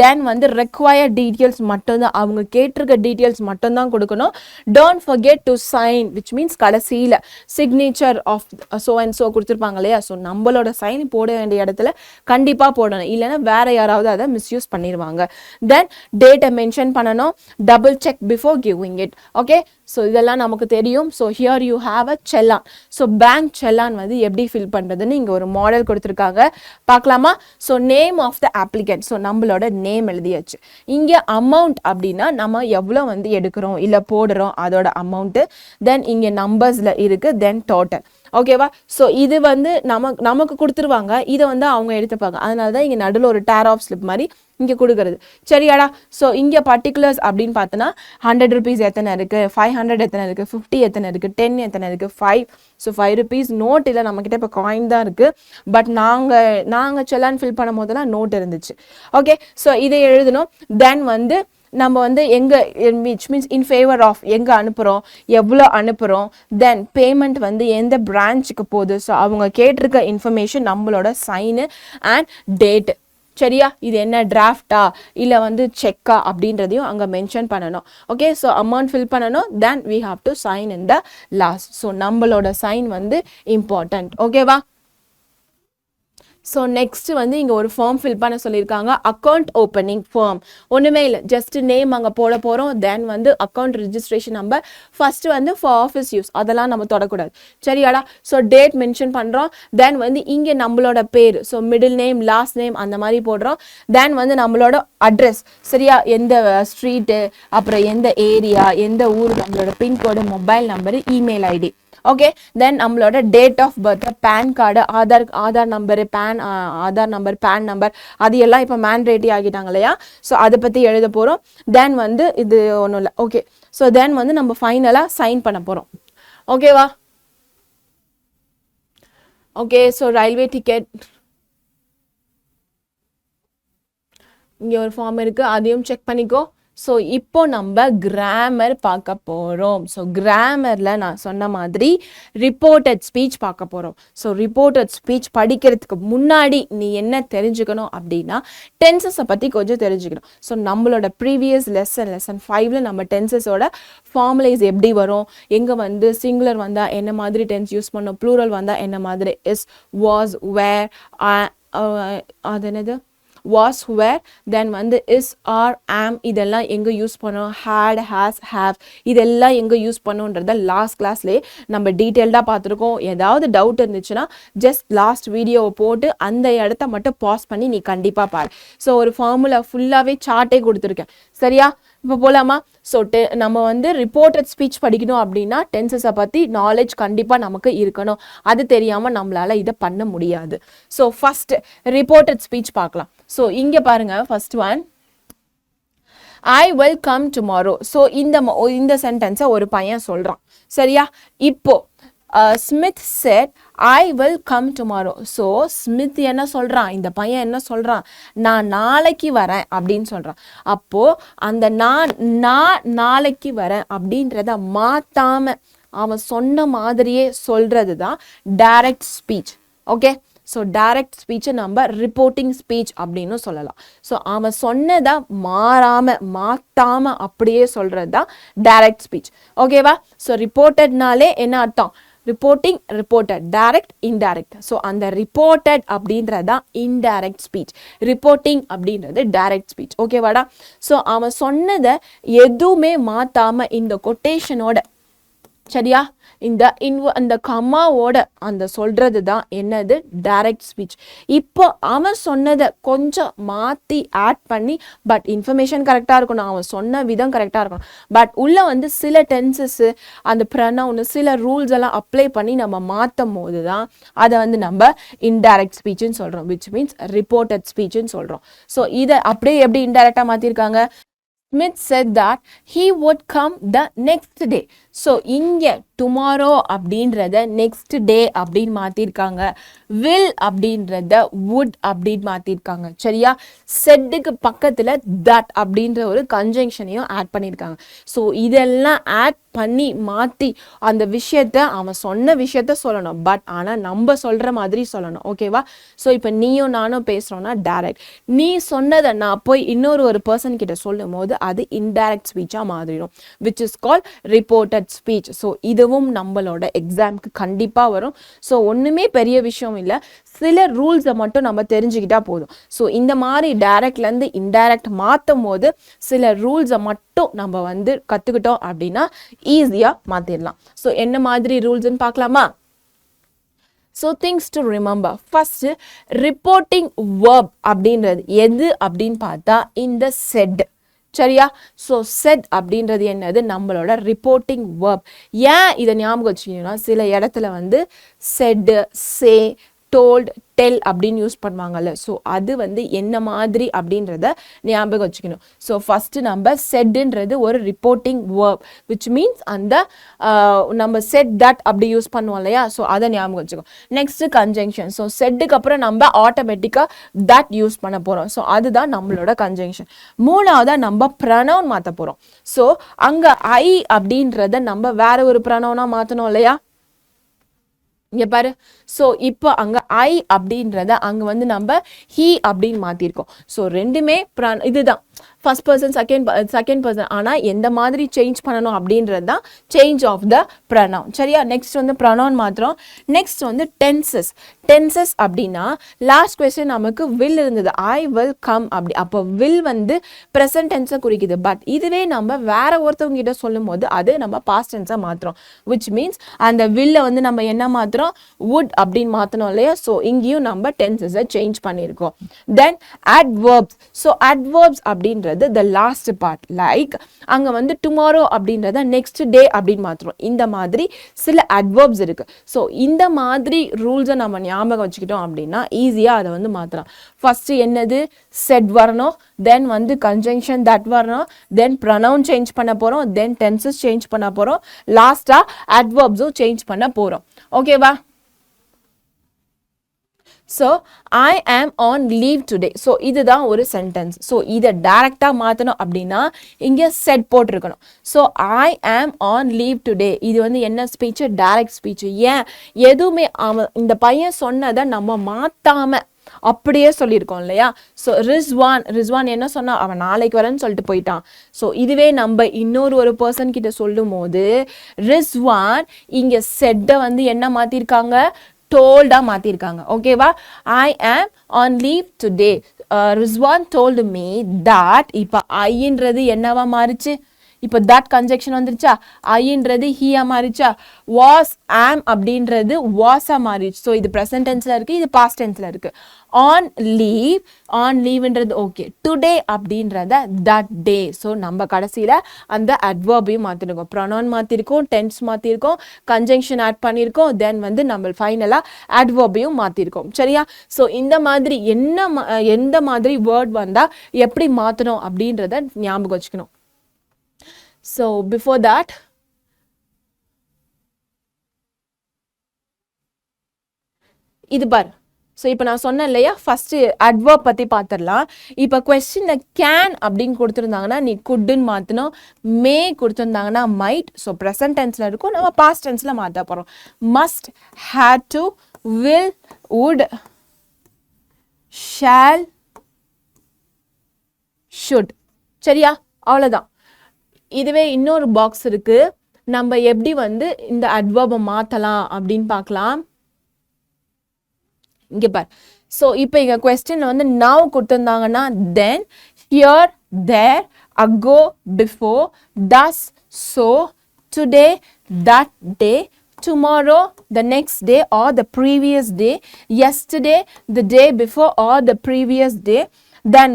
தென் வந்து ரெக்வயர்ட் டீட்டெயில்ஸ் மட்டும்தான், அவங்க கேட்டிருக்க டீட்டெயில்ஸ் மட்டும்தான் கொடுக்கணும். Don't forget to sign, which means கடைசியில் signature of so and so கொடுத்துருப்பாங்க இல்லையா, ஸோ நம்மளோட சைன் போட வேண்டிய இடத்துல கண்டிப்பாக போடணும், இல்லைன்னா வேற யாராவது அதை மிஸ்யூஸ் பண்ணிடுவாங்க. தென் டேட்டை மென்ஷன் பண்ணணும், double check before giving it. Okay, so இதெல்லாம் நமக்கு தெரியும். So here you have a chellan. So bank chellan வந்து எப்படி ஃபில் பண்றதுன்னு இங்க ஒரு மாடல் கொடுத்திருக்காங்க, பார்க்கலாமா? So name of the applicant, so நம்மளோட நேம் எழுதியாச்சு. இங்க அமௌண்ட் அப்படின்னா நம்ம எவ்வளவு வந்து எடுக்கிறோம் இல்ல போடுறோம் அதோட அமௌண்ட். தென் இங்க நம்பர்ஸ்ல இருக்கு, தென் டோட்டல். ஓகேவா? ஸோ இது வந்து நமக்கு கொடுத்துருவாங்க, இதை வந்து அவங்க எடுத்துப்பாங்க. அதனால தான் இங்கே நடுவில் ஒரு டேர் ஆஃப் ஸ்லிப் மாதிரி இங்கே கொடுக்குறது. சரியாடா? ஸோ இங்கே பர்டிகுலர்ஸ் அப்படின்னு பார்த்தோன்னா 100 rupees எத்தனை இருக்குது, 500 எத்தனை இருக்குது, 50 எத்தனை இருக்குது, 10 எத்தனை இருக்குது, 5. ஸோ 5 rupees நோட் இல்லை, நம்மக்கிட்ட இப்போ காயின் தான் இருக்குது. பட் நாங்கள் செல்லான் ஃபில் பண்ணும் போதெல்லாம் நோட் இருந்துச்சு. ஓகே, ஸோ இதை எழுதணும். தென் வந்து நம்ம வந்து எங்கே, which means in favour of, எங்கே அனுப்புகிறோம், எவ்வளோ அனுப்புகிறோம். தென் பேமெண்ட் வந்து எந்த பிரான்ச்சுக்கு போகுது, ஸோ அவங்க கேட்டிருக்க இன்ஃபர்மேஷன், நம்மளோட சைனு அண்ட் டேட்டு. சரியா? இது என்ன டிராஃப்டா இல்லை வந்து செக்கா அப்படின்றதையும் அங்கே மென்ஷன் பண்ணணும். ஓகே, ஸோ அமௌண்ட் ஃபில் பண்ணணும். Then we have to sign in the last. So நம்மளோட சைன் வந்து இம்பார்ட்டன்ட். ஓகேவா? ஸோ நெக்ஸ்ட் வந்து இங்கே ஒரு ஃபார்ம் ஃபில் பண்ண சொல்லியிருக்காங்க, அக்கௌண்ட் ஓப்பனிங் ஃபார்ம். ஒன்றுமே இல்லை, ஜஸ்ட் நேம் அங்கே போட போகிறோம். தென் வந்து அக்கௌண்ட் ரிஜிஸ்ட்ரேஷன் நம்பர், ஃபஸ்ட்டு வந்து ஃபார் ஆஃபீஸ் யூஸ், அதெல்லாம் நம்ம தொடக்கூடாது. சரியாடா? ஸோ டேட் மென்ஷன் பண்ணுறோம். தென் வந்து இங்கே நம்மளோட பேர், so middle name last name அந்த மாதிரி போடுறோம். தென் வந்து நம்மளோட அட்ரஸ், சரியா, எந்த ஸ்ட்ரீட்டு, அப்புறம் எந்த ஏரியா, எந்த ஊர், நம்மளோட pincode, mobile number, email ID. Okay, then நம்மளோட date of birth, PAN card, Aadhaar number, Aadhaar number, PAN number, அது எல்லாம் இப்போ மேண்டேட்டரி ஆகிட்டாங்க இல்லையா, ஸோ அதை பற்றி எழுத போகிறோம். தென் வந்து இது ஒன்றும் இல்லை. ஓகே, ஸோ தென் வந்து நம்ம ஃபைனலாக சைன் பண்ண போகிறோம். ஓகேவா? ஓகே, ஸோ ரயில்வே டிக்கெட் இங்கே ஒரு ஃபார்ம் இருக்குது, அதையும் செக் பண்ணிக்கோ. ஸோ இப்போ நம்ம கிராமர் பார்க்க போகிறோம். ஸோ கிராமரில் நான் சொன்ன மாதிரி ரிப்போர்ட்டட் ஸ்பீச் பார்க்க போகிறோம். ஸோ ரிப்போர்ட்டட் ஸ்பீச் படிக்கிறதுக்கு முன்னாடி நீ என்ன தெரிஞ்சுக்கணும் அப்படின்னா டென்சஸை பற்றி கொஞ்சம் தெரிஞ்சுக்கணும். ஸோ நம்மளோட ப்ரீவியஸ் லெசன் 5ல் நம்ம டென்சஸோட ஃபார்முலைஸ் எப்படி வரும், எங்கே வந்து சிங்குலர் வந்தால் என்ன மாதிரி டென்ஸ் யூஸ் பண்ணோம், ப்ளூரல் வந்தால் என்ன மாதிரி இஸ், வாஸ், வேர், அது என்னது was, were, then வந்து is, are, am இதெல்லாம் எங்கே யூஸ் பண்ணோம், had, has, have இதெல்லாம் எங்கே யூஸ் பண்ணோன்றத லாஸ்ட் கிளாஸ்லேயே நம்ம டீட்டெயில்டாக பார்த்துருக்கோம். ஏதாவது டவுட் இருந்துச்சுன்னா ஜஸ்ட் லாஸ்ட் வீடியோவை போட்டு அந்த இடத்த மட்டும் பாஸ் பண்ணி நீ கண்டிப்பாக பாரு. ஸோ ஒரு ஃபார்முலா ஃபுல்லாகவே சார்ட்டே கொடுத்துருக்கேன். சரியா? இப்போ போகலாமா? ஸோ நம்ம வந்து ரிப்போர்ட்டட் ஸ்பீச் படிக்கணும் அப்படின்னா டென்சஸை பற்றி நாலேஜ் கண்டிப்பாக நமக்கு இருக்கணும். அது தெரியாமல் நம்மளால் இதை பண்ண முடியாது. ஸோ ஃபஸ்ட் ரிப்போர்ட்டட் ஸ்பீச் பார்க்கலாம். ஸோ இங்கே பாருங்க, first one I will come tomorrow. So இந்த சென்டென்ஸை ஒரு பையன் சொல்கிறான். சரியா? இப்போ Smith set I will come tomorrow. So Smith என்ன சொல்கிறான், இந்த பையன் என்ன சொல்கிறான், நான் நாளைக்கு வரேன் அப்படின்னு சொல்கிறான். அப்போது அந்த நான் நாளைக்கு வரேன் அப்படின்றத மாற்றாமல் அவன் சொன்ன மாதிரியே சொல்கிறது தான் direct speech. Okay? So direct ஸ்பீச்சை நம்ம ரிப்போர்ட்டிங் ஸ்பீச் அப்படின்னு சொல்லலாம். ஸோ அவன் சொன்னதை மாற்றாமல் அப்படியே சொல்கிறது தான் டைரக்ட் ஸ்பீச். ஓகேவா? ஸோ ரிப்போர்ட்டட்னாலே என்ன அர்த்தம், reporting, reported, direct, indirect. So அந்த ரிப்போர்ட்டட் அப்படின்றது தான் இன்டைரக்ட் ஸ்பீச், ரிப்போர்ட்டிங் அப்படின்றது டைரக்ட் ஸ்பீச். ஓகேவாடா? ஸோ அவன் சொன்னதை எதுவுமே மாற்றாமல் இந்த கொட்டேஷனோட, சரியா, இந்த கம்மாவோட அந்த சொல்றது தான் என்னது டைரக்ட் ஸ்பீச். இப்போ அவன் சொன்னதை கொஞ்சம் மாற்றி ஆட் பண்ணி, பட் இன்ஃபர்மேஷன் கரெக்டாக இருக்கணும், அவன் சொன்ன விதம் கரெக்டாக இருக்கணும், பட் உள்ள வந்து சில டென்சஸ்ஸு அந்த ப்ரனவுன் சில ரூல்ஸ் எல்லாம் அப்ளை பண்ணி நம்ம மாற்றும் போது தான் அதை வந்து நம்ம இன்டைரக்ட் ஸ்பீச்சுன்னு சொல்கிறோம், விச் மீன்ஸ் ரிப்போர்ட்டட் ஸ்பீச்சுன்னு சொல்கிறோம். ஸோ இதை அப்படியே எப்படி இன்டைரக்டாக மாற்றிருக்காங்க, Smith said that he would come the next day. So இங்கே டுமாரோ அப்படின்றத நெக்ஸ்ட் டே அப்படின்னு மாற்றிருக்காங்க, வில் அப்படின்றத வுட் அப்படின்னு மாற்றிருக்காங்க. சரியா? செட்டுக்கு பக்கத்தில் தட் அப்படின்ற ஒரு கன்ஜங்ஷனையும் ஆட் பண்ணியிருக்காங்க. ஸோ இதெல்லாம் ஆட் பண்ணி மாற்றி அந்த விஷயத்த அவன் சொன்ன விஷயத்த சொல்லணும், பட் ஆனால் நம்ம சொல்கிற மாதிரி சொல்லணும். ஓகேவா? ஸோ இப்போ நீயும் நானும் பேசுகிறோன்னா டைரக்ட், நீ சொன்னதை நான் போய் இன்னொரு பர்சன் கிட்ட சொல்லும் போது அது இன்டைரக்ட் ஸ்பீச்சாக மாறிடும், which is call reported speech. So இதுவும் நம்மளோட எக்ஸாமுக்கு கண்டிப்பாக வரும். ஸோ ஒன்றுமே பெரிய விஷயம் இல்லை, சில ரூல்ஸை மட்டும் நம்ம தெரிஞ்சுக்கிட்டா போதும். ஸோ இந்த மாதிரி டைரக்ட்லேருந்து இன்டைரக்ட் மாற்றும் போது சில ரூல்ஸை மட்டும் நம்ம வந்து கற்றுக்கிட்டோம் அப்படின்னா ஈஸியாக மாற்றிடலாம். ஸோ என்ன மாதிரி ரூல்ஸ்ன்னு பார்க்கலாமா? So things to remember. First reporting verb அப்படின்றது எது அப்படின்னு பார்த்தா இந்த செட். சரியா? ஸோ செட் அப்படின்றது என்னது, நம்மளோட ரிப்போர்ட்டிங் வேர்ப். ஏன் இதை ஞாபகம் வச்சுக்கணும்னா சில இடத்துல வந்து செட், சே, டோல்ட், டெல் அப்படின்னு யூஸ் பண்ணுவாங்கல்ல, ஸோ அது வந்து என்ன மாதிரி அப்படின்றத ஞாபகம் வச்சுக்கணும். ஸோ ஃபஸ்ட்டு நம்ம செட்டுன்றது ஒரு ரிப்போர்ட்டிங் வேர்ப், விச் மீன்ஸ் அந்த நம்ம செட் தட் அப்படி யூஸ் பண்ணுவோம் இல்லையா, ஸோ அதை ஞாபகம் வச்சுக்கோ. Next conjunction. ஸோ செட்டுக்கு அப்புறம் நம்ம ஆட்டோமேட்டிக்காக தட் யூஸ் பண்ண போகிறோம், ஸோ அதுதான் நம்மளோட கன்ஜங்ஷன். மூணாவதாக நம்ம ப்ரனவுன் மாற்ற போகிறோம். ஸோ அங்கே ஐ அப்படின்றத நம்ம வேற ஒரு ப்ரனவுனாக மாற்றணும் இல்லையா, இங்க பாரு. ஸோ இப்போ அங்கே ஐ அப்படின்றத அங்கே வந்து நம்ம ஹீ அப்படின்னு மாற்றிருக்கோம். ஸோ ரெண்டுமே இதுதான் ஃபர்ஸ்ட் பர்சன் செகண்ட் பர்சன், ஆனால் எந்த மாதிரி சேஞ்ச் பண்ணணும் அப்படின்றது தான் சேஞ்ச் ஆஃப் த ப்ரனவுன். சரியா? நெக்ஸ்ட் வந்து ப்ரனவுன் மாத்திரம். நெக்ஸ்ட் வந்து டென்சஸ் அப்படின்னா லாஸ்ட் கொஸ்டின் நமக்கு வில் இருந்தது, ஐ வில் கம் அப்படி. அப்போ வில் வந்து ப்ரெசன்ட் டென்ஸை குறிக்குது, பட் இதுவே நம்ம வேற ஒருத்தவங்க கிட்ட சொல்லும் போது அது நம்ம பாஸ்ட் டென்ஸை மாத்திரம், விச் மீன்ஸ் அந்த வில்ல வந்து நம்ம என்ன மாத்திரம் would அப்படின்னு மாத்தணும் இல்லையா. ஸோ இங்கேயும் நம்ம டென்சஸை சேஞ்ச் பண்ணியிருக்கோம். தென் adverbs. ஸோ adverbs அப்படின்றது the last part, லைக் அங்கே வந்து டுமாரோ அப்படின்றத நெக்ஸ்ட் டே அப்படின்னு மாற்றுறோம். இந்த மாதிரி சில adverbs இருக்கு. ஸோ இந்த மாதிரி ரூல்ஸை நம்ம ஞாபகம் வச்சுக்கிட்டோம் அப்படின்னா ஈஸியாக அதை வந்து மாற்றலாம். ஃபர்ஸ்ட் என்னது, செட் வரணும், தென் வந்து கன்ஜங்ஷன் தட் வரணும், தென் ப்ரனவுன் சேஞ்ச் பண்ண போகிறோம், தென் டென்சஸ் சேஞ்ச் பண்ண போகிறோம், லாஸ்ட்டாக adverbsம் சேஞ்ச் பண்ண போகிறோம். ஓகேவா? So I am on leave today. So இதுதான் ஒரு sentence. So இதை டைரக்டா மாத்தணும் அப்படின்னா இங்க said போட்டிருக்கணும். So I am on leave today. இது வந்து என்ன ஸ்பீச்? Direct speech. ஏன் எதுவுமே இந்த பையன் சொன்னதை நம்ம மாத்தாம அப்படியே சொல்லியிருக்கோம் இல்லையா? ஸோ ரிஸ்வான் என்ன சொன்னா, அவன் நாளைக்கு வரேன்னு சொல்லிட்டு போயிட்டான். ஸோ இதுவே நம்ம இன்னொரு பர்சன் கிட்ட சொல்லும் போது ரிஸ்வான் இங்க செட்டை வந்து என்ன மாத்திருக்காங்க? டோல்டா மாத்திருக்காங்க. ஓகேவா? I am on leave today. Rizwan told me that. இப்ப ஐன்றது என்னவா மாறிச்சு? இப்போ தட் கன்ஜெக்ஷன் வந்துருச்சா? ஐன்றது ஹீயா மாறிச்சா? வாஸ் ஆம் அப்படின்றது வாஸா மாறிச்சு. ஸோ இது ப்ரெசன்ட் டென்ஸ்ல இருக்கு, இது பாஸ்ட் டென்ஸ்ல இருக்கு. ஆன் லீவ்ன்றது ஓகே. டுடே அப்படின்றத தட் டே. ஸோ நம்ம கடைசியில் அந்த அட்வர்பையும் மாற்றிருக்கோம், ப்ரொனவுன் மாற்றிருக்கோம், டென்ஸ் மாற்றிருக்கோம், கன்ஜங்ஷன் ஆட் பண்ணியிருக்கோம், தென் வந்து நம்ம ஃபைனலாக அட்வர்பையும் மாற்றிருக்கோம். சரியா? ஸோ இந்த மாதிரி எந்த மாதிரி வேர்ட் வந்தால் எப்படி மாற்றணும் அப்படின்றத ஞாபகம் வச்சுக்கணும். So before that, இது பார். ஸோ இப்போ நான் சொன்னேன் இல்லையா, ஃபர்ஸ்ட் அட்வர்ப் பற்றி பார்த்துடலாம். இப்போ கொஸ்டினில் கேன் அப்படின்னு கொடுத்துருந்தாங்கன்னா நீ குட்டுன்னு மாற்றணும், மே கொடுத்துருந்தாங்கன்னா மைட். ஸோ ப்ரெசன்ட் டென்ஸில் இருக்கும், நம்ம பாஸ்ட் டென்ஸில் மாற்ற போகிறோம். Must, had to, will, would, shall, should. சரியா? அவ்வளோதான். இதுவே இன்னொரு பாக்ஸ் இருக்கு, நம்ம எப்படி வந்து இந்த அட்வர்பை மாற்றலாம் அப்படின்னு பார்க்கலாம். இங்கே பார். ஸோ இப்போ இங்கே கொஸ்டின் வந்து நவ் கொடுத்துருந்தாங்கன்னா then, here, there, ago, before, thus, so, today, that day, tomorrow, the next day or the previous day, yesterday, the day before or the previous day, then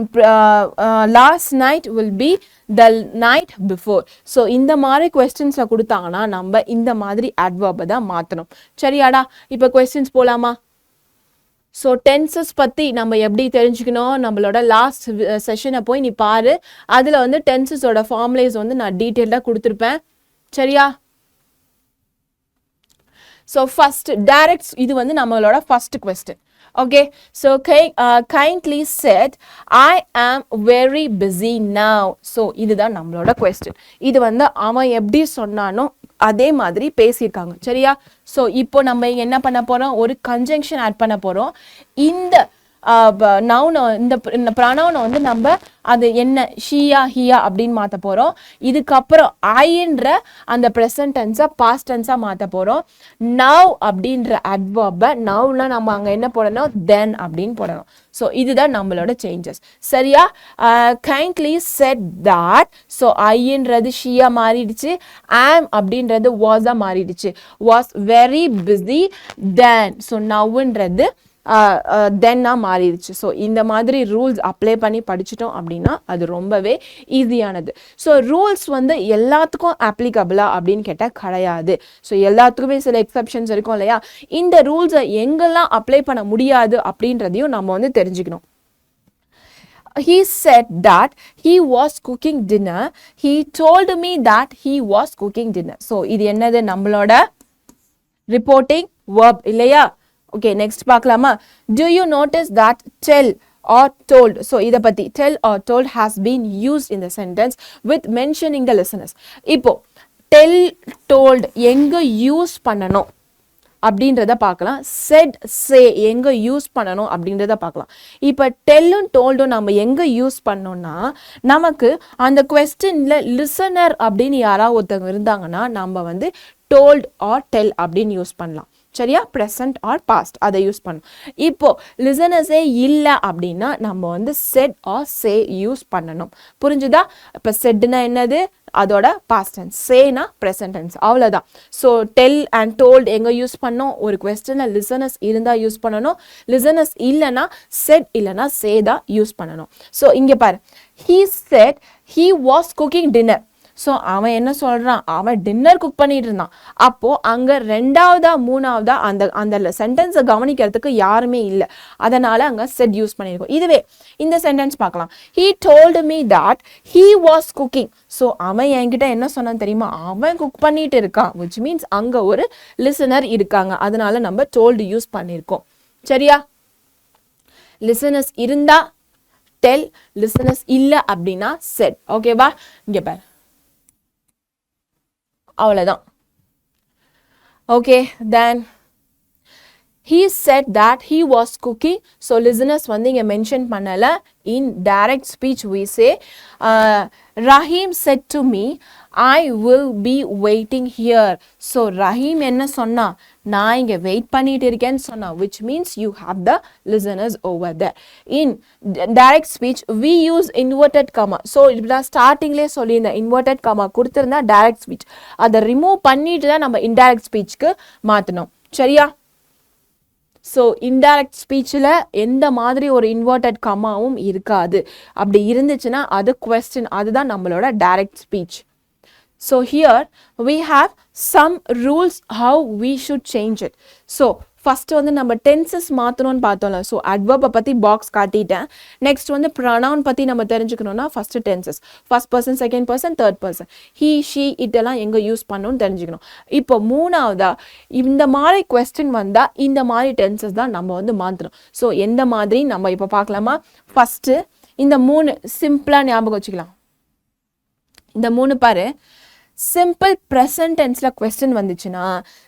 last night will be the night before. So இந்த மாதிரி questions கொடுத்தாங்கன்னா நம்ம இந்த மாதிரி adverb தான் மாற்றணும். சரியாடா? இப்போ questions போலாமா? ஸோ டென்சஸ் பற்றி நம்ம எப்படி தெரிஞ்சுக்கணும்? நம்மளோட லாஸ்ட் செஷனை போய் நீ பாரு, அதில் வந்து டென்சஸோட ஃபார்முலேஸ் வந்து நான் டீட்டெயிலாக கொடுத்துருப்பேன். சரியா? ஸோ ஃபர்ஸ்ட் டைரக்ட், இது வந்து நம்மளோட first question. Okay, so kindly set I am very busy now. So இதுதான் நம்மளோட கொஸ்டின். இது வந்து அவன் எப்படி சொன்னானோ அதே மாதிரி பேசியிருக்காங்க. சரியா? ஸோ இப்போ நம்ம என்ன பண்ண போகிறோம்? ஒரு கன்ஜங்ஷன் ஆட் பண்ண போகிறோம். இந்த நவுனை, இந்த ப்ரனவுனை வந்து நம்ம அது என்ன ஷியா ஹியா அப்படின்னு மாற்ற போகிறோம். இதுக்கப்புறம் ஐன்ற அந்த ப்ரெசன்ட் டென்ஸை பாஸ்ட் டென்ஸாக மாற்ற போகிறோம். நவ் அப்படின்ற அட்வர்பை நவ்னா நம்ம அங்கே என்ன போடணும்? தென் அப்படின்னு போடணும். ஸோ இதுதான் நம்மளோட சேஞ்சஸ். சரியா? Kindly said that. ஸோ ஐன்றது ஷியா மாறிடுச்சு, ஆம் அப்படின்றது வாஸாக மாறிடுச்சு. Was very busy then. So நவ்ன்றது தென்னா மாறிடுச்சு. ஸோ இந்த மாதிரி ரூல்ஸ் அப்ளை பண்ணி படிச்சிட்டோம் அப்படின்னா அது ரொம்பவே ஈஸியானது. ஸோ ரூல்ஸ் வந்து எல்லாத்துக்கும் அப்ளிகபிளா அப்படின்னு கேட்டால் கிடையாது. ஸோ எல்லாத்துக்குமே சில எக்ஸப்ஷன்ஸ் இருக்கும் இல்லையா? இந்த ரூல்ஸை எங்கெல்லாம் அப்ளை பண்ண முடியாது அப்படின்றதையும் நம்ம வந்து தெரிஞ்சுக்கணும். He said that he was cooking dinner. He told me that he was cooking dinner. So இது என்னது? நம்மளோட ரிப்போர்ட்டிங் verb இல்லையா? ஓகே, நெக்ஸ்ட் பார்க்கலாமா? Do you notice that tell or told? So இதை பற்றி tell or told has been used in the sentence with mentioning the listeners. இப்போ tell, told எங்க use பண்ணணும் அப்படின்றத பார்க்கலாம். செட், சே எங்க யூஸ் பண்ணணும் அப்படின்றத பார்க்கலாம். இப்போ டெல்லும் டோல்டும் நம்ம எங்க யூஸ் பண்ணோம்னா, நமக்கு அந்த கொஸ்டின்ல லிசனர் அப்படின்னு யாராவது ஒருத்தவங்க இருந்தாங்கன்னா நம்ம வந்து டோல்ட் ஆர் டெல் அப்படின்னு யூஸ் பண்ணலாம். சரியா? ப்ரெசன்ட் ஆர் பாஸ்ட் அதை யூஸ் பண்ணணும். இப்போ லிசனர்ஸே இல்லை அப்படின்னா நம்ம வந்து செட் ஆர் சே யூஸ் பண்ணணும். புரிஞ்சுதா? இப்போ செட்னா என்னது? அதோட பாஸ்ட் டென்ஸ், சேனா ப்ரெசன்ட் டென்ஸ், அவ்வளோதான். ஸோ டெல் அண்ட் டோல்ட் எங்கே யூஸ் பண்ணோம்? ஒரு கொஸ்டினில் லிசனர்ஸ் இருந்தால் யூஸ் பண்ணணும். லிசனர்ஸ் இல்லைன்னா செட் இல்லைன்னா சே தான் யூஸ் பண்ணணும். ஸோ இங்கே பாரு, he said he was cooking dinner. So அவன் என்ன சொல்கிறான்? அவன் டின்னர் குக் பண்ணிட்டு இருந்தான். அப்போது அங்கே ரெண்டாவதா மூணாவதா அந்த சென்டென்ஸை கவனிக்கிறதுக்கு யாருமே இல்லை, அதனால் அங்கே செட் யூஸ் பண்ணியிருக்கோம். இதுவே இந்த சென்டென்ஸ் பார்க்கலாம். He told me that he was cooking. So அவன் என்கிட்ட என்ன சொன்னான் தெரியுமா? அவன் குக் பண்ணிட்டு இருக்கான், which means அங்கே ஒரு லிசனர் இருக்காங்க, அதனால நம்ம told யூஸ் பண்ணியிருக்கோம். சரியா? listeners இருந்தா tell, listeners இல்ல அப்படின்னா said. ஓகேவா? இங்க பாரு, அவ்வளவுதான். Okay, then he said that he was cooking. So listeners வந்து இங்க mention பண்ணல. In direct speech we say Rahim said to me I will be waiting here. So Rahim என்ன சொன்னா, நான் இங்க வெயிட் பண்ணிட்டு இருக்கேன்னு சொன்னா, which means you have the listeners over there. In direct speech we use inverted comma. So இப்படிதான் ஸ்டார்டிங்லேயே சொல்லி இந்த inverted comma கொடுத்திருந்தா direct speech, அதை ரிமூவ் பண்ணிட்டு தான் நம்ம indirect speechக்கு மாற்றணும். சரியா? ஸோ இன்டைரக்ட் ஸ்பீச்சில் எந்த மாதிரி ஒரு இன்வெர்டட் கம்மாவும் இருக்காது. அப்படி இருந்துச்சுன்னா அது கொஸ்டின், அதுதான் நம்மளோட direct speech. So here we have some rules how we should change it. So first வந்து நம்ம டென்சஸ் மாற்றணும்னு பார்த்தோம்ல. ஸோ அட்வர்பை பற்றி பாக்ஸ் காட்டிட்டேன். நெக்ஸ்ட் வந்து ப்ரொனவுன் பற்றி நம்ம தெரிஞ்சுக்கணும்னா first tenses, first person, second person, third person, he she இதெல்லாம் எங்கே யூஸ் பண்ணணும்னு தெரிஞ்சுக்கணும். இப்போ மூணாவதா இந்த மாதிரி கொஸ்டின் வந்தால் இந்த மாதிரி டென்சஸ் தான் நம்ம வந்து மாற்றணும். ஸோ எந்த மாதிரி நம்ம இப்போ பார்க்கலாமா? ஃபஸ்ட்டு இந்த மூணு சிம்பிளாக ஞாபகம் வச்சுக்கலாம். இந்த மூணு பாரு, சிம்பிள் ப்ரெசன்ட் டென்ஸில் கொஸ்டின் வந்துச்சுன்னா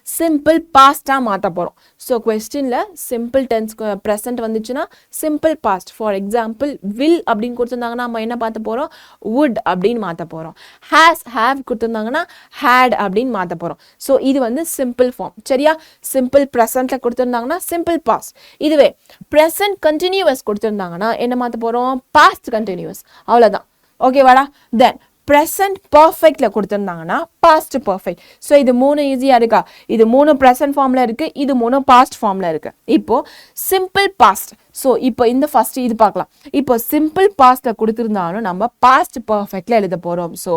சிம்பிள் பாஸ்டாக மாற்ற போகிறோம். ஸோ கொஸ்டினில் சிம்பிள் டென்ஸ் ப்ரெசன்ட் வந்துச்சுன்னா simple past. For example will அப்படின்னு கொடுத்துருந்தாங்கன்னா நம்ம என்ன பார்த்த போகிறோம்? வுட் அப்படின்னு மாற்ற போகிறோம். ஹேஸ், ஹேவ் கொடுத்துருந்தாங்கன்னா ஹேட் அப்படின்னு மாற்ற போகிறோம். ஸோ இது வந்து சிம்பிள் ஃபார்ம். சரியா? சிம்பிள் ப்ரெசன்ட்டில் கொடுத்துருந்தாங்கன்னா சிம்பிள் பாஸ்ட். இதுவே ப்ரெசன்ட் கண்டினியூவஸ் கொடுத்துருந்தாங்கன்னா என்ன மாற்ற போகிறோம்? Past continuous. அவ்வளோதான். ஓகேவாடா? தென் ப்ரெசன்ட் பர்ஃபெக்டில் கொடுத்துருந்தாங்கன்னா பாஸ்ட் பர்ஃபெக்ட். ஸோ இது மூணு ஈஸியாக இருக்கா? இது மூணு ப்ரெசன்ட் ஃபார்மில் இருக்குது, இது மூணு பாஸ்ட் ஃபார்மில் இருக்குது. இப்போது சிம்பிள் பாஸ்ட். ஸோ இப்போ இந்த ஃபஸ்ட்டு இது பார்க்கலாம். இப்போ சிம்பிள் பாஸ்ட்டில் கொடுத்துருந்தாலும் நம்ம பாஸ்ட் பர்ஃபெக்டில் எழுத போகிறோம். ஸோ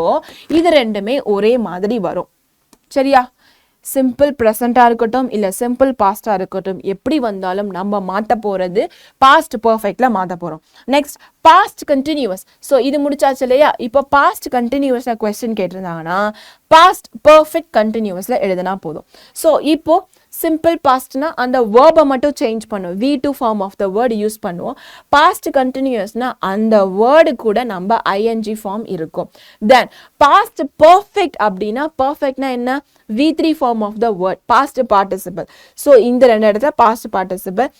இது ரெண்டுமே ஒரே மாதிரி வரும். சரியா? சிம்பிள் ப்ரெசண்ட்டாக இருக்கட்டும் இல்லை சிம்பிள் பாஸ்டாக இருக்கட்டும், எப்படி வந்தாலும் நம்ம மாற்ற போகிறது பாஸ்ட் பர்ஃபெக்டில் மாற்ற போகிறோம். Next past continuous. ஸோ இது முடிச்சாச்சு இல்லையா? இப்போ பாஸ்ட் கண்டினியூவஸில் கொஸ்டின் கேட்டிருந்தாங்கன்னா பாஸ்ட் பர்ஃபெக்ட் கண்டினியூவஸில் எழுதினா போதும். ஸோ இப்போ சிம்பிள் பாஸ்ட்னா அந்த வேர்பை மட்டும் சேஞ்ச் பண்ணுவோம், V2 form of the word use பண்ணுவோம். பாஸ்ட் கண்டினியூஸ்னா அந்த வேர்டு கூட நம்ம ING ஃபார்ம் இருக்கும். தென் பாஸ்ட் பர்ஃபெக்ட் அப்படின்னா பர்ஃபெக்ட்னா என்ன? V3 form of the word, past participle. So இந்த ரெண்டு இடத்துல பாஸ்ட் பார்ட்டிசிபிள்,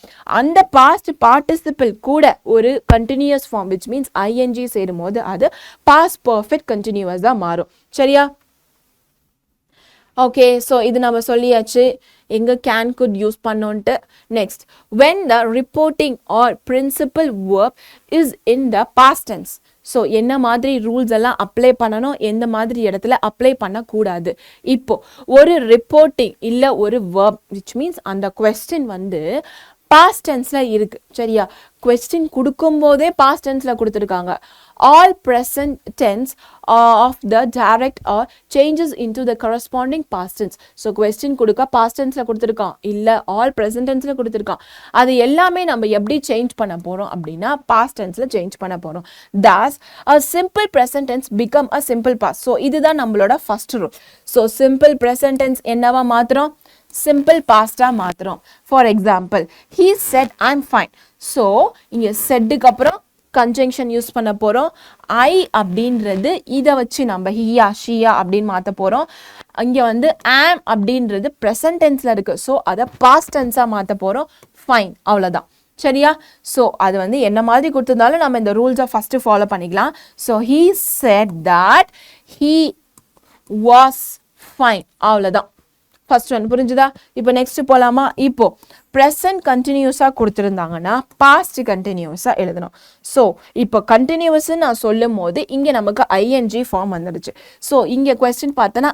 அந்த பாஸ்ட் பார்ட்டிசிபிள் கூட ஒரு continuous form which means ING சேரும் போது அது பாஸ்ட் பர்ஃபெக்ட் கண்டினியூஸ் தான் மாறும். சரியா? ஓகே, ஸோ இது நம்ம சொல்லியாச்சு எங்கே கேன் குட் யூஸ் பண்ணோன்ட்டு. Next, when the reporting or principal verb is in the past tense. So என்ன மாதிரி ரூல்ஸ் எல்லாம் அப்ளை பண்ணணும், எந்த மாதிரி இடத்துல அப்ளை பண்ணக்கூடாது. இப்போ ஒரு ரிப்போர்ட்டிங் இல்லை ஒரு வேர்ப் விச் மீன்ஸ் அந்த கொஸ்டின் வந்து பாஸ்ட் டென்ஸில் இருக்குது. சரியா? கொஸ்டின் கொடுக்கும்போதே பாஸ்ட் டென்ஸில் கொடுத்துருக்காங்க. All present tense of the direct are changes into the corresponding past tense. So question கொடுக்க பாஸ்ட் டென்ஸில் கொடுத்துருக்கான், இல்லை ஆல் ப்ரெசன்ட் டென்ஸில் கொடுத்துருக்கான். அது எல்லாமே நம்ம எப்படி சேஞ்ச் பண்ண போகிறோம் அப்படின்னா பாஸ்ட் டென்ஸில் சேஞ்ச் பண்ண போகிறோம். Thus a simple present tense become a simple past. So இதுதான் நம்மளோட first rule. So simple present tense என்னவா மாற்றுறோம்? சிம்பிள் பாஸ்டாக மாற்றுறோம். For example, he said I'm fine. So இங்கே செட்டுக்கு அப்புறம் கன்ஜங்ஷன் யூஸ் பண்ண போகிறோம். ஐ அப்படின்றது இதை வச்சு நம்ம ஹியா ஷியா அப்படின்னு மாற்ற போகிறோம். இங்கே வந்து ஆம் அப்படின்றது ப்ரெசன்ட் டென்ஸில் இருக்குது. ஸோ அதை பாஸ்ட் டென்ஸாக மாற்ற போகிறோம். ஃபைன், அவ்வளோதான். சரியா? ஸோ அது வந்து என்ன மாதிரி கொடுத்துருந்தாலும் நம்ம இந்த ரூல்ஸை ஃபஸ்ட்டு ஃபாலோ பண்ணிக்கலாம். So he said that he was fine. அவ்வளோதான். ஃபர்ஸ்ட் ஒன் புரிஞ்சுதா? இப்போ நெக்ஸ்ட் போகலாமா? இப்போ ப்ரெசன்ட் கண்டினியூஸாக கொடுத்துருந்தாங்கன்னா பாஸ்ட் கண்டினியூஸாக எழுதணும். ஸோ இப்போ கண்டினியூஸ்ன்னு நான் சொல்லும் போது இங்கே நமக்கு ING ஃபார்ம் வந்துடுச்சு. ஸோ இங்கே கொஸ்டின் பார்த்தோன்னா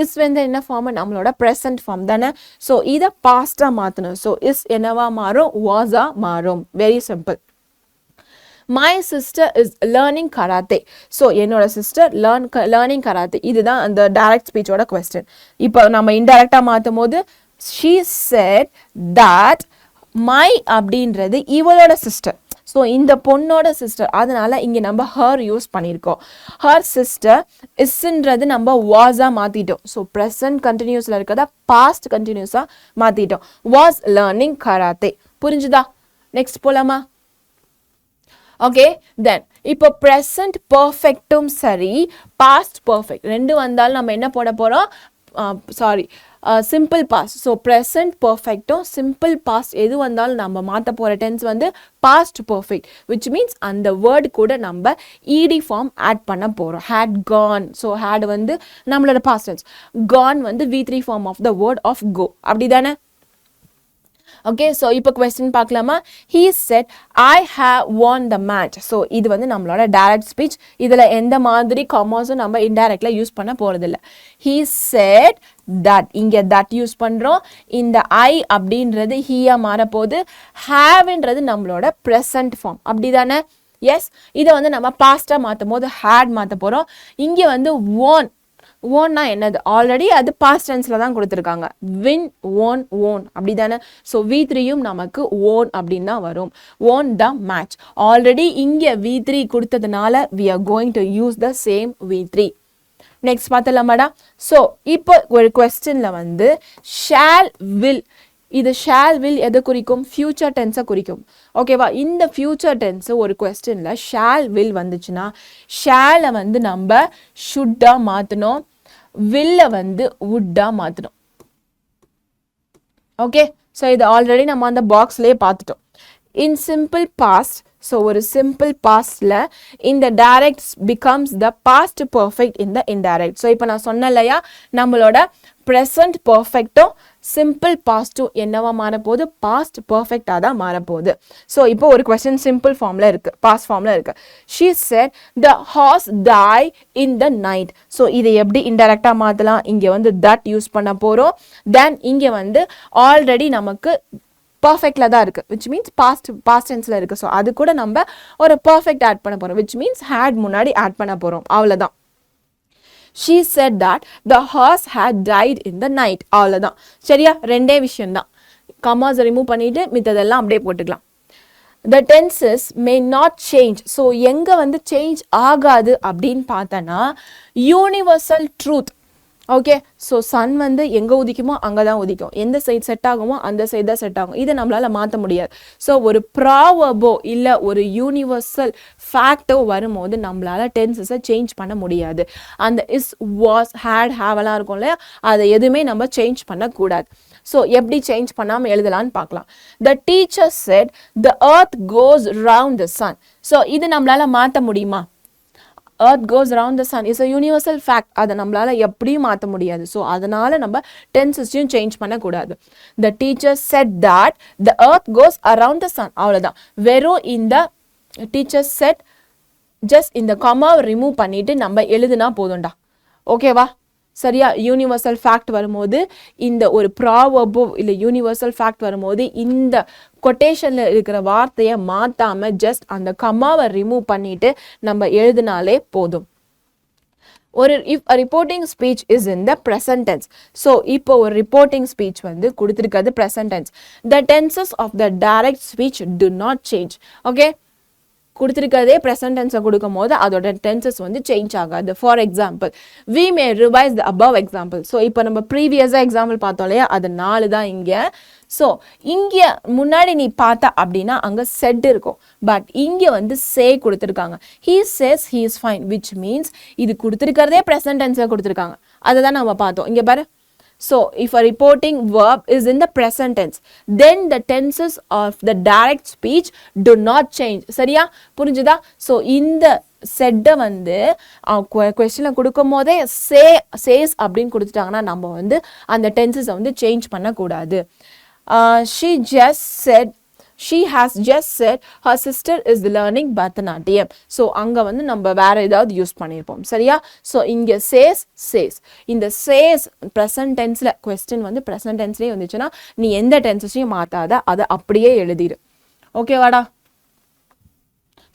இஸ் வந்து என்ன ஃபார்ம்? நம்மளோட ப்ரெசன்ட் ஃபார்ம் தானே. ஸோ இதை பாஸ்டாக மாற்றணும். ஸோ இஸ் என்னவா மாறும்? வாஸாக மாறும். Very simple. My sister is learning karate. So என்னோட சிஸ்டர் லேர்னிங் கராத்தே. இதுதான் அந்த டைரக்ட் ஸ்பீச்சோட கொஸ்டின். இப்போ நம்ம இன்டைரக்டாக மாற்றும் போது she said that my அப்படின்றது இவளோட சிஸ்டர். ஸோ இந்த பொண்ணோட சிஸ்டர், அதனால இங்கே நம்ம ஹர் யூஸ் பண்ணியிருக்கோம். ஹர் சிஸ்டர் இஸ்ன்றது நம்ம வாஸாக மாற்றிட்டோம். ஸோ ப்ரெசன்ட் கண்டினியூஸில் இருக்கிறத பாஸ்ட் கண்டினியூஸாக மாற்றிட்டோம். Was learning karate. புரிஞ்சுதா? நெக்ஸ்ட் போலாமா? ஓகே தென் இப்போ ப்ரெசன்ட் பர்ஃபெக்ட்டும் சரி பாஸ்ட் பர்ஃபெக்ட் ரெண்டு வந்தாலும் நம்ம என்ன போட போகிறோம் sorry simple past so present பர்ஃபெக்டும் சிம்பிள் பாஸ்ட் எது வந்தாலும் நம்ம மாற்ற போகிற டென்ஸ் வந்து பாஸ்ட் பர்ஃபெக்ட் விச் மீன்ஸ் அந்த வேர்டு கூட நம்ம இடி ஃபார்ம் ஆட் பண்ண போகிறோம் ஹேட் கான் ஸோ ஹேட் வந்து நம்மளோட பாஸ்ட் டென்ஸ் கான் வந்து V3 form of the word of go அப்படி தானே ஓகே ஸோ இப்போ கொஸ்டின் பார்க்கலாமா he said I have won the match so இது வந்து நம்மளோட டைரக்ட் ஸ்பீச் இதில் எந்த மாதிரி காமர்ஸும் நம்ம இன்டைரக்டில் யூஸ் பண்ண போகிறதில்ல he said that இங்கே that யூஸ் பண்ணுறோம் இந்த I அப்படின்றது ஹீயாக மாறப்போகுது ஹேவ்ன்றது நம்மளோட ப்ரெசன்ட் ஃபார்ம் அப்படி தானே எஸ் இதை வந்து நம்ம பாஸ்ட்டாக மாற்றும் போது ஹேட் மாற்ற போகிறோம் இங்கே வந்து won ஓன்னா என்னது ஆல்ரெடி அது பாஸ்ட் டென்ஸில் தான் கொடுத்துருக்காங்க வின் ஓன் ஓன் அப்படி தானே ஸோ V3யும் நமக்கு ஓன் அப்படின்னு தான் வரும் ஓன் த மேட்ச் ஆல்ரெடி இங்கே V3 கொடுத்ததுனால we are going to use the same V3 next பார்த்தலாமாடா ஸோ இப்போ ஒரு கொஸ்டினில் வந்து ஷால் வில் இது ஷால் வில் எதை குறிக்கும் ஃபியூச்சர் டென்ஸை குறிக்கும் ஓகேவா இந்த ஃபியூச்சர் டென்ஸு ஒரு கொஸ்டினில் ஷால் வில் வந்துச்சுன்னா ஷாலை வந்து நம்ம ஷுட்டாக மாற்றணும் வில்லை வந்து வுட்டாக மாற்றணும் ஓகே ஸோ இது ஆல்ரெடி நம்ம அந்த பாக்ஸ்லேயே பார்த்துட்டோம் இன் சிம்பிள் பாஸ்ட் ஸோ ஒரு சிம்பிள் பாஸ்டில் இந்த direct becomes the past perfect in the indirect so இப்போ நான் சொன்னேன் இல்லையா நம்மளோட ப்ரெசன்ட் பர்ஃபெக்டும் சிம்பிள் பாஸ்ட்டும் என்னவா மாறப்போகுது பாஸ்ட் பர்ஃபெக்டாக தான் மாறப்போகுது ஸோ இப்போ ஒரு கொஸ்டின் சிம்பிள் ஃபார்மில் இருக்குது பாஸ்ட் ஃபார்மில் இருக்குது she said the hours die in the night so இதை எப்படி இன்டெரக்டாக மாற்றலாம் இங்கே வந்து தட் யூஸ் பண்ண போகிறோம் தென் இங்கே வந்து ஆல்ரெடி நமக்கு பர்ஃபெக்டில் தான் இருக்குது விச் மீன்ஸ் பாஸ்ட் டென்ஸில் இருக்குது ஸோ அது கூட நம்ம ஒரு பர்ஃபெக்ட் ஆட் பண்ண போகிறோம் விச் மீன்ஸ் ஹேட் முன்னாடி ஆட் பண்ண போகிறோம் அவ்வளோதான் she said that the horse had died in the night அவ்வளோதான் சரியா ரெண்டே விஷயம்தான் கமாஸ் ரிமூவ் பண்ணிவிட்டு மித்ததெல்லாம் அப்படியே போட்டுக்கலாம் the tenses may not change so எங்கே வந்து சேஞ்ச் ஆகாது அப்படின்னு பார்த்தோன்னா universal truth okay so sun வந்து எங்கே உதிக்குமோ அங்கே தான் உதிக்கும் எந்த சைட் செட் ஆகுமோ அந்த சைட் தான் செட் ஆகும் இதை நம்மளால் மாற்ற முடியாது ஸோ ஒரு ப்ராவர்போ இல்லை ஒரு யூனிவர்சல் ஃபேக்டோ வரும்போது நம்மளால் டென்சஸை சேஞ்ச் பண்ண முடியாது அந்த இஸ் வாஸ் ஹேட் ஹேவெல்லாம் இருக்கும் இல்லையா அதை எதுவுமே நம்ம சேஞ்ச் பண்ணக்கூடாது ஸோ எப்படி சேஞ்ச் பண்ணாமல் எழுதலான்னு பார்க்கலாம் the teacher said the earth goes round the sun so இது நம்மளால் மாற்ற முடியுமா earth goes around the sun is a universal fact அதை நம்மளால எப்படியும் மாற்ற முடியாது ஸோ அதனால நம்ம டென்சஸையும் சேஞ்ச் பண்ணக்கூடாது the teacher said that the earth goes around the sun அவ்வளோதான் வெறும் இந்த teacher said just இந்த கமாவை ரிமூவ் பண்ணிட்டு நம்ம எழுதுனா போதும்டா ஓகேவா சரியா யூனிவர்சல் ஃபேக்ட் வரும்போது இந்த ஒரு ப்ராவர்போ இல்லை யூனிவர்சல் ஃபேக்ட் வரும்போது இந்த கொட்டேஷனில் இருக்கிற வார்த்தையை மாற்றாமல் ஜஸ்ட் அந்த கமாவை ரிமூவ் பண்ணிட்டு நம்ம எழுதினாலே போதும் ஒரு if a reporting speech is in the present tense so இப்போ ஒரு ரிப்போர்ட்டிங் ஸ்பீச் வந்து கொடுத்துருக்கிறது present tense the tenses of the direct speech do not change okay கொடுத்துருக்கிறதே ப்ரெசன்ட் டென்ஸை கொடுக்கும் போது அதோட டென்சஸ் வந்து சேஞ்ச் ஆகாது for example we may revise the above example so இப்போ நம்ம ப்ரீவியஸாக எக்ஸாம்பிள் பார்த்தோம் இல்லையா அது 4 தான் இங்கே ஸோ இங்கே முன்னாடி நீ பார்த்தா அப்படின்னா அங்கே செட் இருக்கும் பட் இங்கே வந்து சே கொடுத்துருக்காங்க he says he is fine which means இது கொடுத்துருக்கிறதே ப்ரெசன்ட் டென்ஸில் கொடுத்துருக்காங்க அதை தான் நம்ம பார்த்தோம் இங்கே பாரு So, if a reporting verb is in the present tense, then the tenses of the direct speech do not change. சரியா புரிஞ்சுதா ஸோ இந்த செட்டை வந்து கொஸ்டினில் கொடுக்கும் போதே சேஸ் அப்படின்னு கொடுத்துட்டாங்கன்னா நம்ம வந்து அந்த டென்சஸை வந்து சேஞ்ச் பண்ணக்கூடாது she has just said her sister is learning Bharatanatyam. So அங்கே வந்து நம்ம வேற ஏதாவது யூஸ் பண்ணியிருப்போம் சரியா ஸோ இங்கே சேஸ் இந்த சேஸ் ப்ரெசன்ட் டென்ஸில் கொஸ்டின் வந்து ப்ரெசன்ட் டென்ஸ்லேயே வந்துச்சுன்னா நீ எந்த டென்சஸையும் மாற்றாத அதை அப்படியே எழுதிடு ஓகேவாடா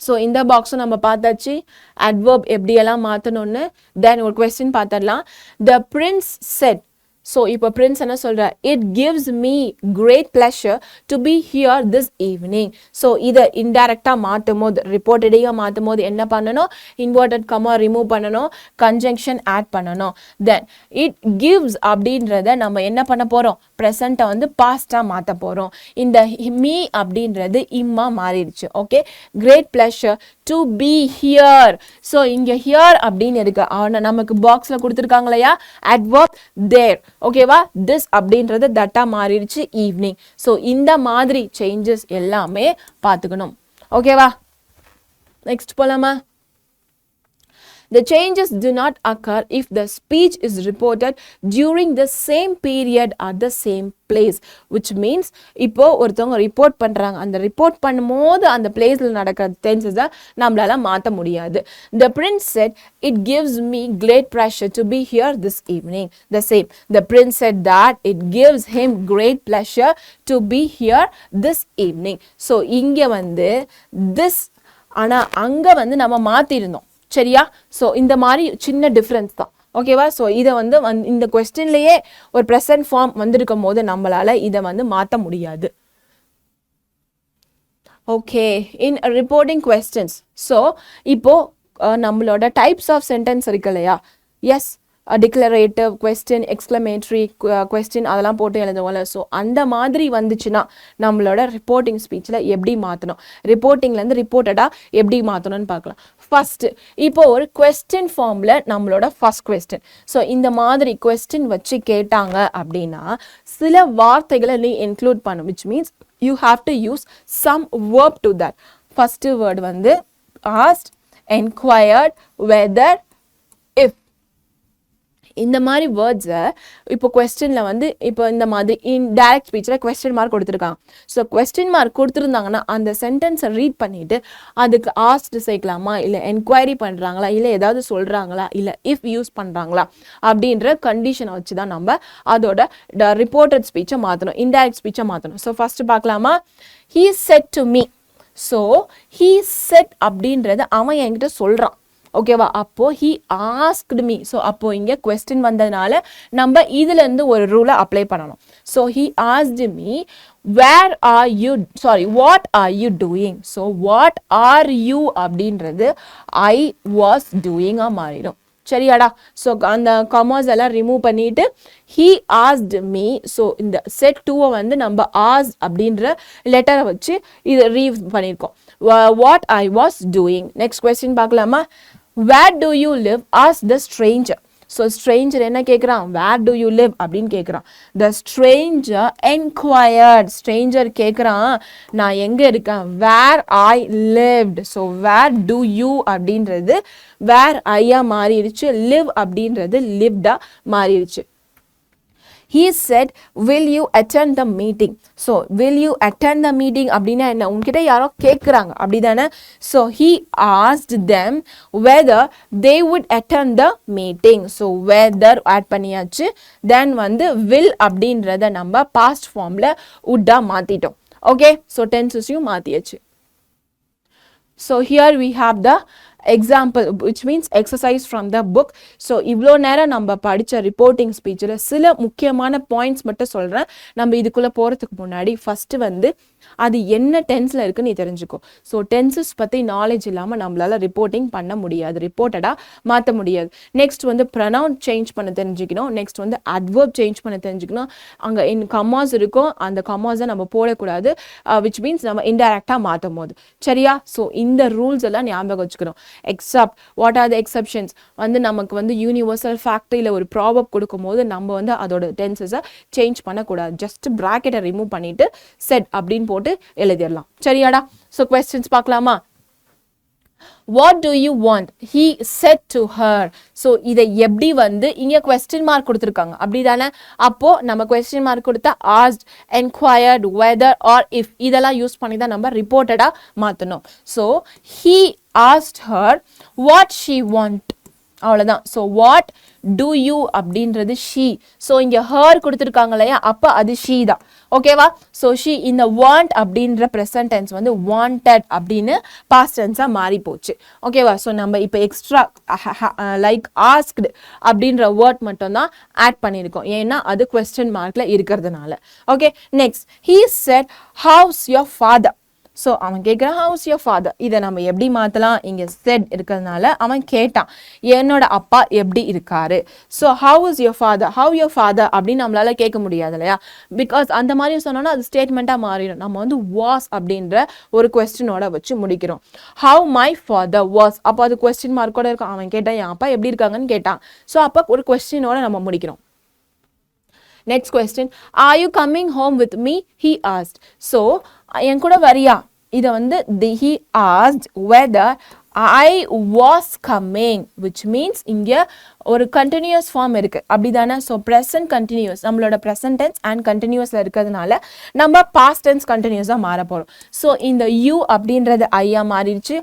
ஸோ இந்த பாக்ஸும் நம்ம பார்த்தாச்சு அட்வர்ப் எப்படியெல்லாம் மாற்றணும்னு தென் ஒரு கொஸ்டின் பார்த்துடலாம் த பிரின்ஸ் செட் So இப்போ prince என்ன சொல்ற, it gives me great pleasure to be here this evening. So இதை இன்டைரக்டா மாத்தும் போது ரிப்போர்ட்டடியா மாத்தும் போது என்ன பண்ணணும், இன்வெர்டட் கமா ரிமூவ் பண்ணணும், கன்ஜங்ஷன் ஆட் பண்ணணும். தென் it gives அப்படின்றத நம்ம என்ன பண்ண போறோம், ப்ரெசண்ட்டை வந்து பாஸ்டா மாத்த போறோம். இந்த me அப்படின்றது இம்மா மாறிடுச்சு. Okay, great pleasure to be here. So இங்க here அப்படின்னு இருக்கு, நமக்கு பாக்ஸ்ல கொடுத்துருக்காங்களையா adverb there. ஓகேவா, this அப்படின்றது தட்டா மாறிடுச்சு ஈவினிங். ஸோ இந்த மாதிரி சேஞ்சஸ் எல்லாமே பார்த்துக்கணும். ஓகேவா, நெக்ஸ்ட் போலாமா. The changes do not occur if the speech is reported during the same period at the same place, which means இப்போ ஒருத்தவங்க ரிப்போர்ட் பண்றாங்க, அந்த ரிப்போர்ட் பண்ணும்போது அந்த பிளேஸ்ல நடக்கிற டென்சஸை நம்மளால மாற்ற முடியாது. The prince said, it gives me great pleasure to be here this evening. The same, the prince said that it gives him great pleasure to be here this evening. So இங்க வந்து this, ஆனா அங்க வந்து நம்ம மாத்திருந்தோம். சரியா, so இந்த மாதிரி சின்ன டிஃப்ரென்ஸ் தான். ஓகேவா, ஸோ இதை வந்து இந்த கொஸ்டின்லேயே ஒரு ப்ரெசன்ட் ஃபார்ம் வந்திருக்கும் போது நம்மளால இதை வந்து மாற்ற முடியாது. Okay, in reporting questions. So இப்போ நம்மளோட டைப்ஸ் ஆஃப் சென்டென்ஸ் இருக்கு இல்லையா, yes declarative question, exclamatory question அதெல்லாம் போட்டு எழுதுவோம்ல. ஸோ அந்த மாதிரி வந்துச்சுன்னா நம்மளோட ரிப்போர்ட்டிங் ஸ்பீச்சில் எப்படி மாற்றணும், ரிப்போர்ட்டிங்லேருந்து ரிப்போர்ட்டடாக எப்படி மாற்றணும்னு பார்க்கலாம். ஃபஸ்ட்டு இப்போ ஒரு கொஸ்டின் ஃபார்மில் நம்மளோட ஃபஸ்ட் கொஸ்டின். ஸோ இந்த மாதிரி கொஸ்டின் வச்சு கேட்டாங்க அப்படின்னா சில வார்த்தைகளை நீ இன்க்ளூட் பண்ணும், which means you have to use some verb to that. First word வந்து ஆஸ்ட், என்கொயர்ட், வெதர், இஃப். இந்த மாதிரி வேர்ட்ஸை இப்போ கொஸ்டினில் வந்து இப்போ இந்த மாதிரி இன் டைரக்ட் ஸ்பீச்சில் கொஸ்டின் மார்க் கொடுத்துருக்காங்க. ஸோ கொஸ்டின் மார்க் கொடுத்துருந்தாங்கன்னா அந்த சென்டென்ஸை ரீட் பண்ணிவிட்டு அதுக்கு ஆஸ்ட் சேர்க்கலாமா, இல்லை என்கொயரி பண்ணுறாங்களா, இல்லை ஏதாவது சொல்கிறாங்களா, இல்லை இஃப் யூஸ் பண்ணுறாங்களா அப்படின்ற கண்டிஷனை வச்சு தான் நம்ம அதோட ரிப்போர்ட்டட் ஸ்பீச்சை மாற்றணும், இன்டைரக்ட் ஸ்பீச்சை மாற்றணும். ஸோ ஃபஸ்ட்டு பார்க்கலாமா. he said to me. So he said அப்படின்றது அவன் என்கிட்ட சொல்கிறான். ஓகேவா, அப்போ he asked me. ஸோ அப்போ இங்கே கொஸ்டின் வந்ததுனால நம்ம இதுலேருந்து ஒரு ரூலை அப்ளை பண்ணணும். So he asked me where are you, sorry what are you doing. So what are you அப்படின்றது I was doing மாறிடும். சரியாடா, ஸோ அந்த கமாஸ் எல்லாம் ரிமூவ் பண்ணிட்டு he asked me. ஸோ இந்த செட் 2 வந்து நம்ம asked அப்படின்ற லெட்டரை வச்சு இதை ரீவ் பண்ணியிருக்கோம். what I was doing. Next question பார்க்கலாமா. where do you live, asked the stranger. So Stranger என்ன கேட்குறான், where do you live அப்படின்னு கேட்குறான். the stranger enquired. ஸ்ட்ரேஞ்சர் கேட்குறான் நான் எங்கே இருக்கேன், where I lived. So where do you அப்படின்றது where I மாறிடுச்சு, live அப்படின்றது lived மாறிடுச்சு. he said will you attend the meeting. so will you attend the meeting அப்படின்னா என்ன, உங்ககிட்ட யாரோ கேட்குறாங்க அப்படிதானே. so he asked them whether they would attend the meeting. so whether add பண்ணியாச்சு, then வந்து will அப்படின்றத நம்ம past formல would மாத்திட்டோம். okay, so tenses-யும் மாத்தியாச்சு. so here we have the example, which means exercise from the book. So இவ்வளோ நேரம் நம்ம படித்த reporting ஸ்பீச்சில் சில முக்கியமான பாயிண்ட்ஸ் மட்டும் சொல்கிறேன். நம்ம இதுக்குள்ளே போகிறதுக்கு முன்னாடி ஃபஸ்ட்டு வந்து அது என்ன டென்ஸில் இருக்குன்னு நீ தெரிஞ்சுக்கோ. ஸோ டென்சஸ் பற்றி நாலேஜ் இல்லாமல் நம்மளால் ரிப்போர்ட்டிங் பண்ண முடியாது, ரிப்போர்ட்டடாக மாற்ற முடியாது. நெக்ஸ்ட் வந்து ப்ரொனவுன் சேஞ்ச் பண்ண தெரிஞ்சுக்கணும். நெக்ஸ்ட் வந்து அட்வர்ப் சேஞ்ச் பண்ண தெரிஞ்சுக்கணும். அங்கே கமாஸ் இருக்கும், அந்த கமாஸை நம்ம போடக்கூடாது, விச் மீன்ஸ் நம்ம இன்டைரக்டாக மாற்றும் போது. சரியா, ஸோ இந்த ரூல்ஸ் எல்லாம் ஞாபகம் வச்சுக்கணும். Accept what are the exceptions வந்து நமக்கு வந்து யூனிவர்சல் ஃபேக்ட் இல்லை ஒரு ப்ராபப் கொடுக்கும்போது நம்ம வந்து அதோட டென்சஸை சேஞ்ச் பண்ணக்கூடாது. ஜஸ்ட் ப்ராக்கெட்டை ரிமூவ் பண்ணிட்டு செட் அப்படின்னு போட்டு எழுதிடலாம். சரியாடா, ஸோ கொஸ்டின்ஸ் பார்க்கலாமா. what do you want, he said to her. So இதை எப்படி வந்து இங்கே கொஸ்டின் மார்க் கொடுத்துருக்காங்க அப்படிதானே. அப்போ நம்ம கொஸ்டின் மார்க் கொடுத்தா asked, enquired, whether or if இதெல்லாம் யூஸ் பண்ணி தான் நம்ம ரிப்போர்ட்டடாக மாற்றணும். So he asked her what she want. அவ்வளோதான். ஸோ வாட் டூ யூ அப்படின்றது ஷீ. ஸோ இங்கே ஹர் கொடுத்துருக்காங்க இல்லையா, அப்போ அது ஷீ தான். ஓகேவா? ஸோ ஷீ இந்த வாண்ட் அப்படின்ற ப்ரெசன்ட் டென்ஸ் வந்து வாண்டட் அப்படின்னு பாஸ்ட் டென்ஸாக மாறி போச்சு. ஓகேவா? ஸோ நம்ம இப்போ எக்ஸ்ட்ரா லைக் ஆஸ்க்டு அப்படின்ற வேர்ட் மட்டும் தான் ஆட் பண்ணியிருக்கோம், ஏன்னா அது கொஸ்டின் மார்க்ல இருக்கிறதுனால. Okay, next he set house your father. So அவன் கேட்குறான் ஹவுஸ் யுவர் ஃபாதர். இதை நம்ம எப்படி மாற்றலாம், இங்கே செட் இருக்கிறதுனால அவன் கேட்டான் என்னோட அப்பா எப்படி இருக்காரு. So how is your father, have your father அப்படின்னு நம்மளால கேட்க முடியாது இல்லையா, பிகாஸ் அந்த மாதிரி சொன்னோன்னா அது ஸ்டேட்மெண்ட்டாக மாறிடும். நம்ம வந்து வாஸ் அப்படின்ற ஒரு கொஸ்டினோட வச்சு முடிக்கிறோம். ஹவ் மை ஃபாதர் வாஸ், அப்போ அது கொஸ்டின் மார்க்கோட இருக்கும். அவன் கேட்டான் என் அப்பா எப்படி இருக்காங்கன்னு கேட்டான். ஸோ அப்போ ஒரு கொஸ்டினோட நம்ம முடிக்கிறோம். Next question, are you coming home with me? He asked. So என் கூட வரியா, இதை வந்து he asked whether I was coming, which means இங்கே ஒரு continuous form இருக்கு, அப்படிதானே? ஸோ present continuous, நம்மளோட present tense and continuousல இருக்கிறதுனால நம்ம past tense continuousா மாற போகிறோம். ஸோ இந்த you அப்படின்றது ஐயா மாறிடுச்சு,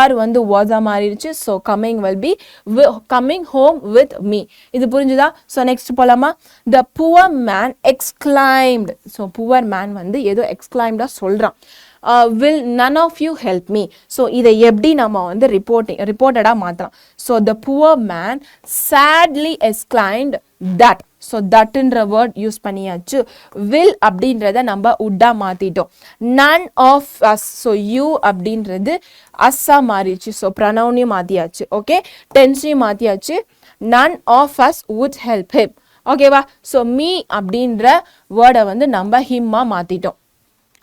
R வந்து was-ஆ மாறிடுச்சு. So coming will be coming home with me. இது புரிஞ்சுதா? ஸோ நெக்ஸ்ட் போலாமா? The poor man exclaimed. So poor man வந்து ஏதோ exclaimed-ஆ சொல்கிறான். Will none of you help me? So இதை எப்படி நம்ம வந்து ரிப்போர்ட்டடாக மாற்றலாம்? So the poor man sadly exclaimed that. So தட்ன்ற வேர்ட் யூஸ் பண்ணியாச்சு. will அப்படின்றத நம்ம உட்டா மாற்றிட்டோம். none of us, ஸோ you அப்படின்றது அஸ்ஸா மாறிடுச்சு. ஸோ ப்ரனவுனையும் மாற்றியாச்சு. ஓகே, டென்ஸையும் மாற்றியாச்சு. none of us would help him. ஓகேவா? ஸோ me அப்படின்ற வேர்டை வந்து நம்ம him-ஆ மாற்றிட்டோம்.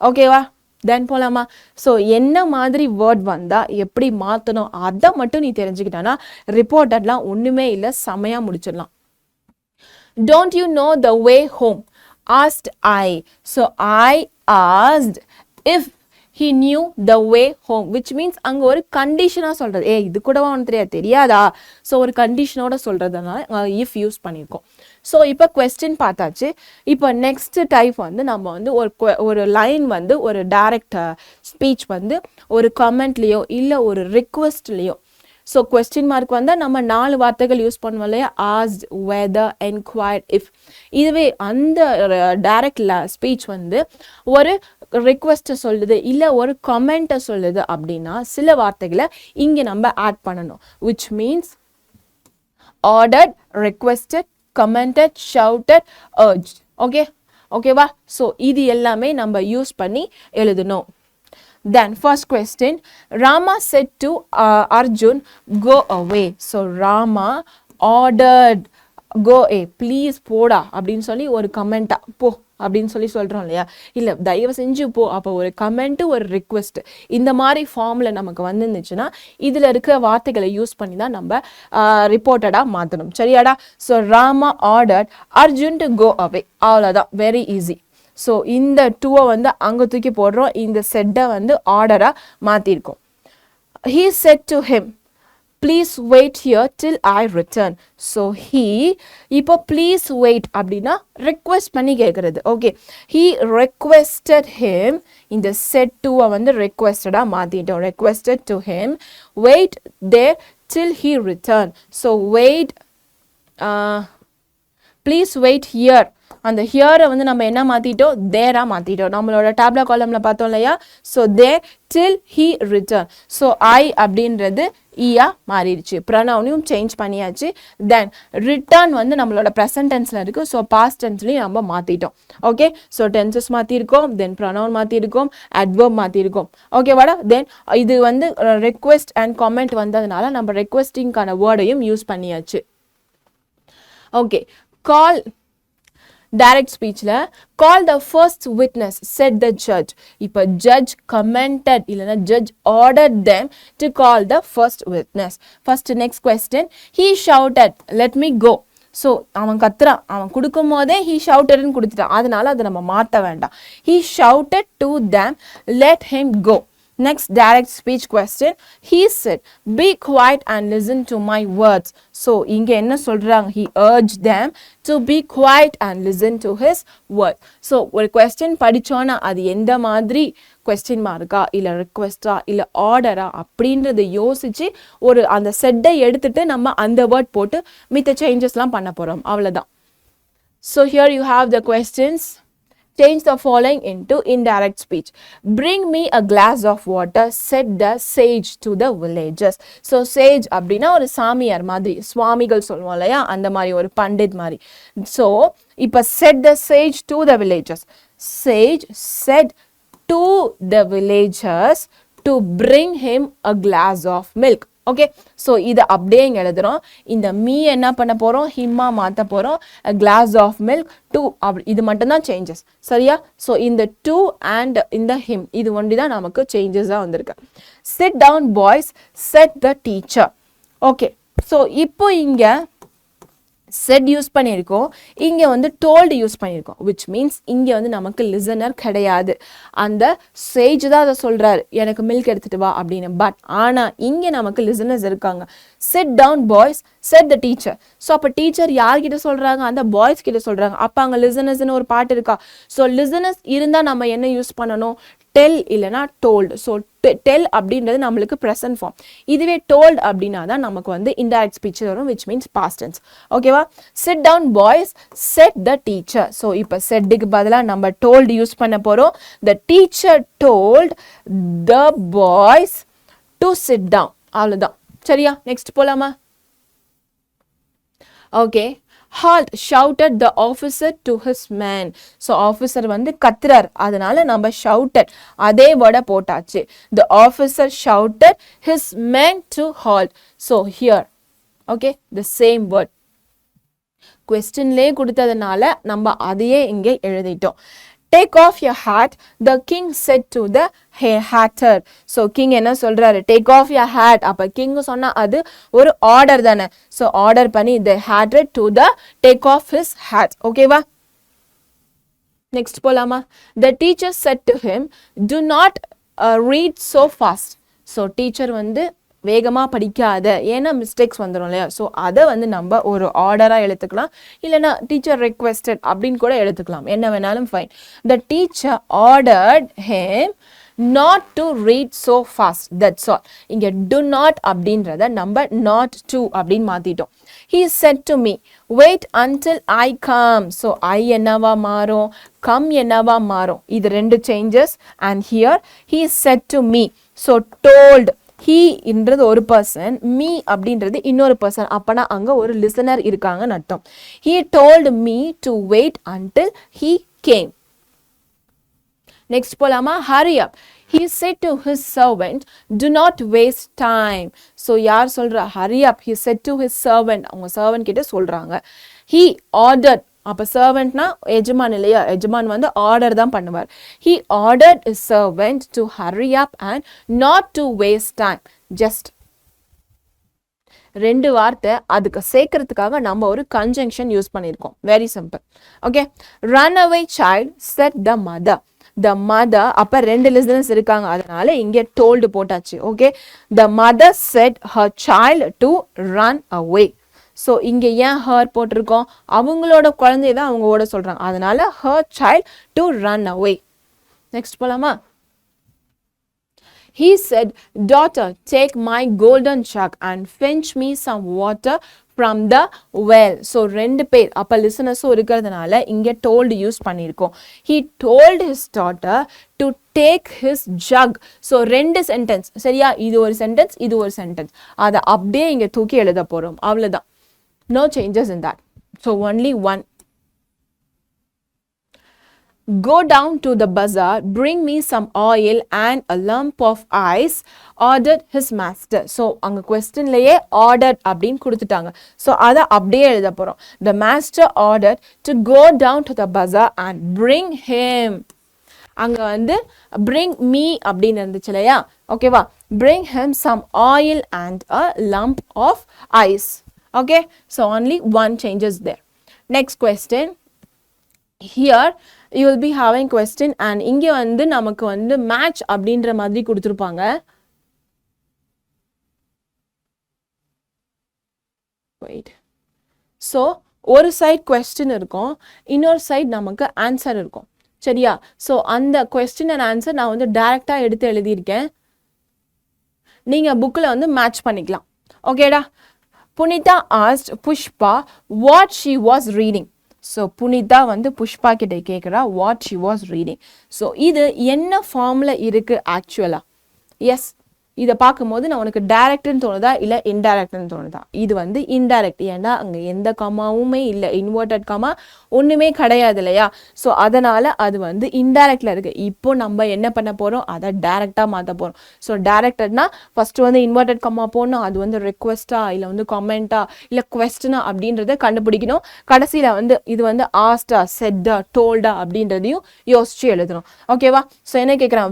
ஓகேவா? தென் போலாமா? ஸோ என்ன மாதிரி வேர்ட் வந்தால் எப்படி மாற்றணும் அதை மட்டும் நீ தெரிஞ்சுக்கிட்டானா ரிப்போர்ட்டட்லாம் ஒன்றுமே இல்லை, செமையாக முடிச்சிடலாம். Don't you know the way home? Asked I. So I asked if he knew the way home, which means அங்கே ஒரு கண்டிஷனாக சொல்கிறது. இது கூடவா ஒன்று தெரியாதா? ஸோ ஒரு கண்டிஷனோட சொல்கிறதுனால இஃப் யூஸ் பண்ணியிருக்கோம். ஸோ இப்போ கொஸ்டின் பார்த்தாச்சு. இப்போ நெக்ஸ்ட் டைப் வந்து நம்ம வந்து ஒரு லைன் வந்து ஒரு டைரக்ட் ஸ்பீச் வந்து ஒரு கமெண்ட்லேயோ இல்லை ஒரு ரிக்வெஸ்ட்லேயோ. ஸோ கொஸ்டின் மார்க் வந்தால் நம்ம 4 வார்த்தைகள் யூஸ் பண்ணுவோம் இல்லையா, asked, whether, enquired, if. இதுவே அந்த டைரக்ட் ஸ்பீச் வந்து ஒரு ரிக்வெஸ்ட்டை சொல்லுது இல்லை ஒரு கமெண்ட்டை சொல்லுது அப்படின்னா சில வார்த்தைகளை இங்கே நம்ம ஆட் பண்ணணும். which means ordered, requested, commented, shouted, urged. ஓகேவா? ஸோ இது எல்லாமே நம்ம யூஸ் பண்ணி எழுதணும். Then first question, Rama said to Arjun, go away. So Rama ordered go away, please போடா அப்படின்னு சொல்லி ஒரு கமெண்டா போ அப்படின்னு சொல்லி சொல்கிறோம் இல்லையா, இல்லை தயவு செஞ்சு போ. அப்போ ஒரு கமெண்ட்டு ஒரு ரிக்வெஸ்ட் இந்த மாதிரி ஃபார்மில் நமக்கு வந்துருந்துச்சுன்னா இதில் இருக்கிற வார்த்தைகளை யூஸ் பண்ணி தான் நம்ம ரிப்போர்ட்டடாக மாற்றணும். சரியாடா? So Rama ordered Arjun to go away. அவ்வளோதான், வெரி ஈஸி. ஸோ இந்த 2-ஐ வந்து அங்கே தூக்கி போடுறோம், இந்த செட்டை வந்து ஆர்டராக மாற்றிருக்கோம். He said to him, please wait here till I return. So he, இப்போ please wait அப்படின்னா request பண்ணி கேட்குறது. Okay, he requested him. இந்த set 2-ஐ வந்து requested-ஆக மாற்றிட்டோம். requested to him, wait there till he return. So wait, please wait here. அந்த ஹியரை வந்து நம்ம என்ன மாற்றிட்டோம், தேராக மாற்றிட்டோம். நம்மளோட டேப்லா காலமில் பார்த்தோம் இல்லையா. So there till he return. So I அப்படின்றது ஈயா மாறிடுச்சு, ப்ரனவுனையும் சேஞ்ச் பண்ணியாச்சு. தென் ரிட்டர்ன் வந்து நம்மளோட ப்ரெசன்ட் டென்ஸில் இருக்குது. ஸோ பாஸ்ட் டென்ஸ்லையும் நம்ம மாற்றிட்டோம். ஓகே, ஸோ டென்சஸ் மாற்றிருக்கோம், தென் ப்ரனவுன் மாற்றிருக்கோம், அட்வர்ப் மாற்றிருக்கோம். ஓகேவாடா? தென் இது வந்து ரெக்வெஸ்ட் அண்ட் கமெண்ட் வந்ததுனால நம்ம ரெக்வெஸ்டிங்கான வேர்டையும் யூஸ் பண்ணியாச்சு. ஓகே, கால் டைரக்ட் ஸ்பீச்சில் call the first witness said the judge. இப்போ ஜட்ஜ் கமெண்டட் இல்லைன்னா judge ordered them to call the first witness. First next question, he shouted let me go. So அவன் கத்துறான், அவன் கொடுக்கும் போதே ஹீ ஷவுட்டட்னு கொடுத்துட்டான், அதனால அதை நம்ம மாற்ற வேண்டாம். He shouted to them let him go. Next direct speech question. He said, be quiet and listen to my words. So இங்க என்ன சொல்றாங்க? He urged them to be quiet and listen to his word. So ஒரு question படிச்சோன்னா அது எந்த மாதிரி question மார்க்கா இல்ல requestா இல்ல ஆர்டரா அப்படின்றத யோசிச்சு ஒரு அந்த செட்டை எடுத்துட்டு நம்ம அந்த வேர்ட் போட்டு மித்த சேஞ்சஸ்லாம் பண்ண போறோம். அவ்வளவுதான். So here you have the questions. Change the following into indirect speech. Bring me a glass of water, said the sage to the villagers. So sage அப்படின்னா ஒரு சாமியார் மாதிரி, சுவாமிகள் சொல்லுவோம் இல்லையா, அந்த மாதிரி ஒரு பண்டிட் மாதிரி. So இப்போ said the sage to the villagers. Sage said to the villagers to bring him a glass of milk. Okay, so இதை அப்படியே இங்கே எழுதுகிறோம். இந்த மீ என்ன பண்ண போகிறோம்? ஹிம்மா மாற்ற போகிறோம். அ கிளாஸ் ஆஃப் மில்க் டூ, அப்படி இது மட்டும்தான் சேஞ்சஸ். சரியா? ஸோ இந்த டூ அண்ட் இந்த ஹிம் இது ஒண்டி தான் நமக்கு சேஞ்சஸாக வந்திருக்கு. Sit down boys, said the teacher. Okay, so இப்போ இங்கே செட் யூஸ் பண்ணியிருக்கோம், இங்கே வந்து டோல்டு யூஸ் பண்ணியிருக்கோம். விச் மீன்ஸ் இங்கே வந்து நமக்கு லிசனர் கிடையாது. அந்த சேஜ் தான் அதை சொல்கிறாரு, எனக்கு மில்க் எடுத்துகிட்டு வா அப்படின்னு. பட் ஆனால் இங்கே நமக்கு லிசனர்ஸ் இருக்காங்க. Sit down boys, said the teacher. So அப்போ டீச்சர் யார்கிட்ட சொல்கிறாங்க? அந்த பாய்ஸ் கிட்ட சொல்கிறாங்க. அப்போ அங்கே லிசனர்ஸ்னு ஒரு பாட்டு இருக்கா? ஸோ லிசனர்ஸ் இருந்தால் நம்ம என்ன யூஸ் பண்ணணும்? டெல் இல்லைனா டோல்டு. ஸோ டெல் அப்படின்றது நம்மளுக்கு ப்ரெசன்ட் ஃபார்ம். இதுவே டோல்டு அப்படின்னா தான் நமக்கு வந்து இன்டைரக்ட் ஸ்பீச் வரும், விச் மீன்ஸ் பாஸ்ட் டென்ஸ். ஓகேவா? Sit down boys, said the teacher. So இப்போ செட்டுக்கு பதிலாக நம்ம டோல்டு யூஸ் பண்ண போகிறோம். The teacher told the boys to sit down. அவ்வளோதான். சரியா? நெக்ஸ்ட் போலாமா? Okay. Halt, shouted the officer to his men. So officer வந்து கத்துறார், அதனால நம்ம shouted அதே வேர்டை போட்டாச்சு. The officer shouted his men to halt. So here, okay, the same word. questionலே கொடுத்ததனால நம்ம அதையே இங்கே எழுதிட்டோம். Take off your hat, the king said to the hatter. So king என்ன சொல்றாரு? Take off your hat. அப்ப king சொன்னா அது ஒரு ஆர்டர் தானே. So ஆர்டர் பண்ணி the hatter to the take off his hat. ஓகேவா? நெக்ஸ்ட் போலாமா? The teacher said to him, do not read so fast. So teacher வந்து வேகமாக படிக்காத, ஏன்னா மிஸ்டேக்ஸ் வந்துடும் இல்லையா. ஸோ அதை வந்து நம்ம ஒரு ஆர்டராக எடுத்துக்கலாம், இல்லைனா டீச்சர் ரெக்வெஸ்டட் அப்படின்னு கூட எடுத்துக்கலாம், என்ன வேணாலும் fine. The teacher ordered him not to read so fast. That's all. இங்கே டு நாட் அப்படின்றத நம்ம நாட் டு அப்படின்னு மாற்றிட்டோம். He said to me, wait until I come. So I என்னவா மாறும், come என்னவா மாறும். இது ரெண்டு changes. And here he said to me. So told, he இன்றது ஒரு பர்சன், me அப்படின்றது இன்னொரு பர்சன். அப்பனா அங்க ஒரு லிசனர் இருக்காங்கன்னு அர்த்தம். He told me to wait until he came. Next போலாமா? hurry up. He said to his servant, do not waste time. So யார் சொல்றா? hurry up. He said to his servant. அவங்க servant கிட்ட சொல்றாங்க. He ordered. அப்போ சர்வெண்ட்னா எஜமான் இல்லையா, எஜமான் வந்து ஆர்டர் தான் பண்ணுவார். He ordered his servant to hurry up and not to waste time. Just ரெண்டு வார்த்தை அதுக்கு சேர்க்கறதுக்காக நம்ம ஒரு கன்ஜங்ஷன் யூஸ் பண்ணியிருக்கோம். Very simple. Okay. Run away child, set the mother. The mother, அப்போ ரெண்டு லிசனர்ஸ் இருக்காங்க, அதனால இங்கே டோல்டு போட்டாச்சு. Okay. The mother set her child to run away. So இங்கே ஏன் ஹர் போட்டிருக்கோம்? அவங்களோட குழந்தைய தான் அவங்களோட சொல்கிறாங்க, அதனால her child to run away. Next போலாமா? He said, daughter, take my golden jug and fetch me some water from the well. So ரெண்டு பேர், அப்போ லிசனர்ஸும் இருக்கிறதுனால இங்கே டோல்டு யூஸ் பண்ணியிருக்கோம். He told his daughter to take his jug. So ரெண்டு sentence. சரியா? இது ஒரு சென்டென்ஸ், இது ஒரு சென்டென்ஸ். அதை அப்படியே இங்கே தூக்கி எழுத போகிறோம். அவ்வளோதான். No changes in that. So only one. Go down to the bazaar, bring me some oil and a lump of ice, ordered his master. So அங்க questionலயே ordered அப்படின்னு கொடுத்துட்டாங்க. So அதை அப்படியே எழுத போறோம். The master ordered to go down to the bazaar and bring him. அங்க வந்து bring me அப்படின்னு இருந்துச்சு இல்லையா? ஓகேவா? Bring him some oil and a lump of ice. Okay, so only one changes there. Next question. Here you will be having question and இங்க வந்து நமக்கு வந்து match அப்படின்ற மாதிரி கொடுத்திருப்பாங்க. wait so ஒரு சைடு question இருக்கும், இன்னொரு சைடு நமக்கு ஆன்சர் இருக்கும். சரியா? so அந்த question and answer நான் வந்து டைரக்டா எடுத்து எழுதி இருக்கேன். நீங்க புக்ல வந்து மேட்ச் பண்ணிக்கலாம். ஓகேடா? Punita asked Pushpa what she was reading. So Punita வந்து புஷ்பா கிட்ட கேக்குறா what she was reading. So இது என்ன ஃபார்ம்ல இருக்கு ஆக்சுவலா? எஸ், இதை பார்க்கும்போது நான் உனக்கு டைரக்ட்னு தோணுதா இல்லை இன்டைரக்ட்னு தோணுதா? இது வந்து இன்டைரக்ட். ஏன்னா அங்கே எந்த கமாவுமே இல்லை, இன்வெர்டட் கமா ஒன்றுமே கிடையாது இல்லையா? ஸோ அதனால் அது வந்து இன்டைரக்டில் இருக்குது. இப்போ நம்ம என்ன பண்ண போகிறோம், அதை டைரெக்டாக மாற்ற போகிறோம். ஸோ டைரக்டட்னா ஃபஸ்ட்டு வந்து இன்வெர்டட் கமா போடணும், அது வந்து ரெக்வெஸ்ட்டா இல்லை வந்து கமெண்ட்டா இல்லை குவெஸ்டனா அப்படின்றத கண்டுபிடிக்கணும். கடைசியில் வந்து இது வந்து ஆஸ்டா செட்டா டோல்டா அப்படின்றதையும் யோசிச்சு எழுதணும். ஓகேவா? ஸோ என்ன கேட்குறேன்,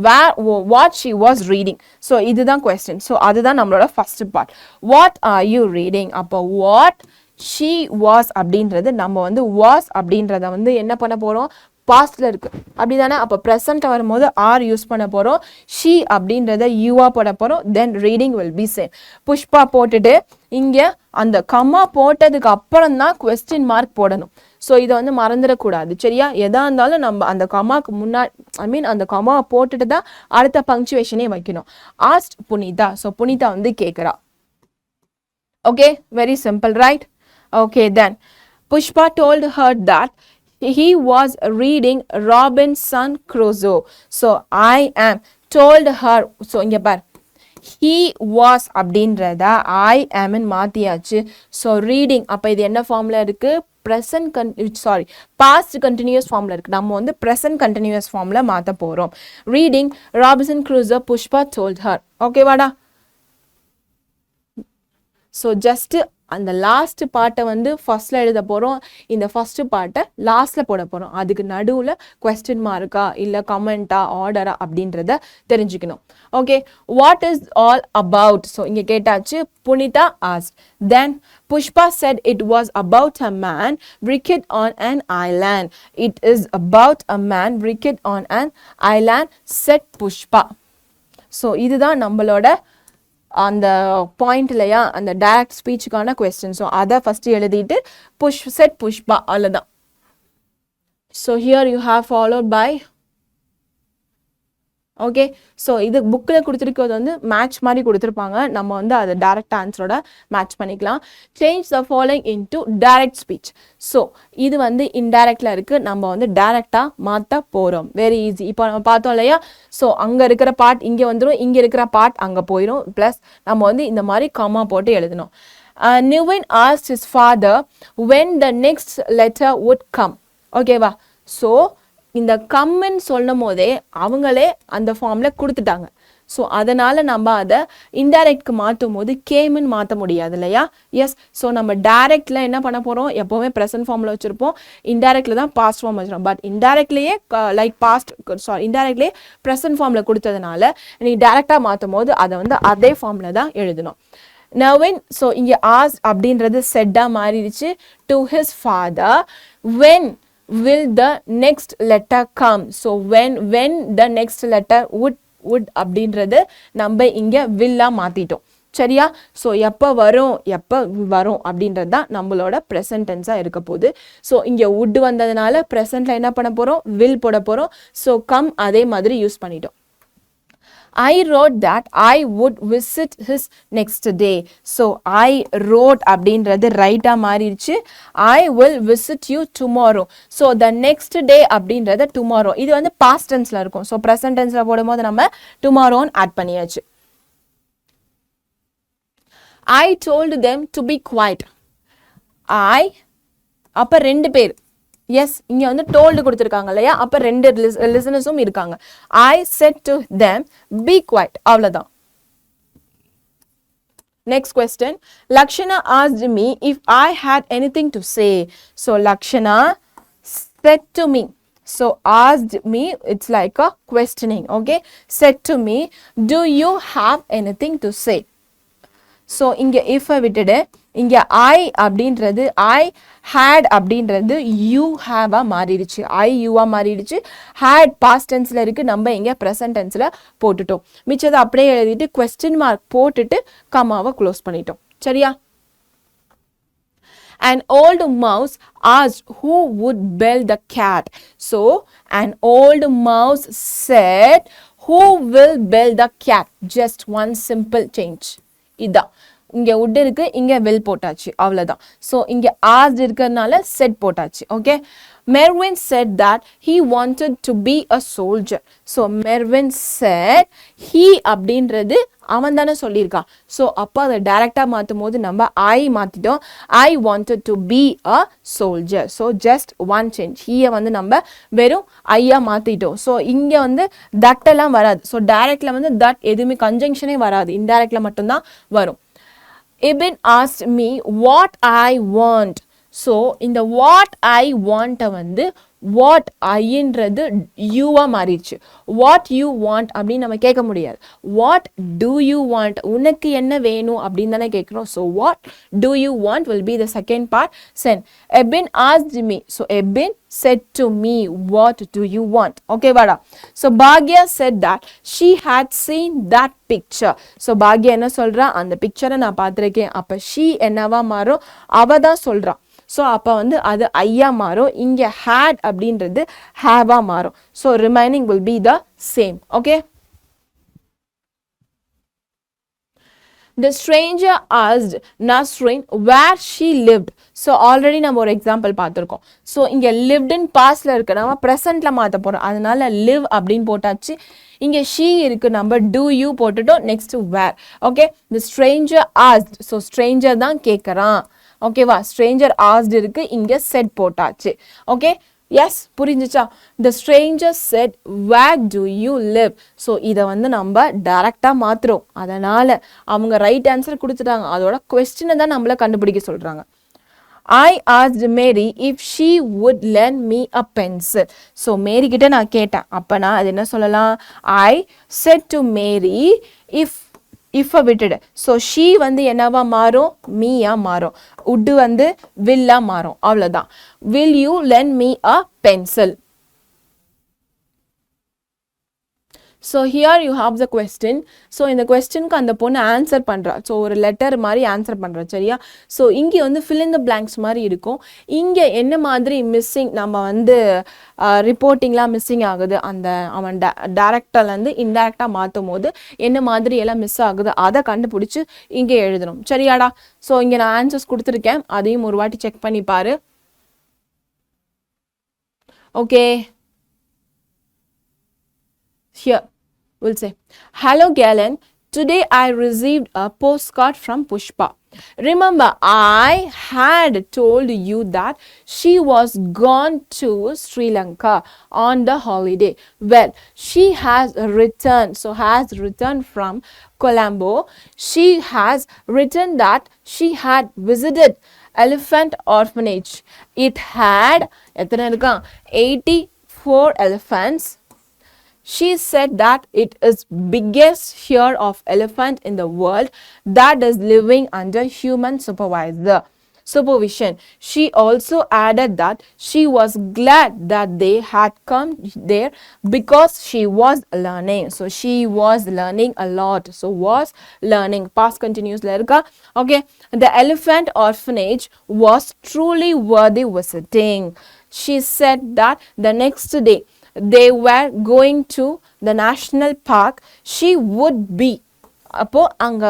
what she was reading. So இதுதான் question. So அதுதான் நம்மளோட first part. What are you reading? அப்போ what she was அப்படின்றது நம்ம வந்து was அப்படின்றத வந்து என்ன பண்ண போறோம், பாஸ்ட்ல இருக்கு அப்படிதானே? அப்போ present வரும்போது are யூஸ் பண்ண போறோம், she அப்படின்றத you போட போறோம், then reading will be same. Pushpa போட்டுட்டு இங்க அந்த கம்மா போட்டதுக்கு அப்புறம் தான் question mark போடணும். ஸோ இதை வந்து மறந்துடக்கூடாது. சரியா? எதா இருந்தாலும் நம்ம அந்த கமாக்கு முன்னாடி அந்த கமாவை போட்டுட்டு தான் அடுத்த பங்க்சுவேஷனே வைக்கணும். ஆஸ்ட் புனிதா. ஸோ புனிதா வந்து கேட்குறா. Okay, very simple, right? Okay, then Pushpa told her that he was reading Robinson Crusoe. So I am told her. So இங்கே பார், he was அப்படின்றத I am ன்னு மாற்றியாச்சு. ஸோ ரீடிங் அப்போ இது என்ன ஃபார்மில் இருக்குது, past continuous ஃபார்ம்ல இருக்கு. நம்ம வந்து present continuous ஃபார்ம்ல மாத்த போறோம். Reading Robinson Crusoe, Pushpa told her. Okay வாடா? ஸோ ஜஸ்ட் அந்த லாஸ்ட் பார்ட்டை வந்து ஃபர்ஸ்ட்ல எழுத போகிறோம், இந்த ஃபர்ஸ்ட் பார்ட்டை லாஸ்ட்ல போட போகிறோம். அதுக்கு நடுவில் கொஸ்டின் மார்க்கா இல்லை கமெண்டா ஆர்டரா அப்படின்றத தெரிஞ்சுக்கணும். Okay, what is all about. So இங்கே கேட்டாச்சு. Punitha asked. Then Pushpa said it was about a man wicked on an island. It is about a man wicked on an island, said Pushpa. So இதுதான் நம்மளோட அந்த point இல்லையா, அந்த direct ஸ்பீச்சுக்கான question. So அதை first எழுதிட்டு செட் புஷ்பா, அவ்வளோதான். So here you have followed by. Okay, so இது புக்கில் கொடுத்துருக்கிறது வந்து மேட்ச் மாதிரி கொடுத்துருப்பாங்க, நம்ம வந்து அதை டைரக்ட் ஆன்சரோட மேட்ச் பண்ணிக்கலாம். Change the following into direct speech. So இது வந்து இன்டைரக்டில் இருக்குது, நம்ம வந்து டைரக்டாக மாற்ற போகிறோம். Very easy. இப்போ நம்ம பார்த்தோம் இல்லையா, ஸோ அங்கே இருக்கிற பார்ட் இங்கே வந்துடும், இங்கே இருக்கிற பார்ட் அங்கே போயிடும். ப்ளஸ் நம்ம வந்து இந்த மாதிரி கமா போட்டு எழுதணும். Newin asked his father when the next letter would come. ஓகேவா? ஸோ இந்த கம்ன்னு சொல்லும் போதே அவங்களே அந்த ஃபார்மில் கொடுத்துட்டாங்க. ஸோ அதனால் நம்ம அதை இன்டைரக்ட்க்கு மாற்றும் போது கேம்னு மாற்ற முடியாது இல்லையா? எஸ். ஸோ நம்ம டைரக்டில் என்ன பண்ண போகிறோம், எப்போவுமே ப்ரெசன்ட் ஃபார்மில் வச்சுருப்போம், இன்டைரக்டில் தான் பாஸ்ட் ஃபார்ம் வச்சுருப்போம். பட் இன்டைரக்ட்லேயே இன்டைரக்ட்லேயே ப்ரெசன்ட் ஃபார்மில் கொடுத்ததுனால நீ டைரக்டாக மாற்றும் போது அதை வந்து அதே ஃபார்மில் தான் எழுதணும். Navin, ஸோ இங்கே ஆஸ் அப்படின்றது செட்டாக மாறிடுச்சு. To his father, when will the next letter come. So when the next letter would அப்படின்றது நம்ம இங்க will மாத்திட்டோம். சரியா? ஸோ எப்போ வரும் அப்படின்றது தான் நம்மளோட ப்ரெசன்ட் டென்ஸாக இருக்க போகுது. ஸோ இங்கே would வந்ததுனால ப்ரெசன்ட்ல என்ன பண்ண போகிறோம், will போட போகிறோம். ஸோ கம் அதே மாதிரி யூஸ் பண்ணிட்டோம். I wrote that I would visit his next day. So I wrote அப்படின்றது ரைட்டா மாறிடுச்சு. I will visit you tomorrow. So the next day அப்படின்றது tomorrow. இது வந்து past tenseல இருக்கும். So present tenseல போடும்போது நம்ம tomorrow ஆட் பண்ணியாச்சு. I told them to be quiet. I அப்ப ரெண்டு பேர். எஸ், இங்கே வந்து டோல்டு கொடுத்துருக்காங்க இல்லையா, அப்போ ரெண்டு லிசனர்ஸும் இருக்காங்க. I said to them be quiet. அவ்வளோதான். Next question. Lakshana asked me if I had anything to say. So Lakshana said to me. So asked me, it's like a questioning. Okay, said to me, do you have anything to say? So இங்கே if விட்டுடு இங்க I அப்படின்றது I had அப்படின்றது you have மாறிடுச்சு. I you மாறிடுச்சு. had past tenseல இருக்கு, நம்ம இங்க present tenseல போட்டுட்டோம். மிச்சத்தை அப்படியே எழுதிட்டு question mark போட்டுட்டு கமாவை க்ளோஸ் பண்ணிட்டோம். சரியா? An old mouse asked who would build the cat. So, an old mouse said, who will build the cat? Just one simple change. இதான். இங்க would இருக்கு, இங்க will போட்டாச்சு. அவ்வளவுதான். So, இங்க asked இருக்கறனால said போட்டாச்சு. Okay? Mervyn said that he wanted to be a soldier. So, Mervyn said, he அப்படின்றது அவன் தானே சொல்லியிருக்கான். ஸோ அப்போ அதை டைரக்டாக மாற்றும் போது நம்ம ஐ மாற்றிட்டோம். I wanted to be a soldier. So just one change. ஹீயை வந்து நம்ம வெறும் ஐயா மாற்றிட்டோம். ஸோ இங்கே வந்து தட்டெல்லாம் வராது. ஸோ டைரக்டில் வந்து தட் எதுவுமே கன்ஜங்ஷனே வராது, இன்டைரக்டில் மட்டும்தான் வரும். Ibn asked me what I want. So இந்த வாட் ஐ வாண்ட்டை வந்து வாட் ஐன்றது யூவா மாறிடுச்சு. வாட் யூ வாண்ட் அப்படின்னு நம்ம கேட்க முடியாது. வாட் டூ யூ வாண்ட், உனக்கு என்ன வேணும் அப்படின்னு தானே கேட்குறோம். So what do you want will be the second part. Then Ebin asked me. So Ebin said to me what do you want. Okay vada. So Bhagya said that she had seen that picture. So Bhagya என்ன சொல்றா, அந்த பிக்சரை நான் பார்த்திருக்கேன். அப்ப she என்னவா மாறும், அவ தான் சொல்றா. ஸோ அப்போ வந்து அது ஐயா மாறும். இங்கே had அப்படின்றது have மாறும். So remaining will be the same. Okay. The stranger asked Nasrin where she lived. So already நம்ம ஒரு எக்ஸாம்பிள் பார்த்துருக்கோம். ஸோ இங்கே lived in pastல இருக்கு, நம்ம ப்ரெசென்ட்ல மாற்ற போகிறோம். அதனால live அப்படின்னு போட்டாச்சு. இங்கே she இருக்கு, நம்ம do you போட்டுட்டோம். Next where. Okay. The stranger asked. So stranger தான் கேட்குறான். ஓகேவா? ஸ்ட்ரேஞ்சர் ஆஸ்ட் இருக்கு, இங்க செட் போட்டாச்சு. ஓகே, எஸ், புரிஞ்சுச்சா? The stranger said where do you live. So இதை வந்து நம்ம டைரக்டா மாத்துறோம். அதனால அவங்க ரைட் ஆன்சர் கொடுத்துட்டாங்க, அதோட கொஸ்டினை தான் நம்மள கண்டுபிடிக்க சொல்றாங்க. I asked Mary if she would lend me a pencil. So Mary கிட்ட நான் கேட்டேன். அப்போ நான் அது என்ன சொல்லலாம்? I said to Mary if விட்டுடு. ஸோ ஷீ வந்து என்னவா மாறும்? மீயா மாறும். உட்டு வந்து வில்லா மாறும். அவ்வளோதான். Will you lend me a pencil. So here you have the question. So இந்த கொஸ்டினுக்கு அந்த பொண்ணு ஆன்சர் பண்ணுறா. ஸோ ஒரு லெட்டர் மாதிரி ஆன்சர் பண்ணுறா. சரியா? ஸோ இங்கே வந்து ஃபில் இன் த பிளாங்க்ஸ் மாதிரி இருக்கும். இங்கே என்ன மாதிரி மிஸ்ஸிங், நம்ம வந்து ரிப்போர்ட்டிங்லாம் மிஸ்ஸிங் ஆகுது, அந்த அவன் டேரக்டர்லேருந்து இன்டேரக்டாக மாற்றும் போது என்ன மாதிரி எல்லாம் மிஸ் ஆகுது அதை கண்டுபிடிச்சி இங்கே எழுதணும். சரியாடா? ஸோ இங்கே நான் ஆன்சர்ஸ் கொடுத்துருக்கேன், அதையும் ஒரு வாட்டி செக் பண்ணி பாரு. Okay. Here we'll say, hello Galen, today I received a postcard from Pushpa. Remember, I had told you that she was gone to Sri Lanka on the holiday. Well, she has returned. So has returned from Colombo. She has written that she had visited Elephant Orphanage. It had 84 elephants. She said that it is biggest herd of elephant in the world that is living under human supervision. She also added that she was glad that they had come there because she was learning. So she was learning a lot. So was learning. Past continuous la iruka. Okay. The elephant orphanage was truly worthy visiting. She said that the next day they were going to the national park. She would be. அப்போ அங்க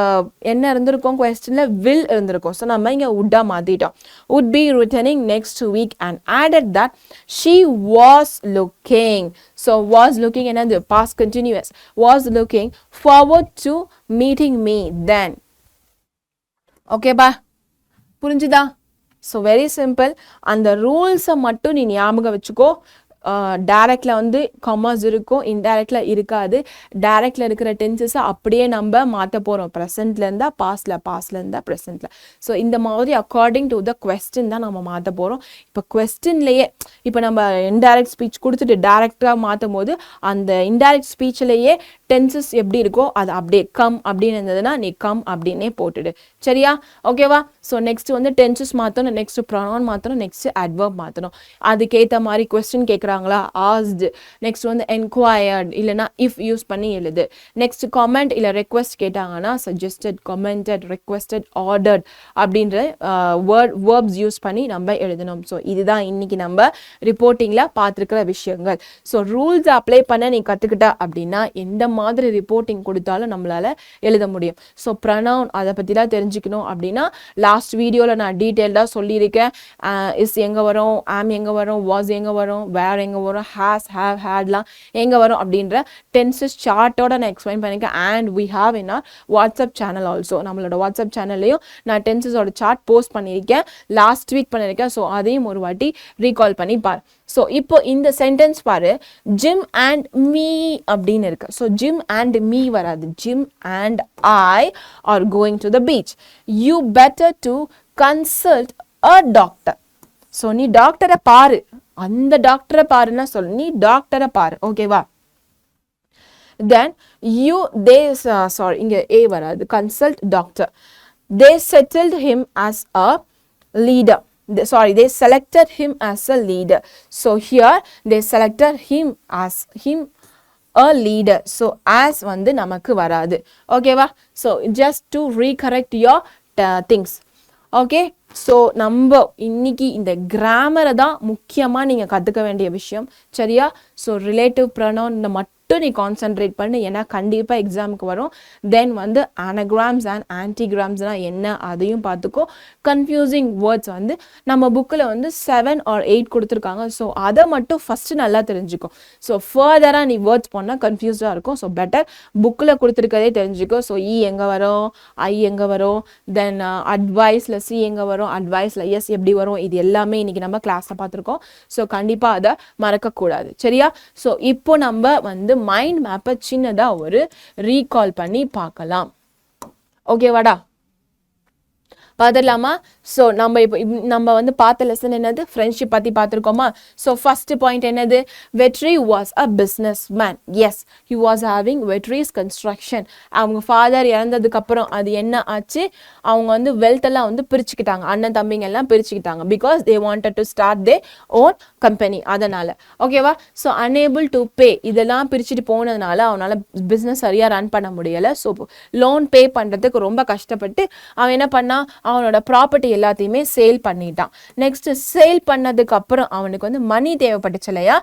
என்ன இருந்திருக்கும், கொஸ்டின்ல will இருந்திருக்கும். So நம்ம இங்க would மாத்திட்டோம். would be returning next week and added that she was looking. So was looking என்னது? past continuous. was looking forward to meeting me then. Okay பா, புரிஞ்சுதா? So very simple. அந்த ரூல்ஸை மட்டும் நீ ஞாபகம் வச்சுக்கோ. டைரக்டில் வந்து கமாஸ் இருக்கும், இன்டைரக்டில் இருக்காது. டைரக்டில் இருக்கிற டென்சஸை அப்படியே நம்ம மாற்ற போகிறோம். ப்ரெசென்ட்ல இருந்தால் பாஸ்டில், பாஸ்டில் இருந்தால் ப்ரெசென்ட்டில். ஸோ இந்த மாதிரி அக்கார்டிங் டு த கொஸ்டின் தான் நம்ம மாற்ற போகிறோம். இப்போ கொஸ்டின்லேயே இப்போ நம்ம இன்டைரக்ட் ஸ்பீச் கொடுத்துட்டு டைரக்டாக மாற்றும் போது அந்த இன்டைரக்ட் ஸ்பீச்சிலேயே டென்சஸ் எப்படி இருக்கோ அது அப்படியே கம் அப்படின்னு இருந்ததுன்னா நீ கம் அப்படின்னே போட்டுடு. சரியா? ஓகேவா? ஸோ நெக்ஸ்ட் வந்து டென்சஸ் மாற்றணும், நெக்ஸ்ட் ப்ரொனவுன் மாற்றணும், நெக்ஸ்ட் அட்வர்ப் மாற்றணும். அதுக்கேற்ற மாதிரி கொஸ்டின் கேட்குறாங்களா, ஆஸ்டு, நெக்ஸ்ட் வந்து என்கொயர்ட் இல்லைனா இஃப் யூஸ் பண்ணி எழுது. நெக்ஸ்ட் கமெண்ட் இல்லை ரெக்வெஸ்ட் கேட்டாங்கன்னா சஜஸ்டட், கமெண்டட், ரெக்வெஸ்டட், ஆர்டர்ட் அப்படின்ற வேர்ப்ஸ் யூஸ் பண்ணி நம்ம எழுதணும். ஸோ இதுதான் இன்னைக்கு நம்ம ரிப்போர்ட்டிங்கில் பார்த்துருக்கிற விஷயங்கள். ஸோ ரூல்ஸ் அப்ளை பண்ண நீ கற்றுக்கிட்ட அப்படின்னா எந்த மாதிரி ரிப்போர்ட்டிங் கொடுத்தாலும் நம்மளால எழுத முடியும். ஸோ ப்ரனவுன் அதை பற்றிலாம் தெரிஞ்சுக்கணும் அப்படின்னா லாஸ்ட் வீடியோவில் நான் டீட்டெயில்டாக சொல்லியிருக்கேன். இஸ் எங்கே வரும், ஆம் எங்கே வரும், வாஸ் எங்கே வரும், வேர் எங்கே வரும், ஹேஸ், ஹேவ், ஹேட்லாம் எங்கே வரும் அப்படின்ற டென்சஸ் சார்ட்டோட நான் எக்ஸ்பிளைன் பண்ணியிருக்கேன். And we have in our WhatsApp channel also. நம்மளோட வாட்ஸ்அப் சேனல்லையும் நான் டென்சஸோட சார்ட் போஸ்ட் பண்ணியிருக்கேன், லாஸ்ட் வீக் பண்ணியிருக்கேன். ஸோ அதையும் ஒரு வாட்டி ரீகால் பண்ணி பார். ஸோ இப்போ இந்த சென்டென்ஸ் பாரு, ஜிம் அண்ட் மீ அப்படின்னு இருக்கு. ஸோ ஜிம் அண்ட் மீ வராது, Jim and I are going to the beach. You better to consult a doctor. So நீ டாக்டரை பாரு, அந்த டாக்டரை பாருன்னா சொல்லு, நீ டாக்டரை பாரு. ஓகேவா? தென் யூ தே சாரி இங்கே ஏ வராது, consult doctor. They settled him as a leader. They selected him as a leader. So here they selected him as a leader. So as வந்து நமக்கு வராது. ஓகேவா? So just to recorrect your things. Okay? So நம்ம இன்னைக்கு இந்த கிராமரை தான் முக்கியமாக நீங்கள் கற்றுக்க வேண்டிய விஷயம். சரியா? ஸோ ரிலேட்டிவ் ப்ரொனவுன் மட்டும் நீ கான்சென்ட்ரேட் பண்ணு, ஏன்னா கண்டிப்பாக எக்ஸாமுக்கு வரும். தென் வந்து ஆனகிராம்ஸ் அண்ட் ஆன்டிகிராம்ஸ்னால் என்ன அதையும் பார்த்துக்கோ. கன்ஃபியூசிங் வேர்ட்ஸ் வந்து நம்ம புக்கில் வந்து 7 or 8 கொடுத்துருக்காங்க. ஸோ அதை மட்டும் ஃபஸ்ட்டு நல்லா தெரிஞ்சுக்கோ. ஸோ ஃபர்தராக நீ வேர்ட்ஸ் போனால் கன்ஃபியூஸ்டாக இருக்கும். ஸோ பெட்டர் புக்கில் கொடுத்துருக்கதே தெரிஞ்சுக்கோ. ஸோ இ எங்கே வரும், ஐ எங்கே வரும், தென் அட்வைஸில் சி எங்கே வரும், அட்வைஸில் எஸ் எப்படி வரும், இது எல்லாமே இன்னைக்கு நம்ம கிளாஸில் பார்த்துருக்கோம். ஸோ கண்டிப்பாக அதை மறக்கக்கூடாது. சரியா? ஸோ இப்போ நம்ம வந்து மைண்ட் மேப்பை சின்னதாக ஒரு ரீகால் பண்ணி பார்க்கலாம். ஓகேவாடா? பார்த்துடலாமா? ஸோ நம்ம வந்து பார்த்த லெசன் என்னது, ஃப்ரெண்ட்ஷிப் பற்றி பார்த்துருக்கோமா? ஸோ ஃபர்ஸ்ட் பாயிண்ட் என்னது, Vetri was a business man. Yes, he was having Vetri's construction. அவங்க ஃபாதர் இறந்ததுக்கப்புறம் அது என்ன ஆச்சு, அவங்க வந்து வெல்த் எல்லாம் வந்து பிரிச்சுக்கிட்டாங்க, அண்ணன் தம்பிங்க எல்லாம் பிரிச்சுக்கிட்டாங்க. Because they wanted to start they own company. அதனால ஓகேவா? ஸோ அன்ஏபிள் டு பே இதெல்லாம் பிரிச்சுட்டு போனதுனால அவனால் பிஸ்னஸ் சரியாக ரன் பண்ண முடியலை. ஸோ லோன் பே பண்ணுறதுக்கு ரொம்ப கஷ்டப்பட்டு அவன் என்ன பண்ணா, அவனோட ப்ராப்பர்ட்டி எல்லாத்தையுமே சேல் பண்ணிட்டான். நெக்ஸ்ட் சேல் பண்ணதுக்கு அப்புறம் அவனுக்கு வந்து மணி தேவைப்பட்டுச்சு இல்லையா,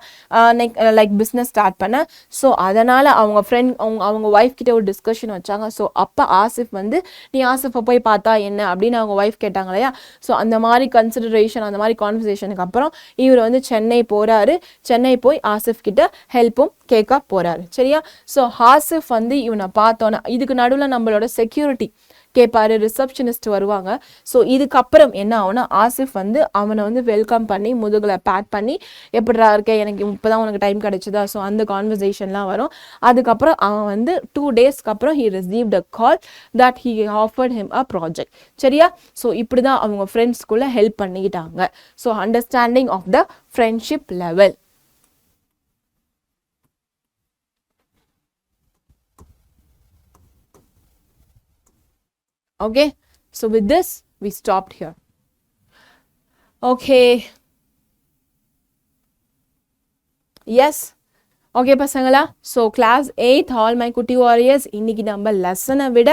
லைக் பிஸ்னஸ் ஸ்டார்ட் பண்ண. ஸோ அதனால அவங்க ஃப்ரெண்ட் அவங்க ஒய்ஃப் கிட்ட ஒரு டிஸ்கஷன் வச்சாங்க. ஸோ அப்போ ஆசிஃப் வந்து நீ ஆசிஃபை போய் பார்த்தா என்ன அப்படின்னு அவங்க ஒய்ஃப் கேட்டாங்க இல்லையா. ஸோ அந்த மாதிரி கன்சிடரேஷன், அந்த மாதிரி கான்வர்சேஷனுக்கு அப்புறம் இவர் வந்து சென்னை போறாரு. சென்னை போய் ஆசிஃப் கிட்ட ஹெல்ப்பும் கேட்க போறாரு. சரியா? ஸோ ஆசிஃப் வந்து இவனை பார்த்தோன்னா இதுக்கு நடுவில் நம்மளோட செக்யூரிட்டி கேட்பாரு, ரிசப்ஷனிஸ்ட் வருவாங்க. ஸோ இதுக்கப்புறம் என்ன ஆகும்னா, ஆசிஃப் வந்து அவனை வந்து வெல்கம் பண்ணி முதுகில் பேட் பண்ணி எப்படிடா இருக்க, எனக்கு இப்போதான் உனக்கு டைம் கிடைச்சதா, ஸோ அந்த கான்வர்சேஷன்லாம் வரும். அதுக்கப்புறம் அவன் வந்து 2 daysக்கு அப்புறம் he received a call that he offered him a project. சரியா? ஸோ இப்படி தான் அவங்க ஃப்ரெண்ட்ஸ்குள்ளே ஹெல்ப் பண்ணிக்கிட்டாங்க. So understanding of the friendship level. Okay, so with this we stopped here. Okay, yes, okay பசங்களா? ஸோ கிளாஸ் 8 ஆல் மை குட்டி warriors இன்னைக்கு நம்ம லெசனை விட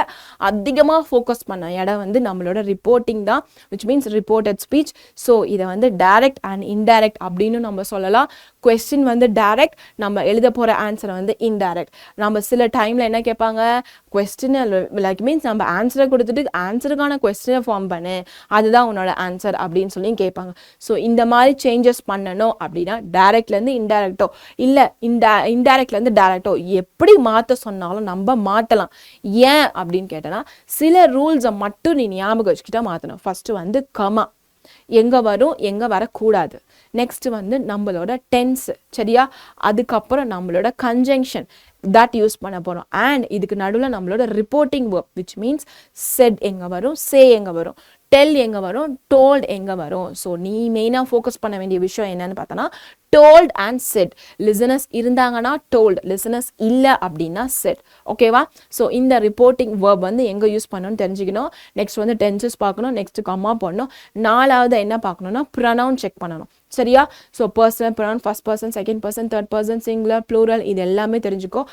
அதிகமாக ஃபோக்கஸ் பண்ண இடம் வந்து நம்மளோட ரிப்போர்ட்டிங் தான், which means reported speech. So இதை வந்து டைரக்ட் அண்ட் இன்டைரக்ட் அப்படின்னு நம்ம சொல்லலாம். கொஸ்டின் வந்து டைரக்ட், நம்ம எழுத போகிற ஆன்சரை வந்து இன்டைரக்ட். நம்ம சில டைமில் என்ன கேட்பாங்க, கொஸ்டினை லைக் மீன்ஸ் நம்ம ஆன்சரை கொடுத்துட்டு ஆன்சருக்கான கொஸ்டினை ஃபார்ம் பண்ணு, அதுதான் உன்னோட ஆன்சர் அப்படின்னு சொல்லி கேட்பாங்க. ஸோ இந்த மாதிரி சேஞ்சஸ் பண்ணணும் அப்படின்னா டைரக்ட்லேருந்து இன்டைரக்டோ இல்லை இன்டைரக்ட்லேருந்து டைரக்டோ எப்படி மாற்ற சொன்னாலும் நம்ம மாற்றலாம். ஏன் அப்படின்னு கேட்டோன்னா, சில ரூல்ஸை மட்டும் நீ ஞாபகம் வச்சுக்கிட்டா மாற்றணும். ஃபர்ஸ்ட் வந்து கமா. எங்கே வரும் எங்கே வரக்கூடாது. நெக்ஸ்ட் வந்து நம்மளோட டென்ஸ், சரியா? அதுக்கப்புறம் நம்மளோட கன்ஜங்ஷன் that யூஸ் பண்ண போகிறோம். அண்ட் இதுக்கு நடுவில் நம்மளோட reporting verb which means said எங்கே வரும், say எங்கே வரும், டெல் எங்கே வரும், டோல்ட் எங்கே வரும். ஸோ நீ மெயினாக ஃபோக்கஸ் பண்ண வேண்டிய விஷயம் என்னன்னு பார்த்தோன்னா டோல்ட் அண்ட் செட். லிசனர்ஸ் இருந்தாங்கன்னா டோல்ட், லிசனர்ஸ் இல்லை அப்படின்னா செட். ஓகேவா? ஸோ இந்த ரிப்போர்ட்டிங் verb வந்து எங்கே யூஸ் பண்ணணும்னு தெரிஞ்சுக்கணும். நெக்ஸ்ட் வந்து டென்சஸ் பார்க்கணும், நெக்ஸ்ட் கம்மா பண்ணணும். நாலாவது என்ன பார்க்கணும்னா ப்ரொனவுன் செக் பண்ணணும். சரியா? So personal pronoun, first person, second person, third person, singular, plural, இது எல்லாமே தெரிஞ்சுக்கோ.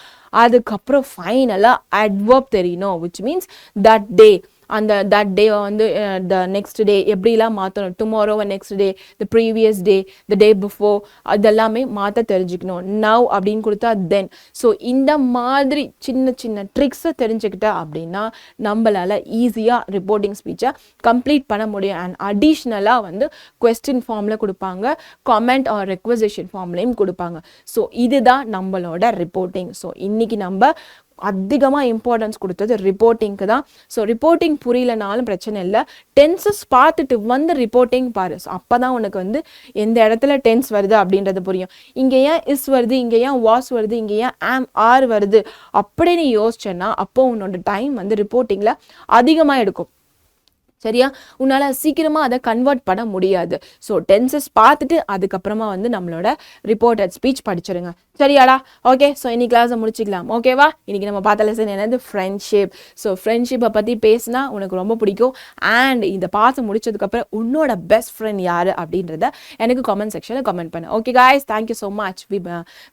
அதுக்கப்புறம் ஃபைனலாக அட்வர்ப் தெரியணும் which means that day. அந்த தட் டே வந்து த நெக்ஸ்ட் டே எப்படிலாம் மாற்றணும், tomorrow next day, the previous day, the day before, அதெல்லாமே மாற்ற தெரிஞ்சுக்கணும். நவ் அப்படின்னு கொடுத்தா தென். ஸோ இந்த மாதிரி சின்ன சின்ன ட்ரிக்ஸை தெரிஞ்சுக்கிட்டா அப்படின்னா நம்மளால் ஈஸியாக ரிப்போர்ட்டிங் ஸ்பீச்சை கம்ப்ளீட் பண்ண முடியும். அண்ட் அடிஷ்னலாக வந்து கொஸ்டின் ஃபார்மில் கொடுப்பாங்க, காமெண்ட் ஆர் ரெக்வசிஷன் ஃபார்ம்லேயும் கொடுப்பாங்க. ஸோ இதுதான் நம்மளோட ரிப்போர்ட்டிங். ஸோ இன்னைக்கு நம்ம அதிகமாக இம்பார்ட்டன்ஸ் கொடுத்தது ரிப்போர்ட்டிங்க்கு தான். ஸோ ரிப்போர்ட்டிங் புரியலனாலும் பிரச்சனை இல்லை, டென்சஸ் பார்த்துட்டு வந்து ரிப்போர்ட்டிங் பாரு. ஸோ அப்போ தான் உனக்கு வந்து எந்த இடத்துல டென்ஸ் வருது அப்படின்றது புரியும். இங்கே ஏன் இஸ் வருது, இங்கே ஏன் வாஸ் வருது, இங்கே ஏன் ஆம் ஆர் வருது அப்படின்னு யோசிச்சேன்னா அப்போ உன்னோட டைம் வந்து ரிப்போர்ட்டிங்கில் அதிகமாக எடுக்கும். சரியா? உன்னால் சீக்கிரமாக அதை கன்வெர்ட் பண்ண முடியாது. ஸோ டென்சஸ் பார்த்துட்டு அதுக்கப்புறமா வந்து நம்மளோட ரிப்போர்ட்டட் ஸ்பீச் படிச்சிருங்க. சரியாடா? ஓகே. ஸோ இன்னைக்கு கிளாஸை முடிச்சிக்கலாம். ஓகேவா? இன்னைக்கு நம்ம பார்த்த லெசன் என்னது, ஃப்ரெண்ட்ஷிப். ஸோ ஃப்ரெண்ட்ஷிப்பை பற்றி பேசினா உனக்கு ரொம்ப பிடிக்கும். அண்ட் இந்த பார்த்து முடிச்சதுக்கப்புறம் உன்னோட பெஸ்ட் ஃப்ரெண்ட் யார் அப்படின்றத எனக்கு கமெண்ட் செக்ஷனில் கமெண்ட் பண்ணு. Okay guys, thank you so much.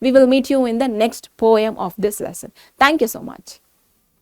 We will meet you in the next poem of this lesson. Thank you so much.